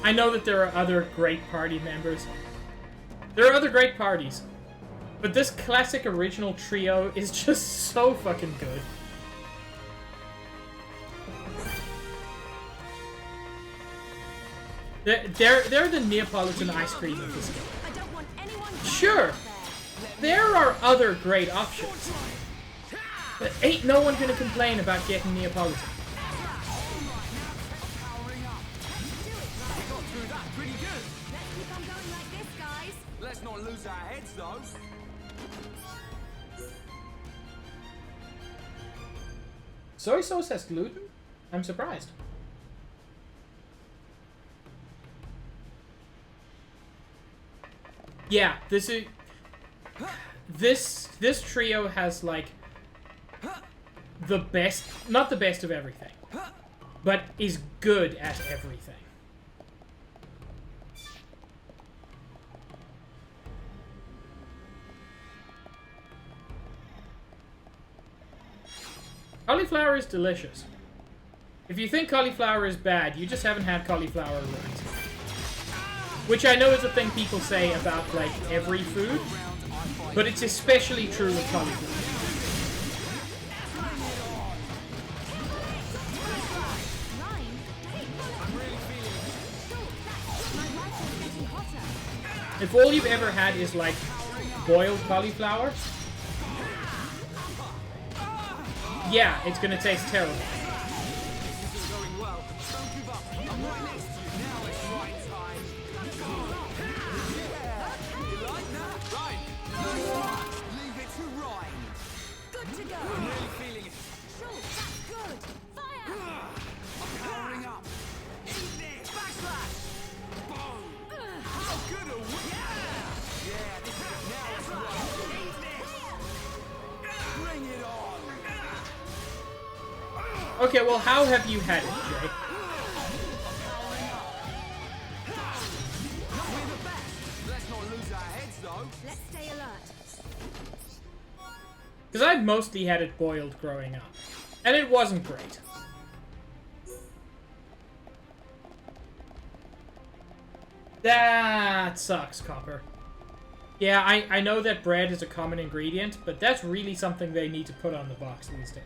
I know that there are other great party members. There are other great parties. But this classic original trio is just so fucking good. They're the Neapolitan ice cream of this game.
I don't want anyone
Sure, there are other great options. But ain't no one gonna complain about getting Neapolitan.
Powering up. We got through that pretty good.
Let's keep on going like this, guys.
Let's not lose our heads, though.
Soy sauce has gluten? I'm surprised. Yeah, this trio has like the best, not the best of everything, but is good at everything. Cauliflower is delicious. If you think cauliflower is bad, you just haven't had cauliflower right. Which I know is a thing people say about, like, every food, but it's especially true with cauliflower. If all you've ever had is, like, boiled cauliflower, yeah, it's gonna taste terrible.
Going well. Don't give up. I'm right next to you. Now it's right time. You like that? Right. Leave it to Ryan.
Good to go.
I'm really feeling it.
Sure, that's good. Fire!
I'm powering up. Eat this. Backslash. Boom. How good are we? Yeah, this is now it's right. Eat this. Bring it on.
Okay, well, how have you had it, Jay?
We're the best. Let's not lose our heads, though.
Let's stay alert.
Because I mostly had it boiled growing up, and it wasn't great. That sucks, Copper. Yeah, I know that bread is a common ingredient, but that's really something they need to put on the box these days.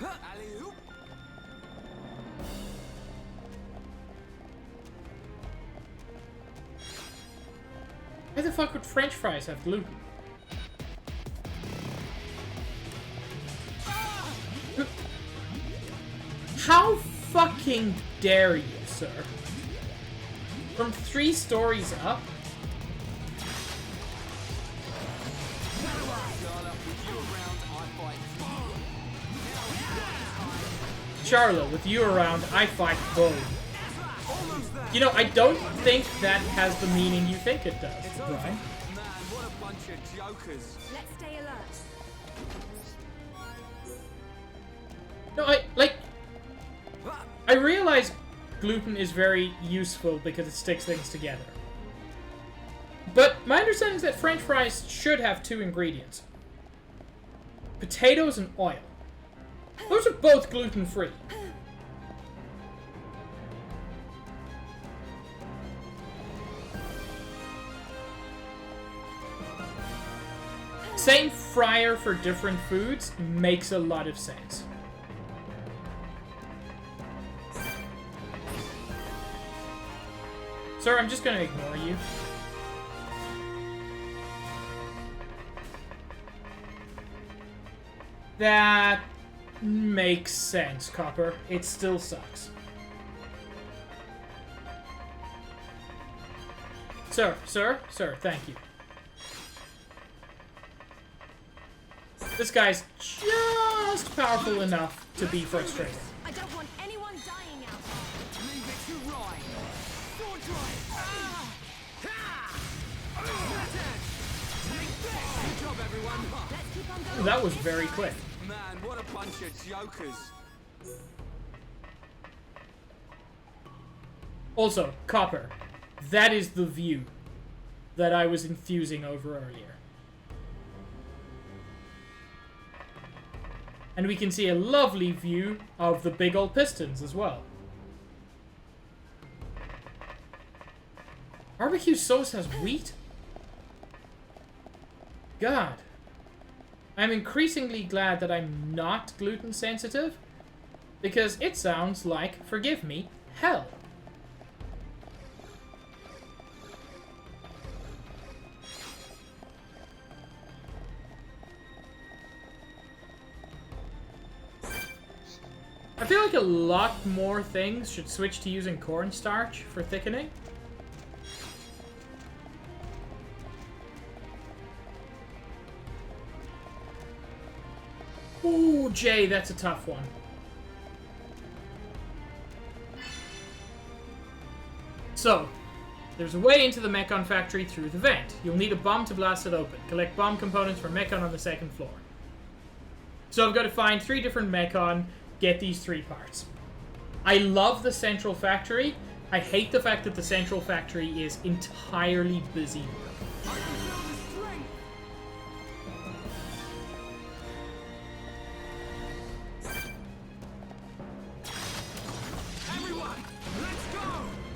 Alley-oop.
Why the fuck would French fries have gluten? How fucking dare you, sir? From 3 stories up? Charlotte, with you around, I fight both. You know, I don't think that has the meaning you think it does, Brian.
Man, what a bunch of jokers.
Let's stay alert.
No, I realize gluten is very useful because it sticks things together. But my understanding is that French fries should have 2 ingredients. Potatoes and oil. Those are both gluten-free. Same fryer for different foods makes a lot of sense. Sir, I'm just gonna ignore you. That makes sense, Copper. It still sucks. Sir, thank you. This guy's just powerful enough to be frustrating.
I don't want anyone dying out there.
Leave it to Ryan. Sword drive. Good job, everyone.
Let's keep on going.
That was very quick.
Man, what a bunch of jokers.
Also, Copper, that is the view that I was enthusing over earlier. And we can see a lovely view of the big old pistons as well. Barbecue sauce has wheat? God. I'm increasingly glad that I'm not gluten sensitive, because it sounds like, forgive me, hell. I feel like a lot more things should switch to using cornstarch for thickening. Ooh, Jay, that's a tough one. So, there's a way into the Mechon factory through the vent. You'll need a bomb to blast it open. Collect bomb components for Mechon on the second floor. So I've got to find 3 different Mechon, get these 3 parts. I love the central factory. I hate the fact that the central factory is entirely busy.
Everyone, let's go.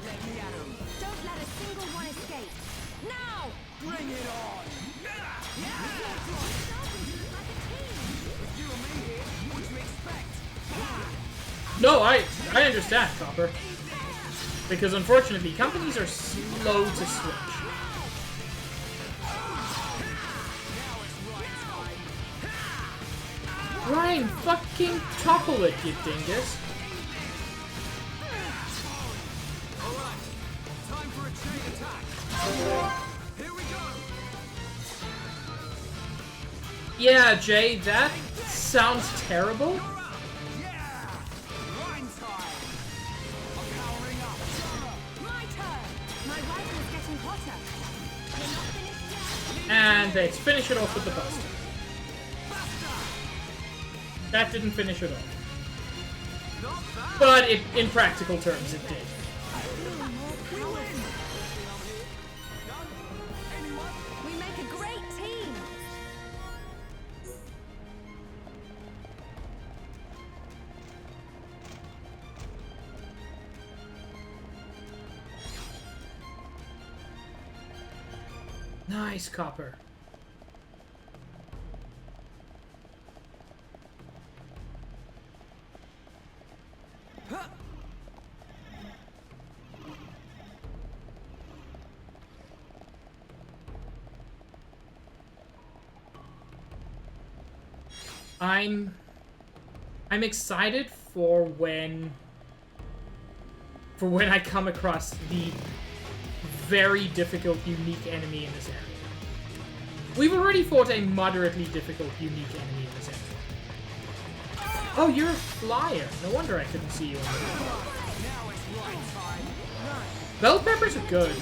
Let me at 'em.
Don't let a single one escape. Now!
Bring it on. With you and me here, what do you expect?
No, I understand, Copper. Because unfortunately, companies are slow to switch. Ryan, fucking topple it, you dingus.
Alright, time for a chain attack. Here we go.
Yeah, Jay, that sounds terrible.
Yeah! Rhyme time. I'm powering up.
My turn! My rifle's getting hotter. You're not finished yet?
And let's finish it off with the buster. That didn't finish it off.
Not bad.
But in practical terms, it did.
We make a great team!
Nice, Copper. I'm excited for when I come across the very difficult, unique enemy in this area. We've already fought a moderately difficult, unique enemy in this area. Oh, you're a flyer. No wonder I couldn't see you on the map. Bell peppers are good.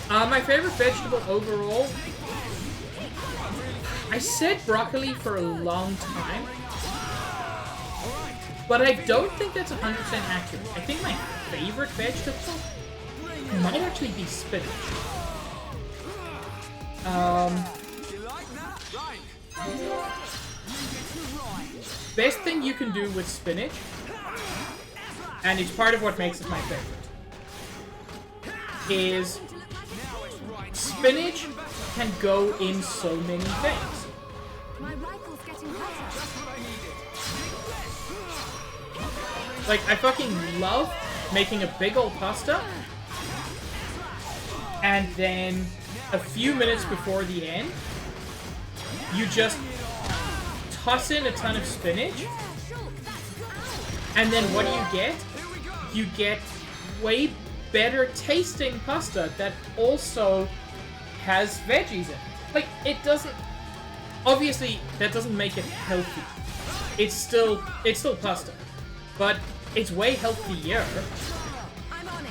My favorite vegetable overall... I said broccoli for a long time, but I don't think that's 100% accurate. I think my favorite vegetable might actually be spinach. Best thing you can do with spinach, and it's part of what makes it my favorite, is spinach can go in so many things.
My rifle's getting hotter.
That's what I needed.
Like, I fucking love making a big old pasta, and then a few minutes before the end, you just toss in a ton of spinach, and then what do you get? You get way better tasting pasta that also has veggies in it. Like, it doesn't... Obviously, that doesn't make it healthy. It's still pasta. But it's way healthier.
I'm on it.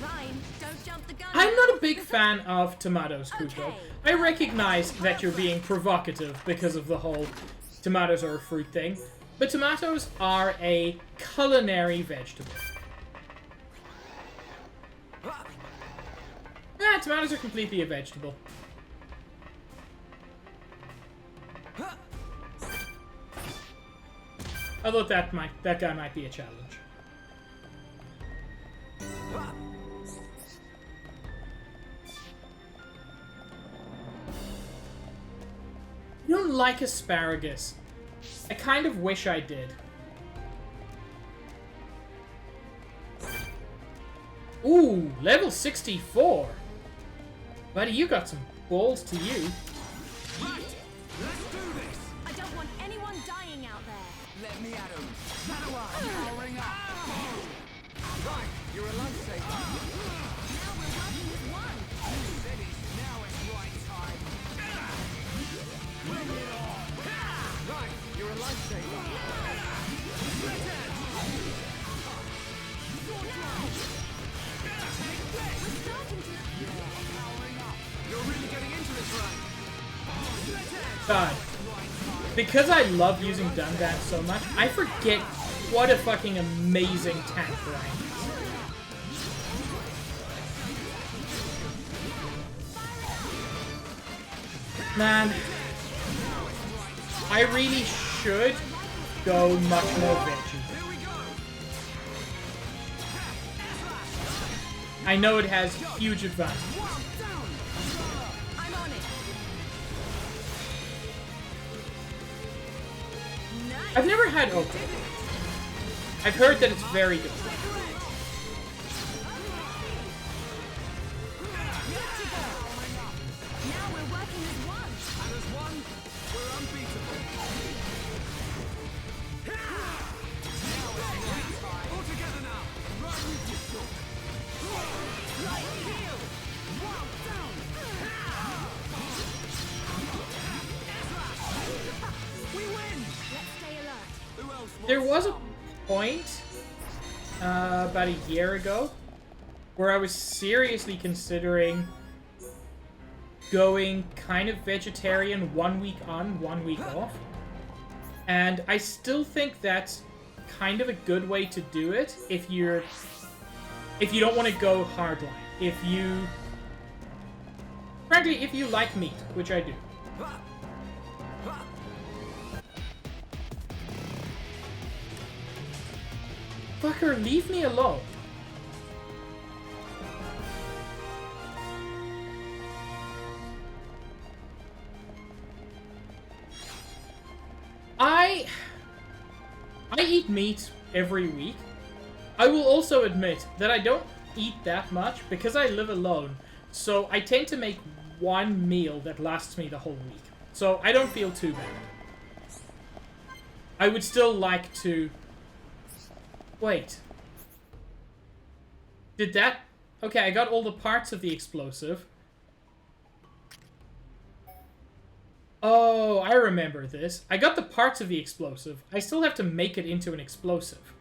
Ryan, don't jump the gun.
I'm not a big fan of tomatoes, Kuko. I recognize that you're being provocative because of the whole tomatoes are a fruit thing. But tomatoes are a culinary vegetable. Yeah, tomatoes are completely a vegetable. Although that guy might be a challenge. You don't like asparagus. I kind of wish I did. Ooh, level 64. Buddy, you got some balls to you.
Right, let's do this.
I don't want anyone dying out there.
Let me at him. Powering up. Right, you're a lifesaver.
Now we're working as one.
Said it. Now it's right time. Bring it on. Right, you're a lifesaver. Split it. Take this.
We're starting to...
Powering up. You're really getting into this, right? Split it.
God. Because I love using Dunban so much, I forget what a fucking amazing tank Ryan is. Man, I really should go much more veggie. I know it has huge advantages.
I'm on it. Nice.
I've never had okra. I've heard that it's very good.
Now we're working as one.
And as one, we're unbeatable. All together now. Right with you. Right heel. One down. We win.
Let's stay alert.
Who else wants
There was a
some?
point about a year ago where I was seriously considering going kind of vegetarian 1 week on, 1 week off. And I still think that's kind of a good way to do it if you don't want to go hardline. Frankly, if you like meat, which I do. Fucker, leave me alone. I eat meat every week. I will also admit that I don't eat that much because I live alone. So I tend to make one meal that lasts me the whole week. So I don't feel too bad. I would still like to... Wait. Did that... Okay, I got all the parts of the explosive. Oh, I remember this. I got the parts of the explosive. I still have to make it into an explosive.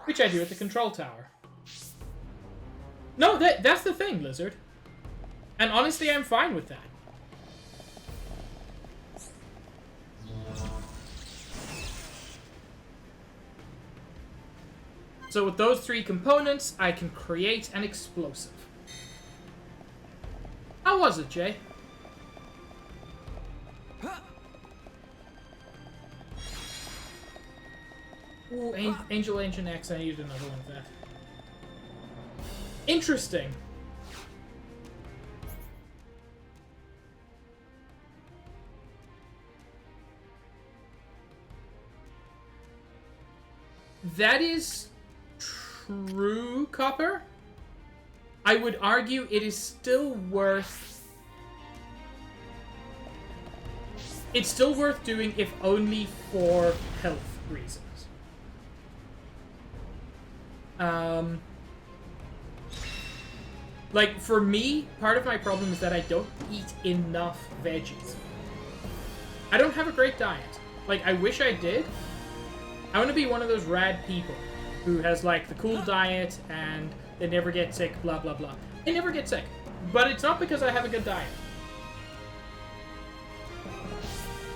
Which I do at the control tower. No, that's the thing, Lizard. And honestly, I'm fine with that. So with those 3 components, I can create an explosive. How was it, Jay? Ooh, Angel Ancient X, I needed another one of that. Interesting. That is true, Copper. I would argue it is still worth... It's still worth doing, if only for health reasons. Like, for me, part of my problem is that I don't eat enough veggies. I don't have a great diet. Like, I wish I did. I want to be one of those rad people who has, like, the cool diet and they never get sick, blah, blah, blah. I never get sick. But it's not because I have a good diet.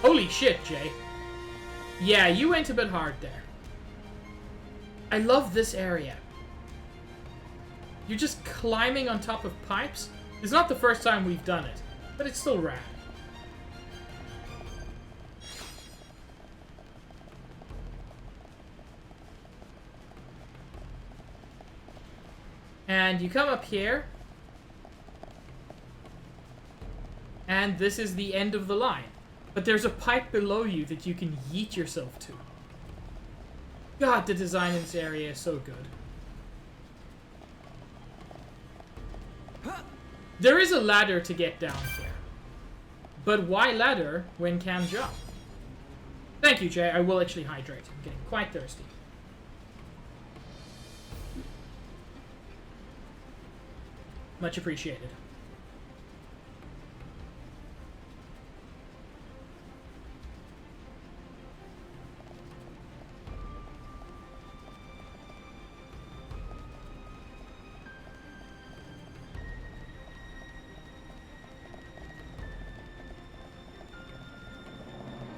Holy shit, Jay. Yeah, you went a bit hard there. I love this area. You're just climbing on top of pipes. It's not the first time we've done it, but it's still rad. And you come up here, and this is the end of the line. But there's a pipe below you that you can yeet yourself to. God, the design in this area is so good. There is a ladder to get down here. But why ladder when can jump? Thank you, Jay. I will actually hydrate. I'm getting quite thirsty. Much appreciated.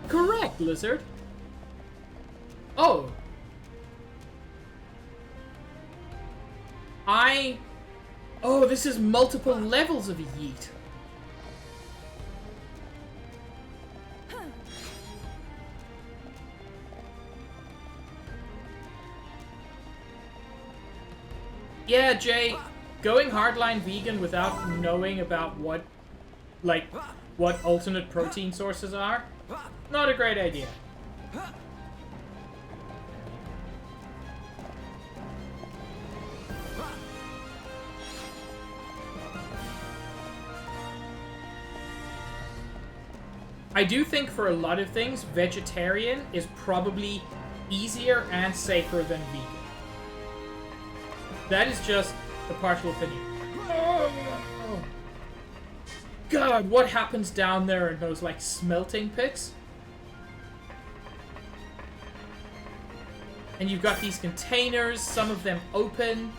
Correct, Lizard. Oh. Oh, this is multiple levels of yeet. Yeah, Jay, going hardline vegan without knowing about what alternate protein sources are, not a great idea. I do think for a lot of things, vegetarian is probably easier and safer than vegan. That is just a partial opinion. Oh. God, what happens down there in those, like, smelting pits? And you've got these containers, some of them open,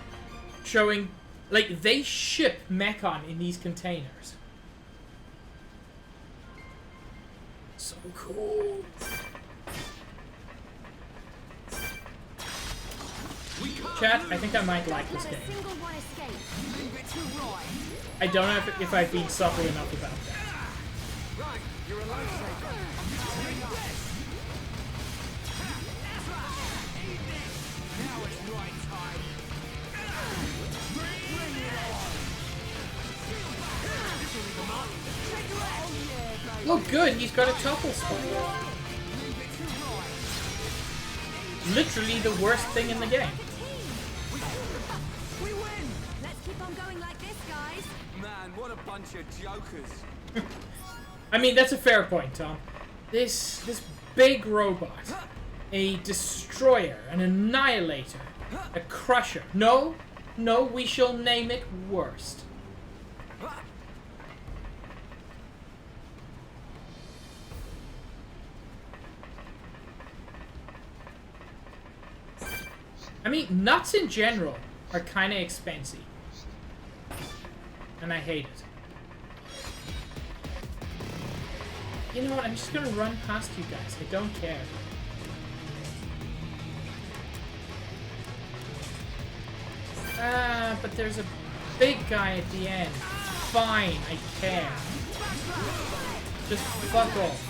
showing... Like, they ship Mechon in these containers. So cool. Chat, I think I might like this game. I don't know if I've been subtle enough about that.
Right, you're a lifesaver. I'm powering up. Eat this. Now it's right time. Bring it on. This'll leave a mark. Take her out. Oh yeah, baby.
Oh good, he's got a topple spot. Literally the worst thing in the game.
We win.
Let's keep on going like this, guys.
Man, what a bunch of jokers.
I mean, that's a fair point, Tom. This big robot, a destroyer, an annihilator, a crusher. No, we shall name it worst. I mean, nuts in general are kind of expensive. And I hate it. You know what? I'm just gonna run past you guys. I don't care. But there's a big guy at the end. Fine, I care. Just fuck off.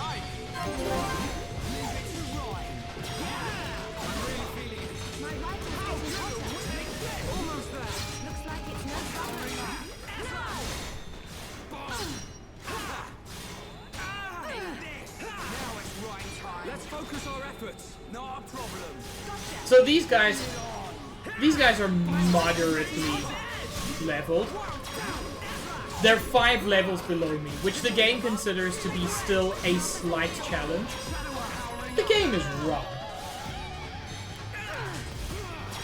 Right. Leave it to Ryan. Yeah. I'm really feeling it.
My right is getting hotter.
Almost there.
Looks like it's no problem.
Now it's Ryan time. Let's focus our efforts. Not a problem.
So these guys are moderately leveled. They're 5 levels below me, which the game considers to be still a slight challenge. The game is wrong.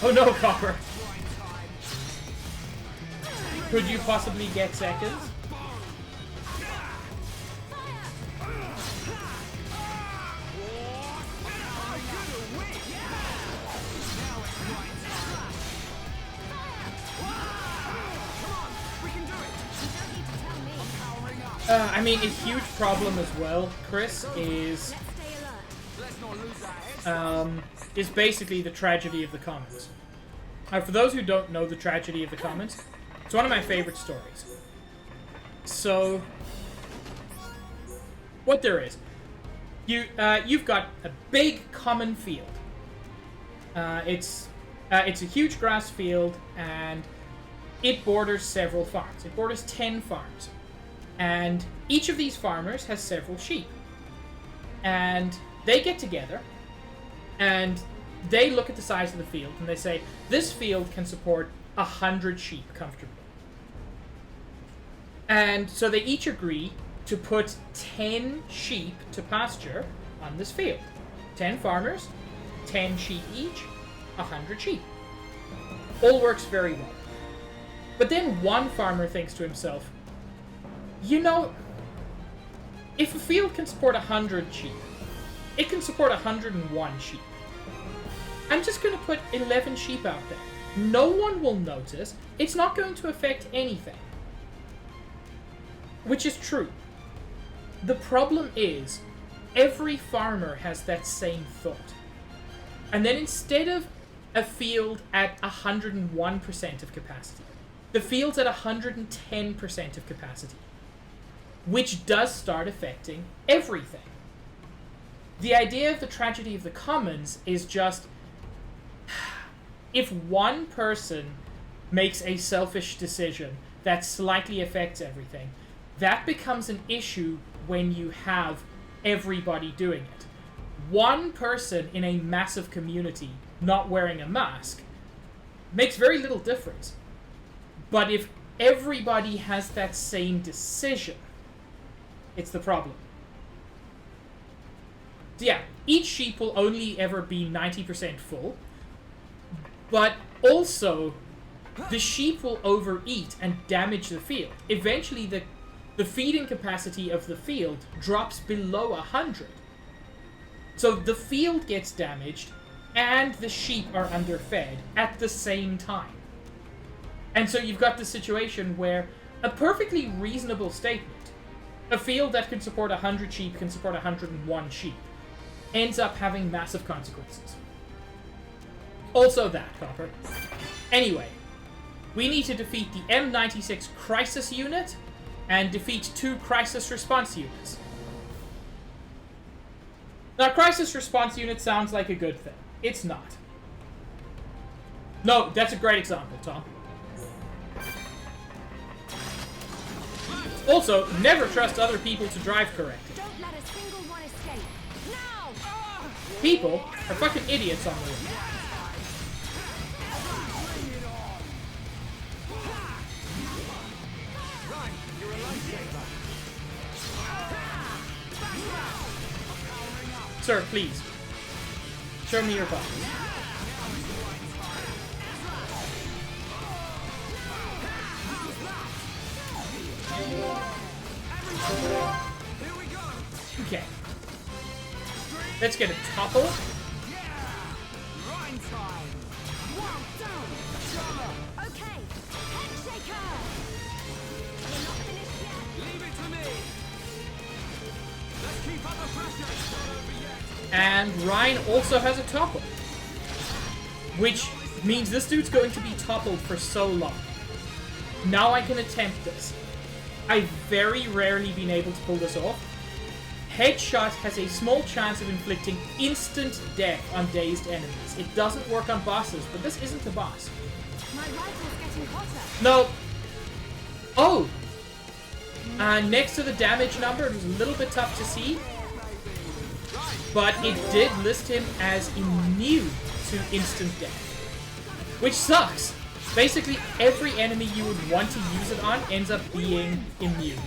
Oh no, Copper. Could you possibly get seconds? I mean, a huge problem as well, Chris, is is basically the tragedy of the commons. For those who don't know the tragedy of the commons, it's one of my favorite stories. So, what there is, you've got a big common field. It's a huge grass field, and it borders several farms. It borders 10 farms. And each of these farmers has several sheep. And they get together, and they look at the size of the field, and they say, this field can support 100 sheep comfortably. And so they each agree to put 10 sheep to pasture on this field. 10 farmers, 10 sheep each, 100 sheep. All works very well. But then one farmer thinks to himself, you know, if a field can support 100 sheep, it can support 101 sheep. I'm just going to put 11 sheep out there. No one will notice. It's not going to affect anything. Which is true. The problem is, every farmer has that same thought. And then instead of a field at 101% of capacity, the field's at 110% of capacity. Which does start affecting everything. The idea of the tragedy of the commons is just, if one person makes a selfish decision that slightly affects everything, that becomes an issue when you have everybody doing it. One person in a massive community not wearing a mask makes very little difference. But if everybody has that same decision, it's the problem. So yeah, each sheep will only ever be 90% full, but also the sheep will overeat and damage the field. Eventually the feeding capacity of the field drops below 100. So the field gets damaged and the sheep are underfed at the same time. And so you've got the situation where a perfectly reasonable statement, a field that can support 100 sheep can support 101 sheep, ends up having massive consequences. Also that, Copper. Anyway, we need to defeat the M96 Crisis Unit and defeat 2 Crisis Response Units. Now, Crisis Response Unit sounds like a good thing. It's not. No, that's a great example, Tom. Also, never trust other people to drive correctly.
Don't let a single one escape. Now!
People are fucking idiots on the road.
Right, you're a lifesaver.
Sir, please. Show me your buttons.
Here we go.
Okay. Let's get a topple.
Yeah. Rhyme time.
Well done! Okay, head shaker! You're not finished yet.
Leave it to me. Let's keep up the pressure. It's not over yet.
And Ryan also has a topple. Which means this dude's going to be toppled for so long. Now I can attempt this. I've very rarely been able to pull this off. Headshot has a small chance of inflicting instant death on dazed enemies. It doesn't work on bosses, but this isn't a boss.
My rifle's getting hotter.
No. Oh! Next to the damage number, it was a little bit tough to see. But it did list him as immune to instant death. Which sucks. Basically, every enemy you would want to use it on ends up being immune.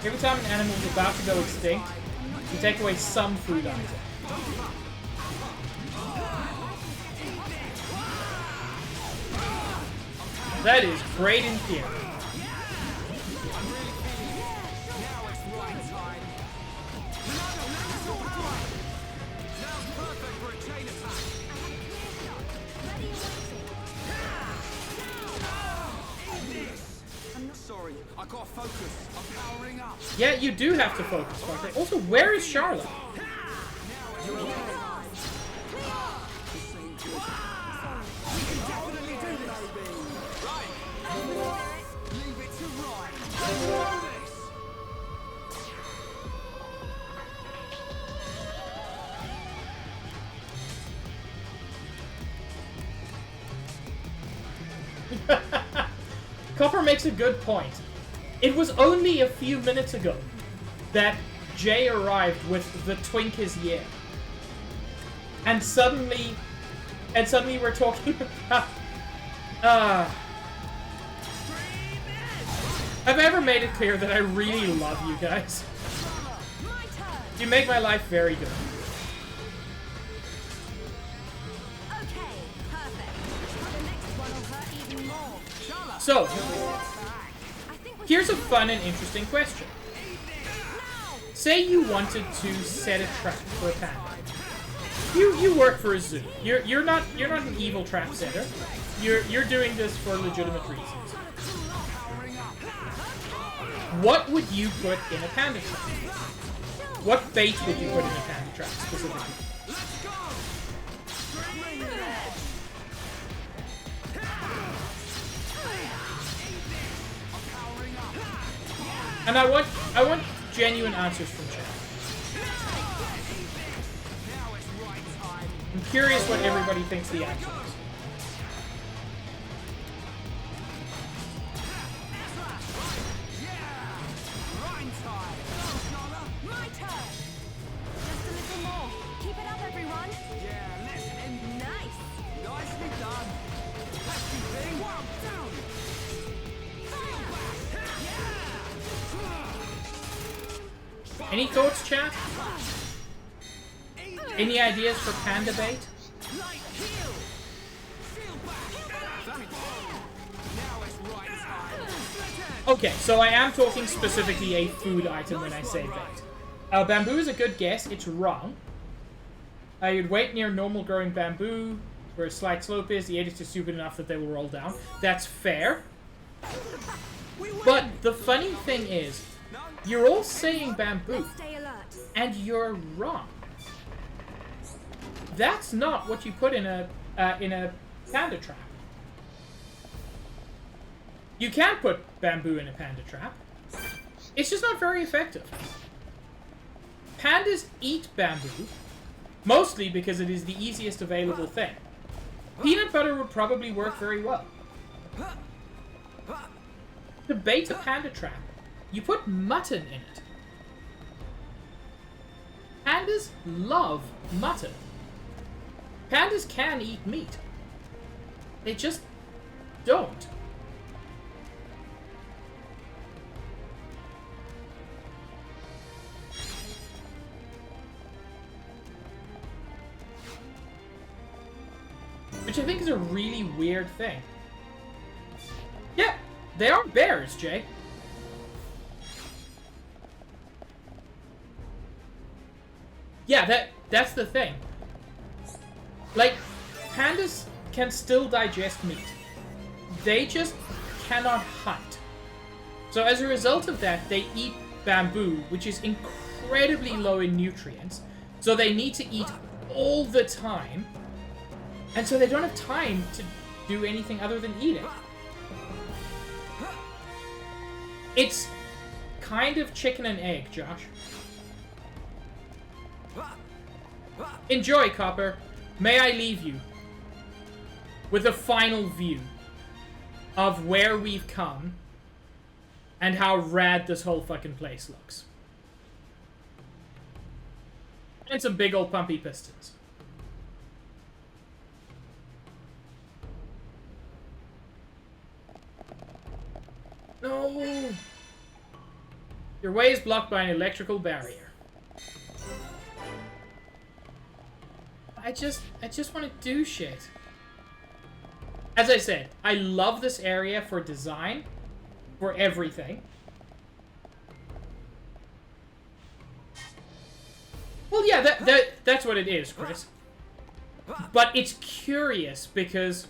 Every time an animal is about to go extinct, you take away some food on it. That is great in theory.
Sorry, I gotta focus. I'm powering up.
Yeah, you do have to focus. Mark. Also, where is Charlotte? Copper makes a good point. It was only a few minutes ago that Jay arrived with the twink is yeah. And suddenly we're talking about Have I ever made it clear that I really love you guys? You make my life very good.
Okay, perfect. The next one will hurt even more.
So,
I think we
here's a fun and interesting question. Say you wanted to set a trap for a panda. You work for a zoo. You're not an evil trap setter. You're doing this for legitimate reasons. What would you put in a panda trap? What bait would you put in a panda trap specifically? And I want genuine answers from chat. I'm curious what everybody thinks the answer is.
My turn. Just a little more. Keep it up, everyone.
Yeah, let's end.
Nice.
Nicely done. Pesky thing. One down.
Any thoughts, chat? Any ideas for panda bait?
Light heal. Feel back. Now it's right time.
Okay, so I am talking specifically a food item when I say bait. Bamboo is a good guess. It's wrong. You'd wait near normal growing bamboo, where a slight slope is. The edges are stupid enough that they will roll down. That's fair. But the funny thing is, you're all saying bamboo,
Stay alert.
and you're wrong. That's not what you put in a panda trap. You can put bamboo in a panda trap. It's just not very effective. Pandas eat bamboo, mostly because it is the easiest available thing. Peanut butter would probably work very well. To bait a panda trap, you put mutton in it. Pandas love mutton. Pandas can eat meat. They just don't. Which I think is a really weird thing. Yeah, they are bears, Jay. Yeah, that's the thing. Like, pandas can still digest meat. They just cannot hunt. So as a result of that, they eat bamboo, which is incredibly low in nutrients. So they need to eat all the time And so they don't have time to do anything other than eat it. It's kind of chicken and egg, Josh. Enjoy, Copper. May I leave you with a final view of where we've come and how rad this whole fucking place looks. And some big old pumpy pistons. No! Your way is blocked by an electrical barrier. I just want to do shit. As I said, I love this area for design, for everything. Well, yeah, that's what it is, Chris. But it's curious because,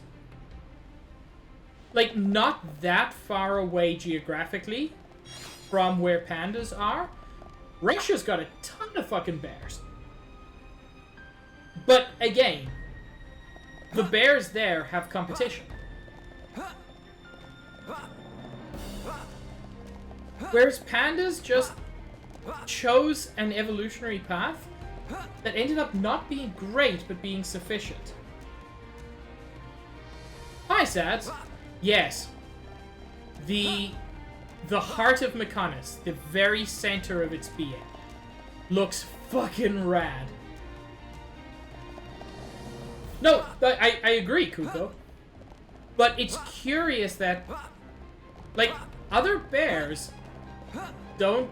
like, not that far away geographically from where pandas are, Russia's got a ton of fucking bears. But again, the bears there have competition. Whereas pandas just chose an evolutionary path that ended up not being great, but being sufficient. Hi, Sads. Yes. The heart of Mechonis, the very center of its being, looks fucking rad. No, I agree, Kuko. But it's curious that, like, other bears don't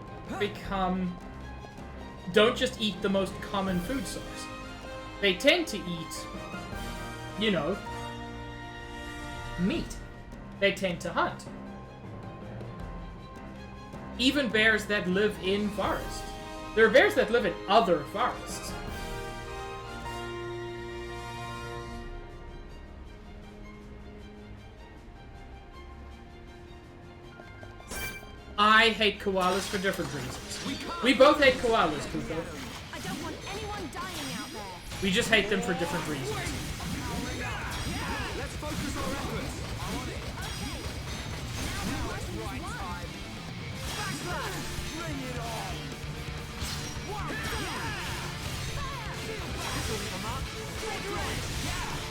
just eat the most common food source. They tend to eat, you know, meat. They tend to hunt. Even bears that live in forests. There are bears that live in other forests. I hate koalas for different reasons. We both hate koalas, Kuko.
I don't want anyone dying out there.
We just hate them for different reasons.
Let's focus our efforts. I'm on it. Now it's right time. Backslash! Bring it on! One! This'll leave a mark. Everyone,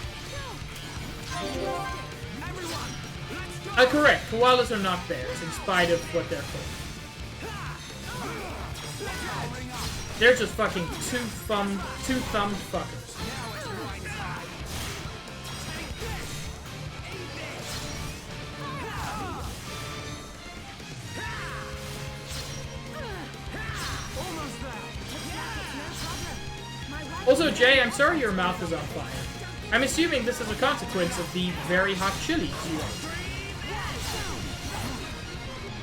let's go!
Correct. Koalas are not bears, in spite of what they're called. They're just fucking two-thumbed fuckers. Also, Jay, I'm sorry your mouth is on fire. I'm assuming this is a consequence of the very hot chilies you ate.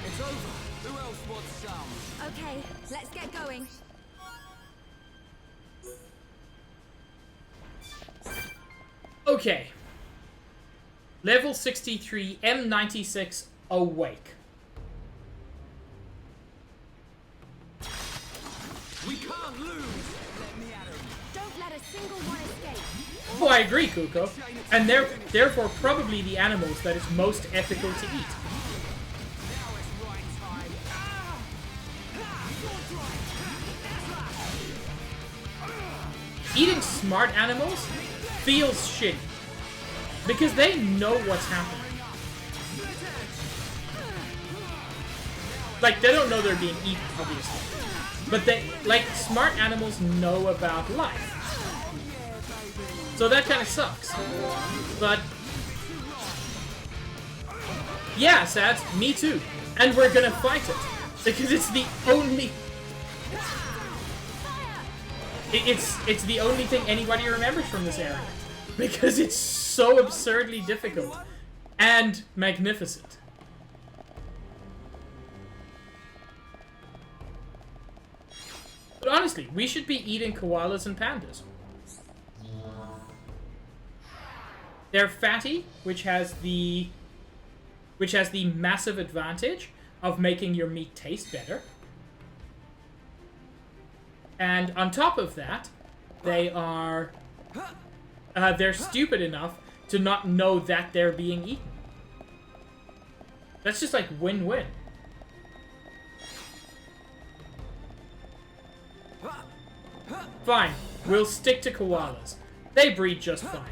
It's over. Who else wants some?
Okay, let's get going.
Okay. Level 63, M96, Awake.
We can't lose. Let me at him.
Don't let a single one escape.
Oh, I agree, Kuko. And they're therefore probably the animals that is most ethical to eat.
Now it's right time.
Eating smart animals feels shitty. Because they know what's happening. Like, they don't know they're being eaten, obviously. But they, like, smart animals know about life. So that kind of sucks. But yeah, Sads, me too. And we're gonna fight it. Because it's the only... It's the only thing anybody remembers from this area. Because it's so absurdly difficult. And magnificent. But honestly, we should be eating koalas and pandas. They're fatty, which has the massive advantage of making your meat taste better. And on top of that, they are they're stupid enough to not know that they're being eaten. That's just like win-win. Fine, we'll stick to koalas. They breed just fine.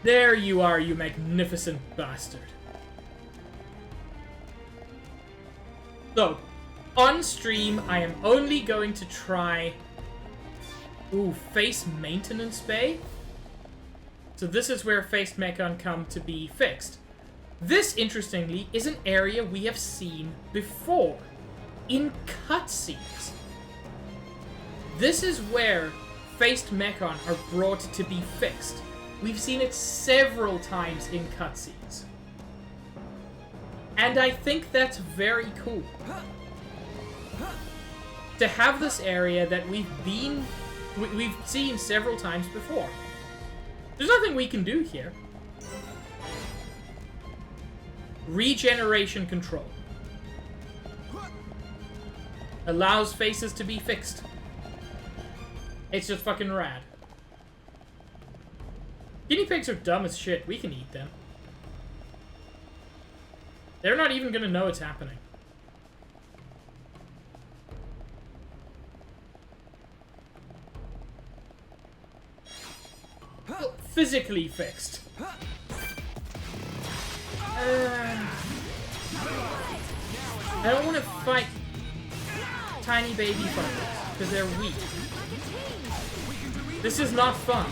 There you are, you magnificent bastard. So, on stream, I am only going to try... Ooh, Face Maintenance Bay? So this is where Faced Mechon come to be fixed. This, interestingly, is an area we have seen before. In cutscenes. This is where Faced Mechon are brought to be fixed. We've seen it several times in cutscenes. And I think that's very cool. To have this area that we've seen several times before. There's nothing we can do here. Regeneration control. Allows faces to be fixed. It's just fucking rad. Guinea pigs are dumb as shit. We can eat them. They're not even gonna know it's happening. Physically fixed. I don't want to fight tiny baby fuckers because they're weak. This is not fun.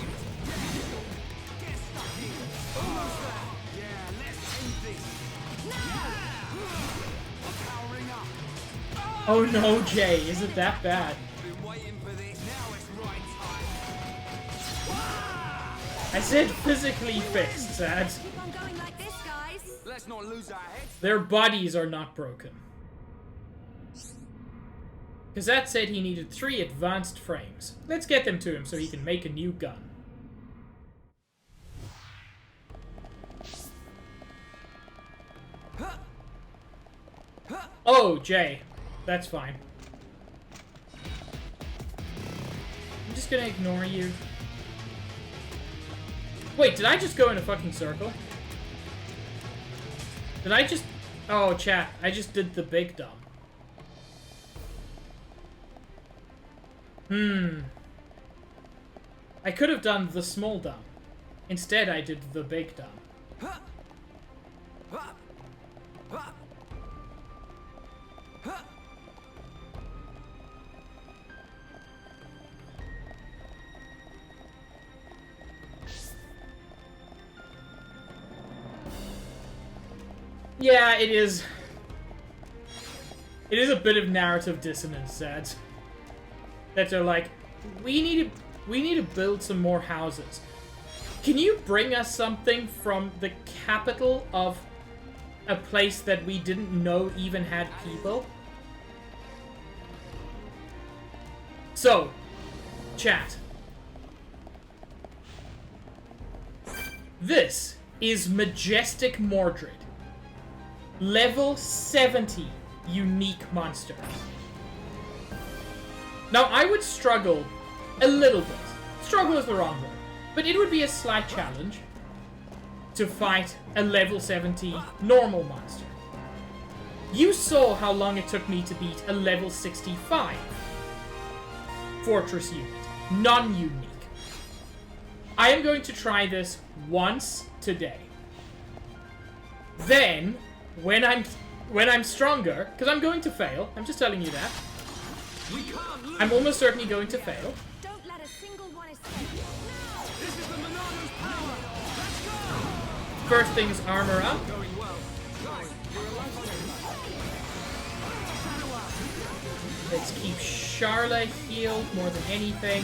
Oh no, Jay, is it that bad? I said physically fixed, Sad.
Keep on going like this, guys.
Let's not lose our heads.
Their bodies are not broken. Kazat said he needed 3 advanced frames. Let's get them to him so he can make a new gun. Oh, Jay. That's fine. I'm just gonna ignore you. Wait, did I just go in a fucking circle? Did I just... Oh, chat. I just did the big dump. I could have done the small dump. Instead, I did the big dump. Yeah, it is. It is a bit of narrative dissonance, Sad. That they're like, we need to build some more houses. Can you bring us something from the capital of a place that we didn't know even had people? So, chat. This is Majestic Mordred. Level 70 unique monster. Now, I would struggle a little bit. Struggle is the wrong word. But it would be a slight challenge to fight a level 70 normal monster. You saw how long it took me to beat a level 65 fortress unit. Non-unique. I am going to try this once today. Then, when I'm stronger, because I'm going to fail, I'm just telling you that. I'm almost certainly going to fail.
Don't let a single one escape.
This is the Monano's power. Let's go.
First things armor up.
Going well. Guys, you're alive.
Let's keep Charla healed more than anything.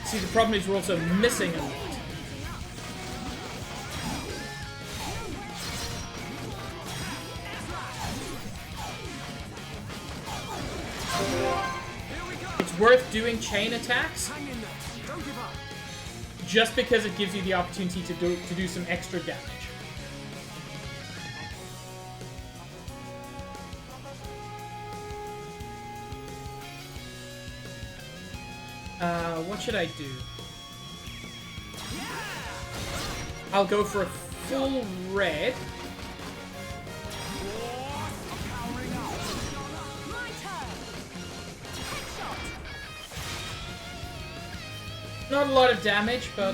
See, the problem is we're also missing a lot. It's worth doing chain attacks
Hang in there. Don't give up.
just because it gives you the opportunity to do some extra damage. What should I do? I'll go for a full red. Not a lot of damage, but...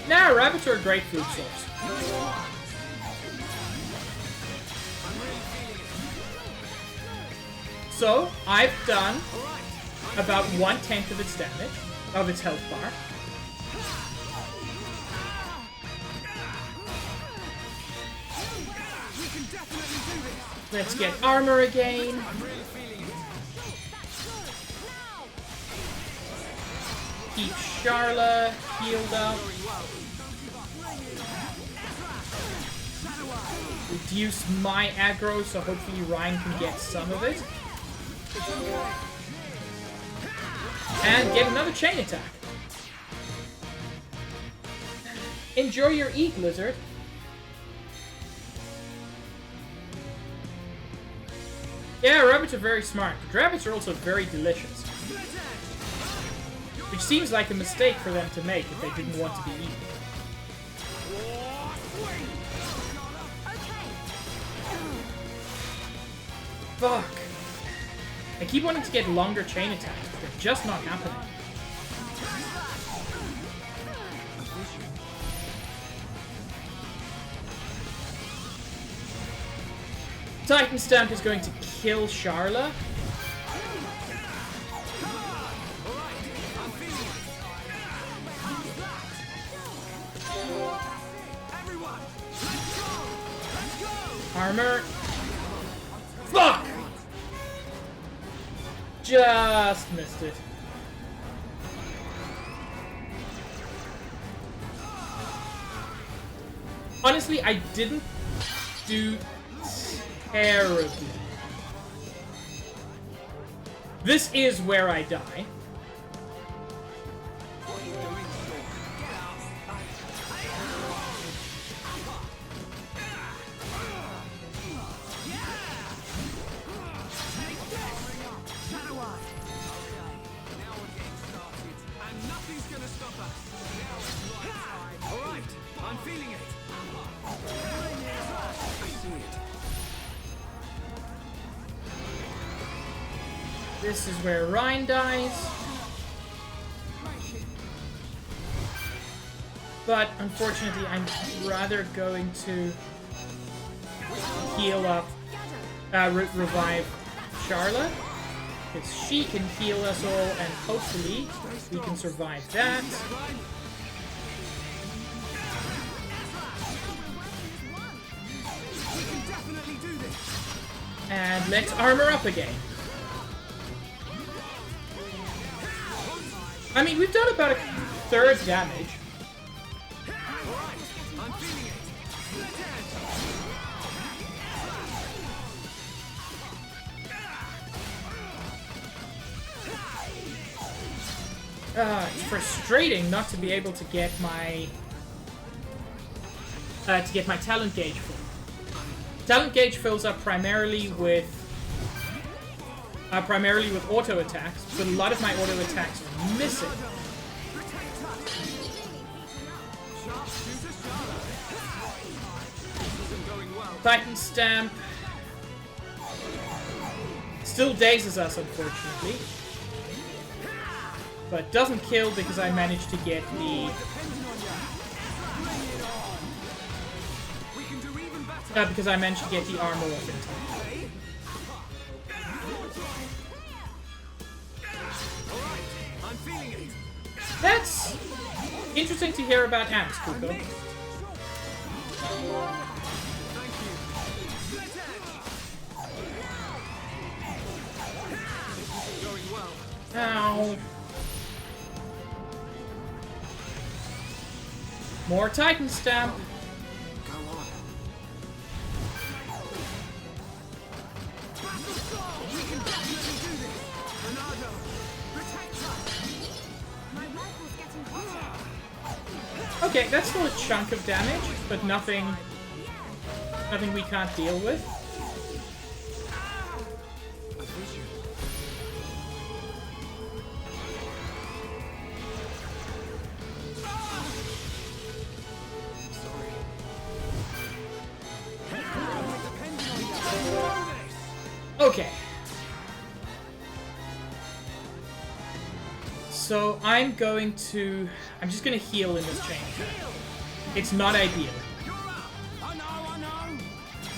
Nah, rabbits are a great food source. So, I've done about 1/10 of its damage, of its health bar. Let's get armor again. Keep Charla healed up. Reduce my aggro, so hopefully Ryan can get some of it. And get another chain attack. Enjoy your eat, lizard. Yeah, rabbits are very smart, but rabbits are also very delicious. Which seems like a mistake for them to make if they didn't want to be eaten. Fuck. I keep wanting to get longer chain attacks, but they're just not happening. Titan Stamp is going to kill Charla. Armor. Fuck! Just missed it. Honestly, I didn't do terribly. This is where I die. This is where Ryan dies. But unfortunately, I'm rather going to heal up, revive Charla. Because she can heal us all, and hopefully we can survive that. And let's armor up again. I mean, we've done about a third damage. It's frustrating not to be able to get my talent gauge full. Talent gauge fills up primarily with auto attacks, but a lot of my auto attacks are missing. Titan Stamp still dazes us, unfortunately, but doesn't kill because I managed to get the armor off in time. That's interesting to hear about ants, Kuko. Ow. More Titan Stamp. Okay, that's still a chunk of damage, but nothing we can't deal with. Okay. So I'm just gonna heal in this chain attack. It's not ideal.
You're up. I know.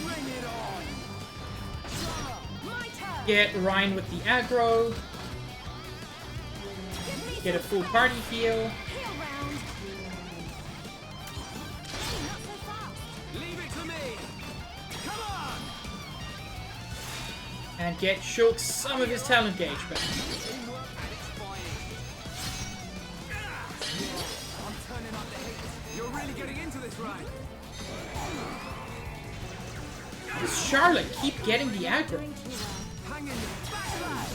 Bring it on.
My turn.
Get Ryan with the aggro. Get a full party heal.
Heal round. Hey, not so fast.
Leave it to me. Come on.
And get Schultz some of his talent gauge back.
Teamwork at its finest. I'm turning up the heat. You're really getting into this, right?
How does Charlotte keep getting the aggro?
Doing too well.
Hang in there. Backslash.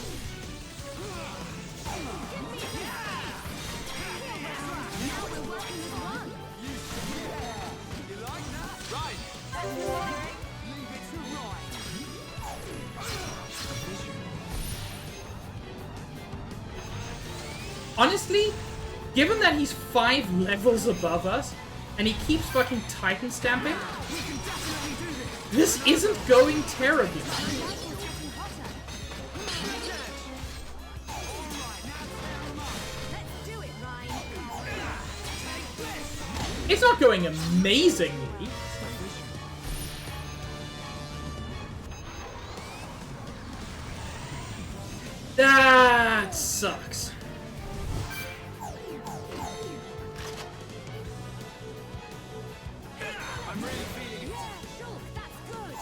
Now we're working as one.
You like that? Right. Leave it to Ryan.
Honestly, given that he's 5 levels above us, and he keeps fucking Titan stamping,
We can definitely do this.
this isn't going terribly.
Now you're getting hotter. Let's do it, Ryan.
It's not going amazingly. That sucks.
I'm really feeling it.
Shulk, that's good.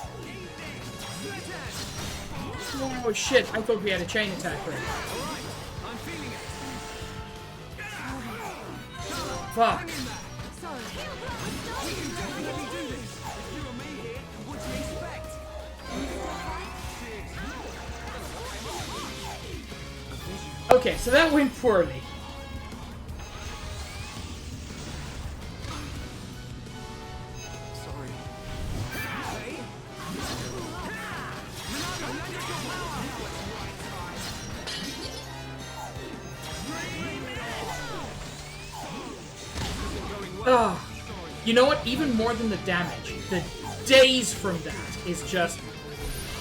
Oh shit, I thought we had a chain attack right.
Alright, I'm feeling it.
Fuck.
Sorry.
We can definitely do this. If you were me here, what do you expect?
Okay, so that went poorly.
Sorry. Hey. Ronaldo, lend us your power.
Oh, you know what? Even more than the damage, the days from that is just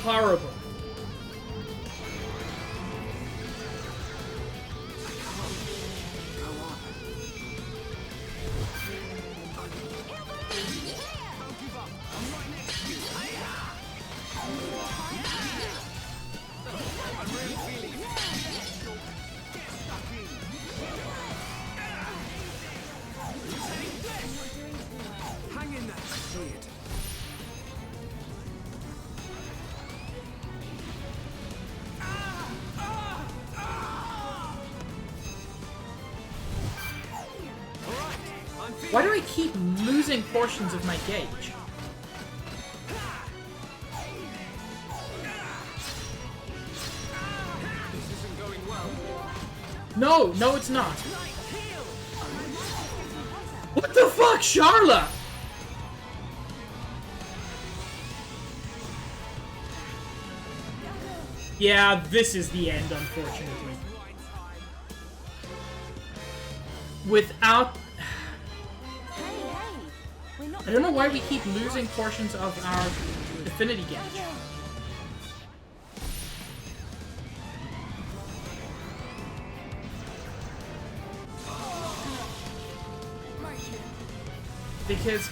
horrible.
Don't give up. I'm right next to you. I'm really feeling it. Get stuck in. Hang in there. See it. Alright, I'm feeling
Why do I keep losing portions of my gauge?
this isn't going well.
No, it's not. What the fuck, Charlotte? Yeah, this is the end, unfortunately. Without...
Hey, we're not.
I don't know why we keep losing portions of our affinity gauge. Because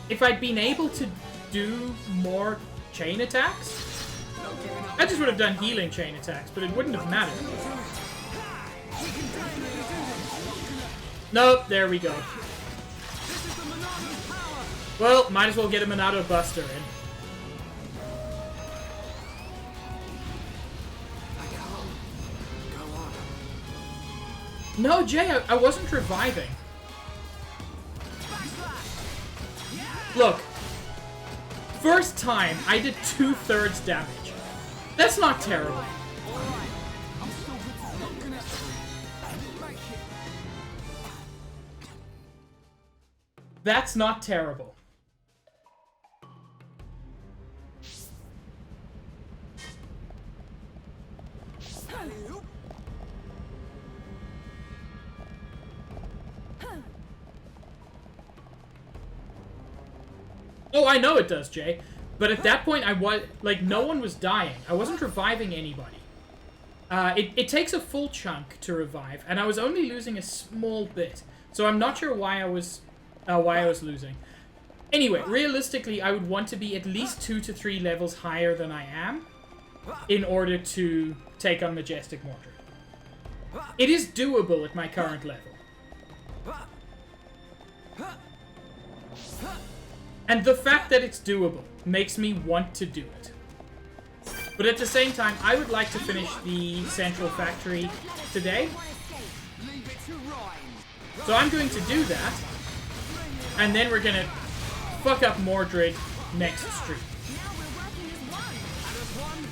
if I'd been able to do more chain attacks, I just would have done healing chain attacks, but it wouldn't have mattered. Nope, there we go. Well, might as well get a Monado Buster in. No, Jay, I wasn't reviving. Look, first time I did 2/3 damage. That's not terrible. That's not terrible.
Alley-oop.
Oh, I know it does, Jay. But at that point, I was... Like, no one was dying. I wasn't reviving anybody. It takes a full chunk to revive, and I was only losing a small bit. So I'm not sure why I was losing. Anyway, realistically, I would want to be at least 2 to 3 levels higher than I am in order to take on Majestic Mordred. It is doable at my current level. And the fact that it's doable makes me want to do it. But at the same time, I would like to finish the Central Factory today.
Leave it to Rhyme.
So I'm going to do that. And then we're going to fuck up Mordred next stream.
Now we're working as one.
And as one,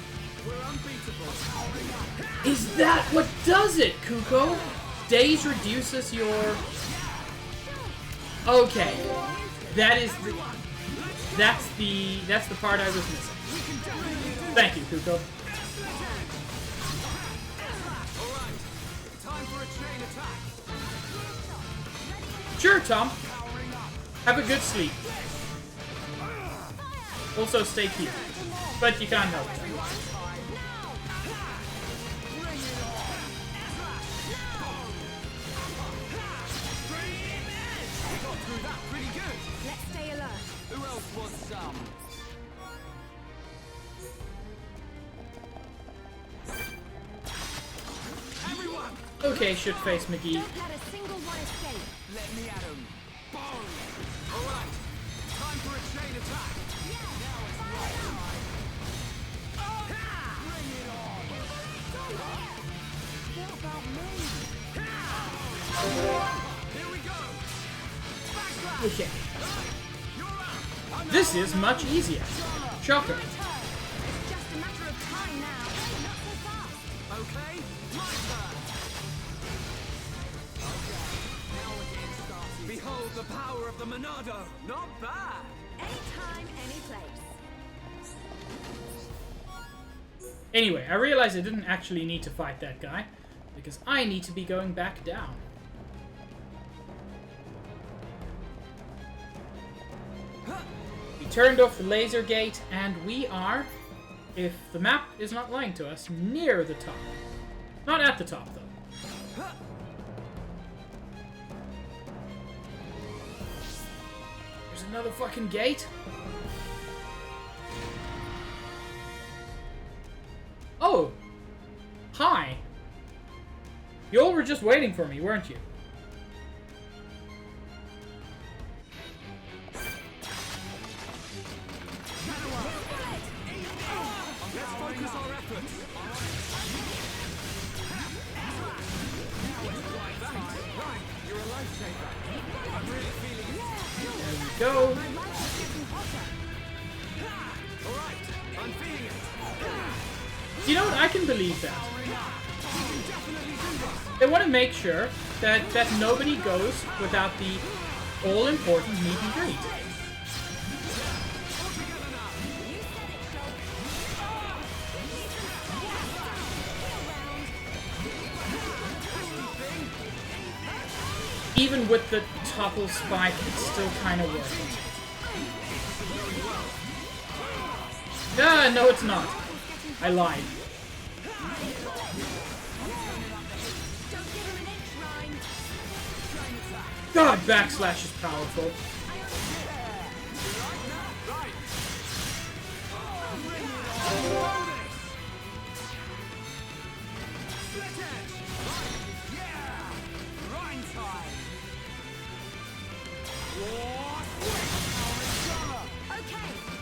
we're unbeatable.
Is that what does it, Kuko? Days reduces your... Okay. That's the part I was missing. Thank you, Kuko.
Alright, time for a chain attack.
Sure, Tom.
Powering up.
Have a good sleep. Also, stay cute. But you can't help it.
We got through that pretty good.
Let's stay alert.
Who else wants some? Everyone,
Okay, Shitface McGee.
Don't let a single one escape.
let me at 'em. Boom. Alright, time for a chain attack. Now it's right time. Bring it on.
What about me?
Here we go. Backslash.
Okay.
You're up.
This is much easier. Shocker.
It's just a matter of time now. Not so fast.
Okay, my turn. Okay, now we're getting started. Behold the power of the Monado. Not bad.
Anytime, any place.
Anyway, I realized I didn't actually need to fight that guy, because I need to be going back down. We turned off the laser gate, and we are, if the map is not lying to us, near the top. Not at the top, though. There's another fucking gate. Oh! Hi! You all were just waiting for me, weren't you?
Let's focus our efforts. Right, you're a lifesaver. I'm really feeling it.
There we go.
Alright, I'm feeling it.
You know what? I can believe that.
Definitely do this.
They want to make sure that nobody goes without the all-important meet and greet. Even with the topple spike, it's still kind of worth it. Ah, no, it's not. I lied.
Don't give him an inch, Rhyme.
God, backslash is powerful.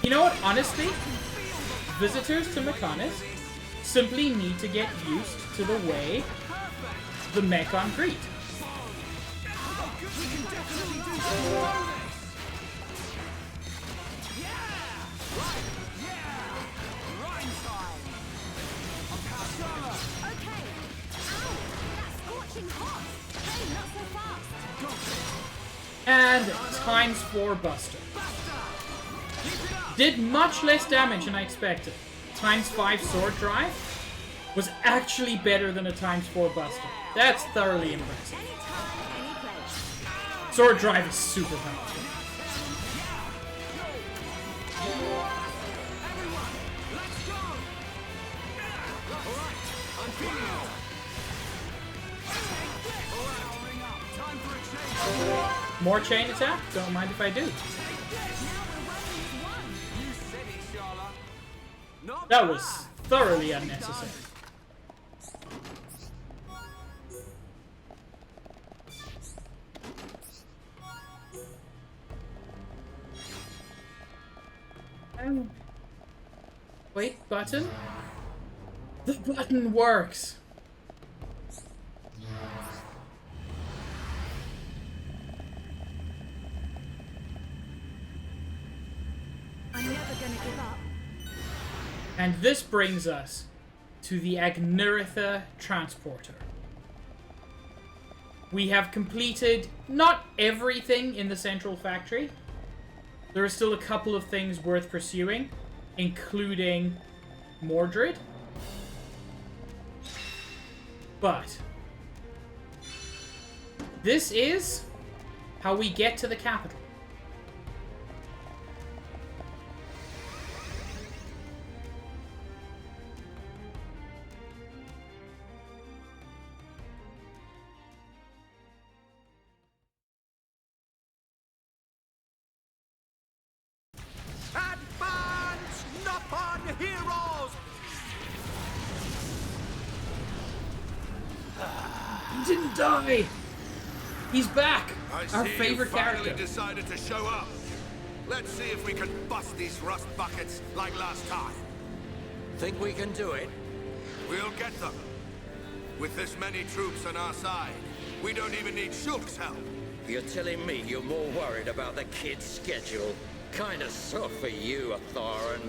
You know what? Honestly, visitors to Mechonis simply need to get used to the way the Mechon greet.
Okay. Ow! That's scorching hot. Hey, not so fast.
And times 4 Buster. Did much less damage than I expected. Times 5 Sword Drive was actually better than a times 4 Buster. That's thoroughly impressive.
Anytime, any place.
Sword Drive is super powerful.
Everyone, let's go! Alright, I'm feeling it. Alright, ring up. Time for a change.
More chain attack? Don't mind if I do.
Now we're rolling as one.
You said it, Sharla. Not
That
bad.
was thoroughly unnecessary. Wait, button? The button works!
I'm never gonna give up.
And this brings us to the Agniritha Transporter. We have completed not everything in the central factory. There are still a couple of things worth pursuing, including Mordred. But this is how we get to the capital.
Advance, Nopon heroes!
He didn't die! He's back!
I
Our
see
favorite
you finally
character.
decided to show up. Let's see if we can bust these rust buckets like last time.
Think we can do it?
We'll get them. With this many troops on our side, we don't even need Shulk's help.
You're telling me you're more worried about the kid's schedule? Kinda soft for you, Atharan.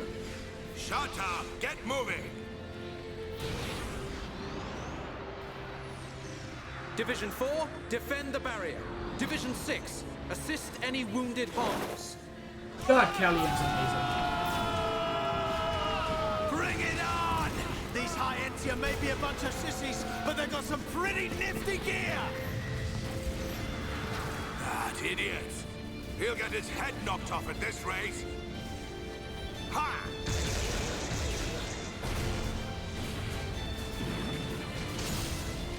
Shut up! Get moving!
Division 4, defend the barrier. Division 6, assist any wounded Homs.
God, Kellyan's amazing.
Bring it on! These High-Entia may be a bunch of sissies, but they've got some pretty nifty gear!
That idiot! He'll get his head knocked off at this rate. Ha!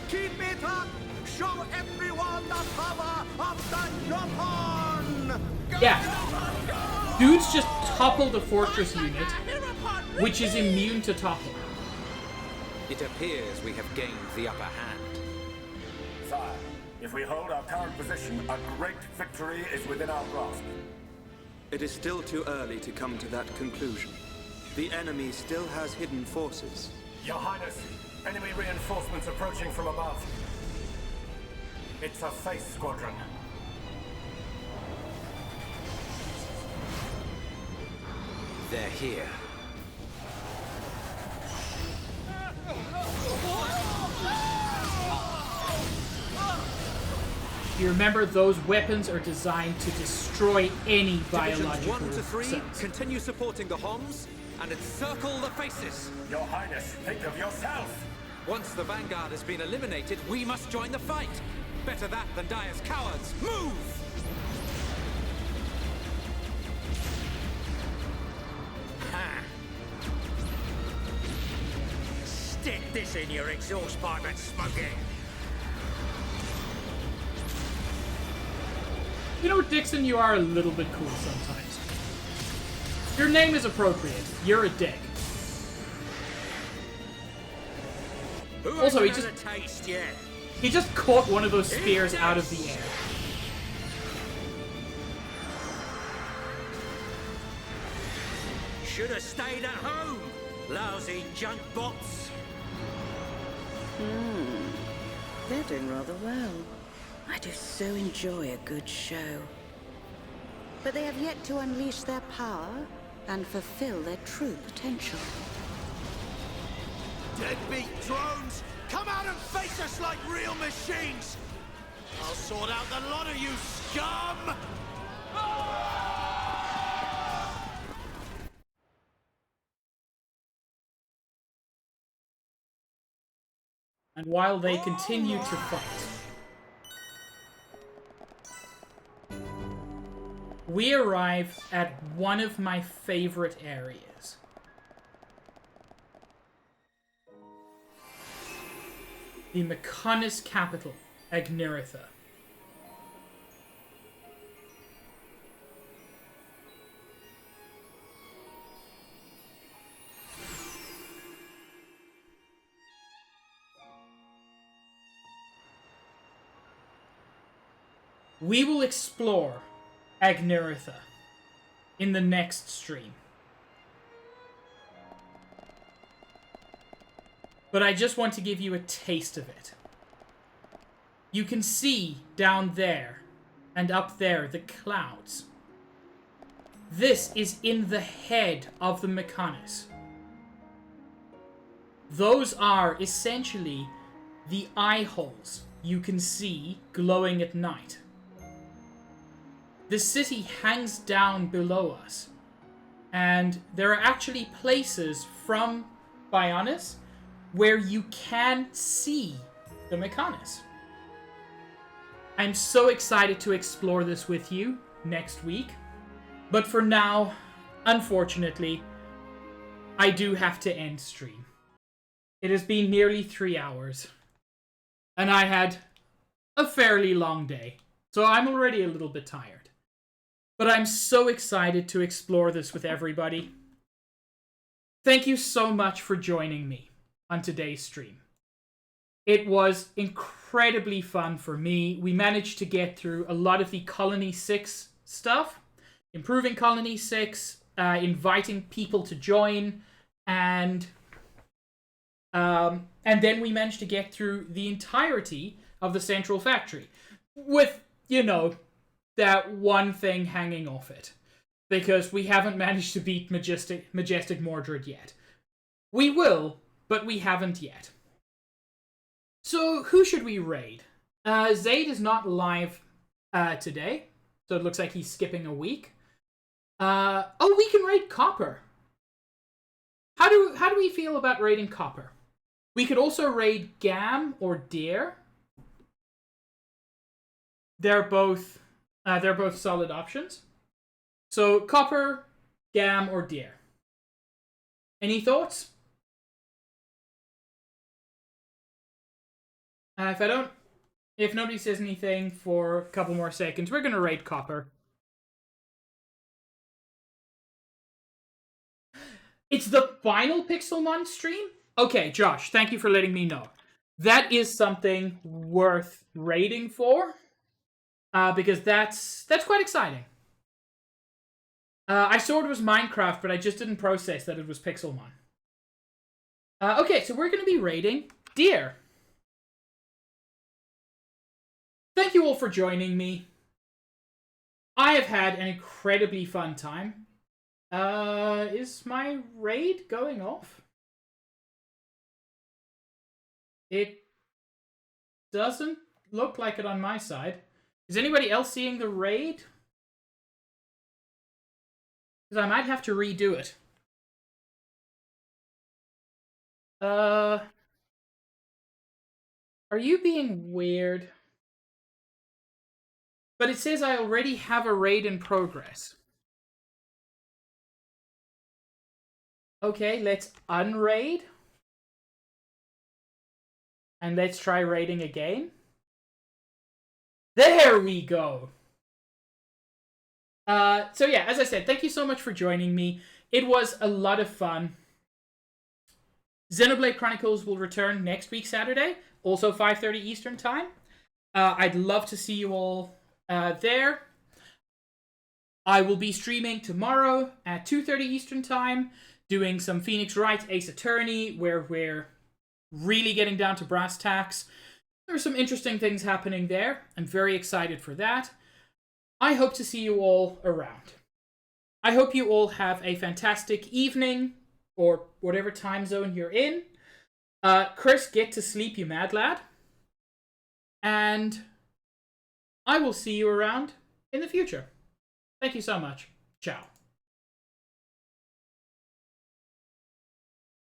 Keep it up! Show everyone the power of the Nopon!
Yeah. Dude's just toppled a fortress unit, which is immune to topple.
It appears we have gained the upper hand.
Sire, if we hold our current position, a great victory is within our grasp.
It is still too early to come to that conclusion. The enemy still has hidden forces.
Your Highness, enemy reinforcements approaching from above. It's a face squadron.
They're here.
You remember those weapons are designed to destroy any
Divisions
biological
1 to 3,
cells.
continue supporting the Homs and encircle the faces.
Your Highness, think of yourself!
Once the Vanguard has been eliminated, we must join the fight. Better that than die as cowards. Move!
Ha! Stick this in your exhaust pipe and smoke it.
You know, Dixon, you are a little bit cool sometimes. Your name is appropriate. You're a dick.
Who
Also, he
hasn't had a taste yet?
He just caught one of those spears out of the air.
Should have stayed at home. Lousy junk bots.
They're doing rather well. I do so enjoy a good show. But they have yet to unleash their power and fulfill their true potential.
Deadbeat drones! Come out and face us like real machines! I'll sort out the lot of you scum!
And while they continue to fight, we arrive at one of my favorite areas. The Mechonis capital, Agniritha. We will explore Agniritha in the next stream. But I just want to give you a taste of it. You can see down there and up there the clouds. This is in the head of the Mechonis. Those are essentially the eye holes you can see glowing at night. The city hangs down below us, and there are actually places from Bionis where you can see the Mechonis. I'm so excited to explore this with you next week, but for now, unfortunately, I do have to end stream. It has been nearly 3 hours, and I had a fairly long day, so I'm already a little bit tired. But I'm so excited to explore this with everybody. Thank you so much for joining me on today's stream. It was incredibly fun for me. We managed to get through a lot of the Colony 6 stuff, improving Colony 6, inviting people to join, and then we managed to get through the entirety of the Central Factory with, you know, that one thing hanging off it, because we haven't managed to beat Majestic Mordred yet. We will, but we haven't yet. So who should we raid? Zaid is not live today, so it looks like he's skipping a week. Oh, we can raid Copper. How do we feel about raiding Copper? We could also raid Gam or Deer. They're both solid options. So Copper, Gam, or Deer. Any thoughts? If nobody says anything for a couple more seconds, we're gonna raid Copper. It's the final Pixelmon stream? Okay, Josh, thank you for letting me know. That is something worth raiding for. Because that's quite exciting. I saw it was Minecraft, but I just didn't process that it was Pixelmon. Okay, so we're going to be raiding Deer. Thank you all for joining me. I have had an incredibly fun time. Is my raid going off? It doesn't look like it on my side. Is anybody else seeing the raid? Because I might have to redo it. Are you being weird? But it says I already have a raid in progress. Okay, let's unraid. And let's try raiding again. There we go. So yeah, as I said, thank you so much for joining me. It was a lot of fun. Xenoblade Chronicles will return next week, Saturday, also 5:30 Eastern Time. I'd love to see you all there. I will be streaming tomorrow at 2:30 Eastern Time, doing some Phoenix Wright Ace Attorney, where we're really getting down to brass tacks. There's some interesting things happening there. I'm very excited for that. I hope to see you all around. I hope you all have a fantastic evening, or whatever time zone you're in. Chris, get to sleep, you mad lad. And I will see you around in the future. Thank you so much. Ciao.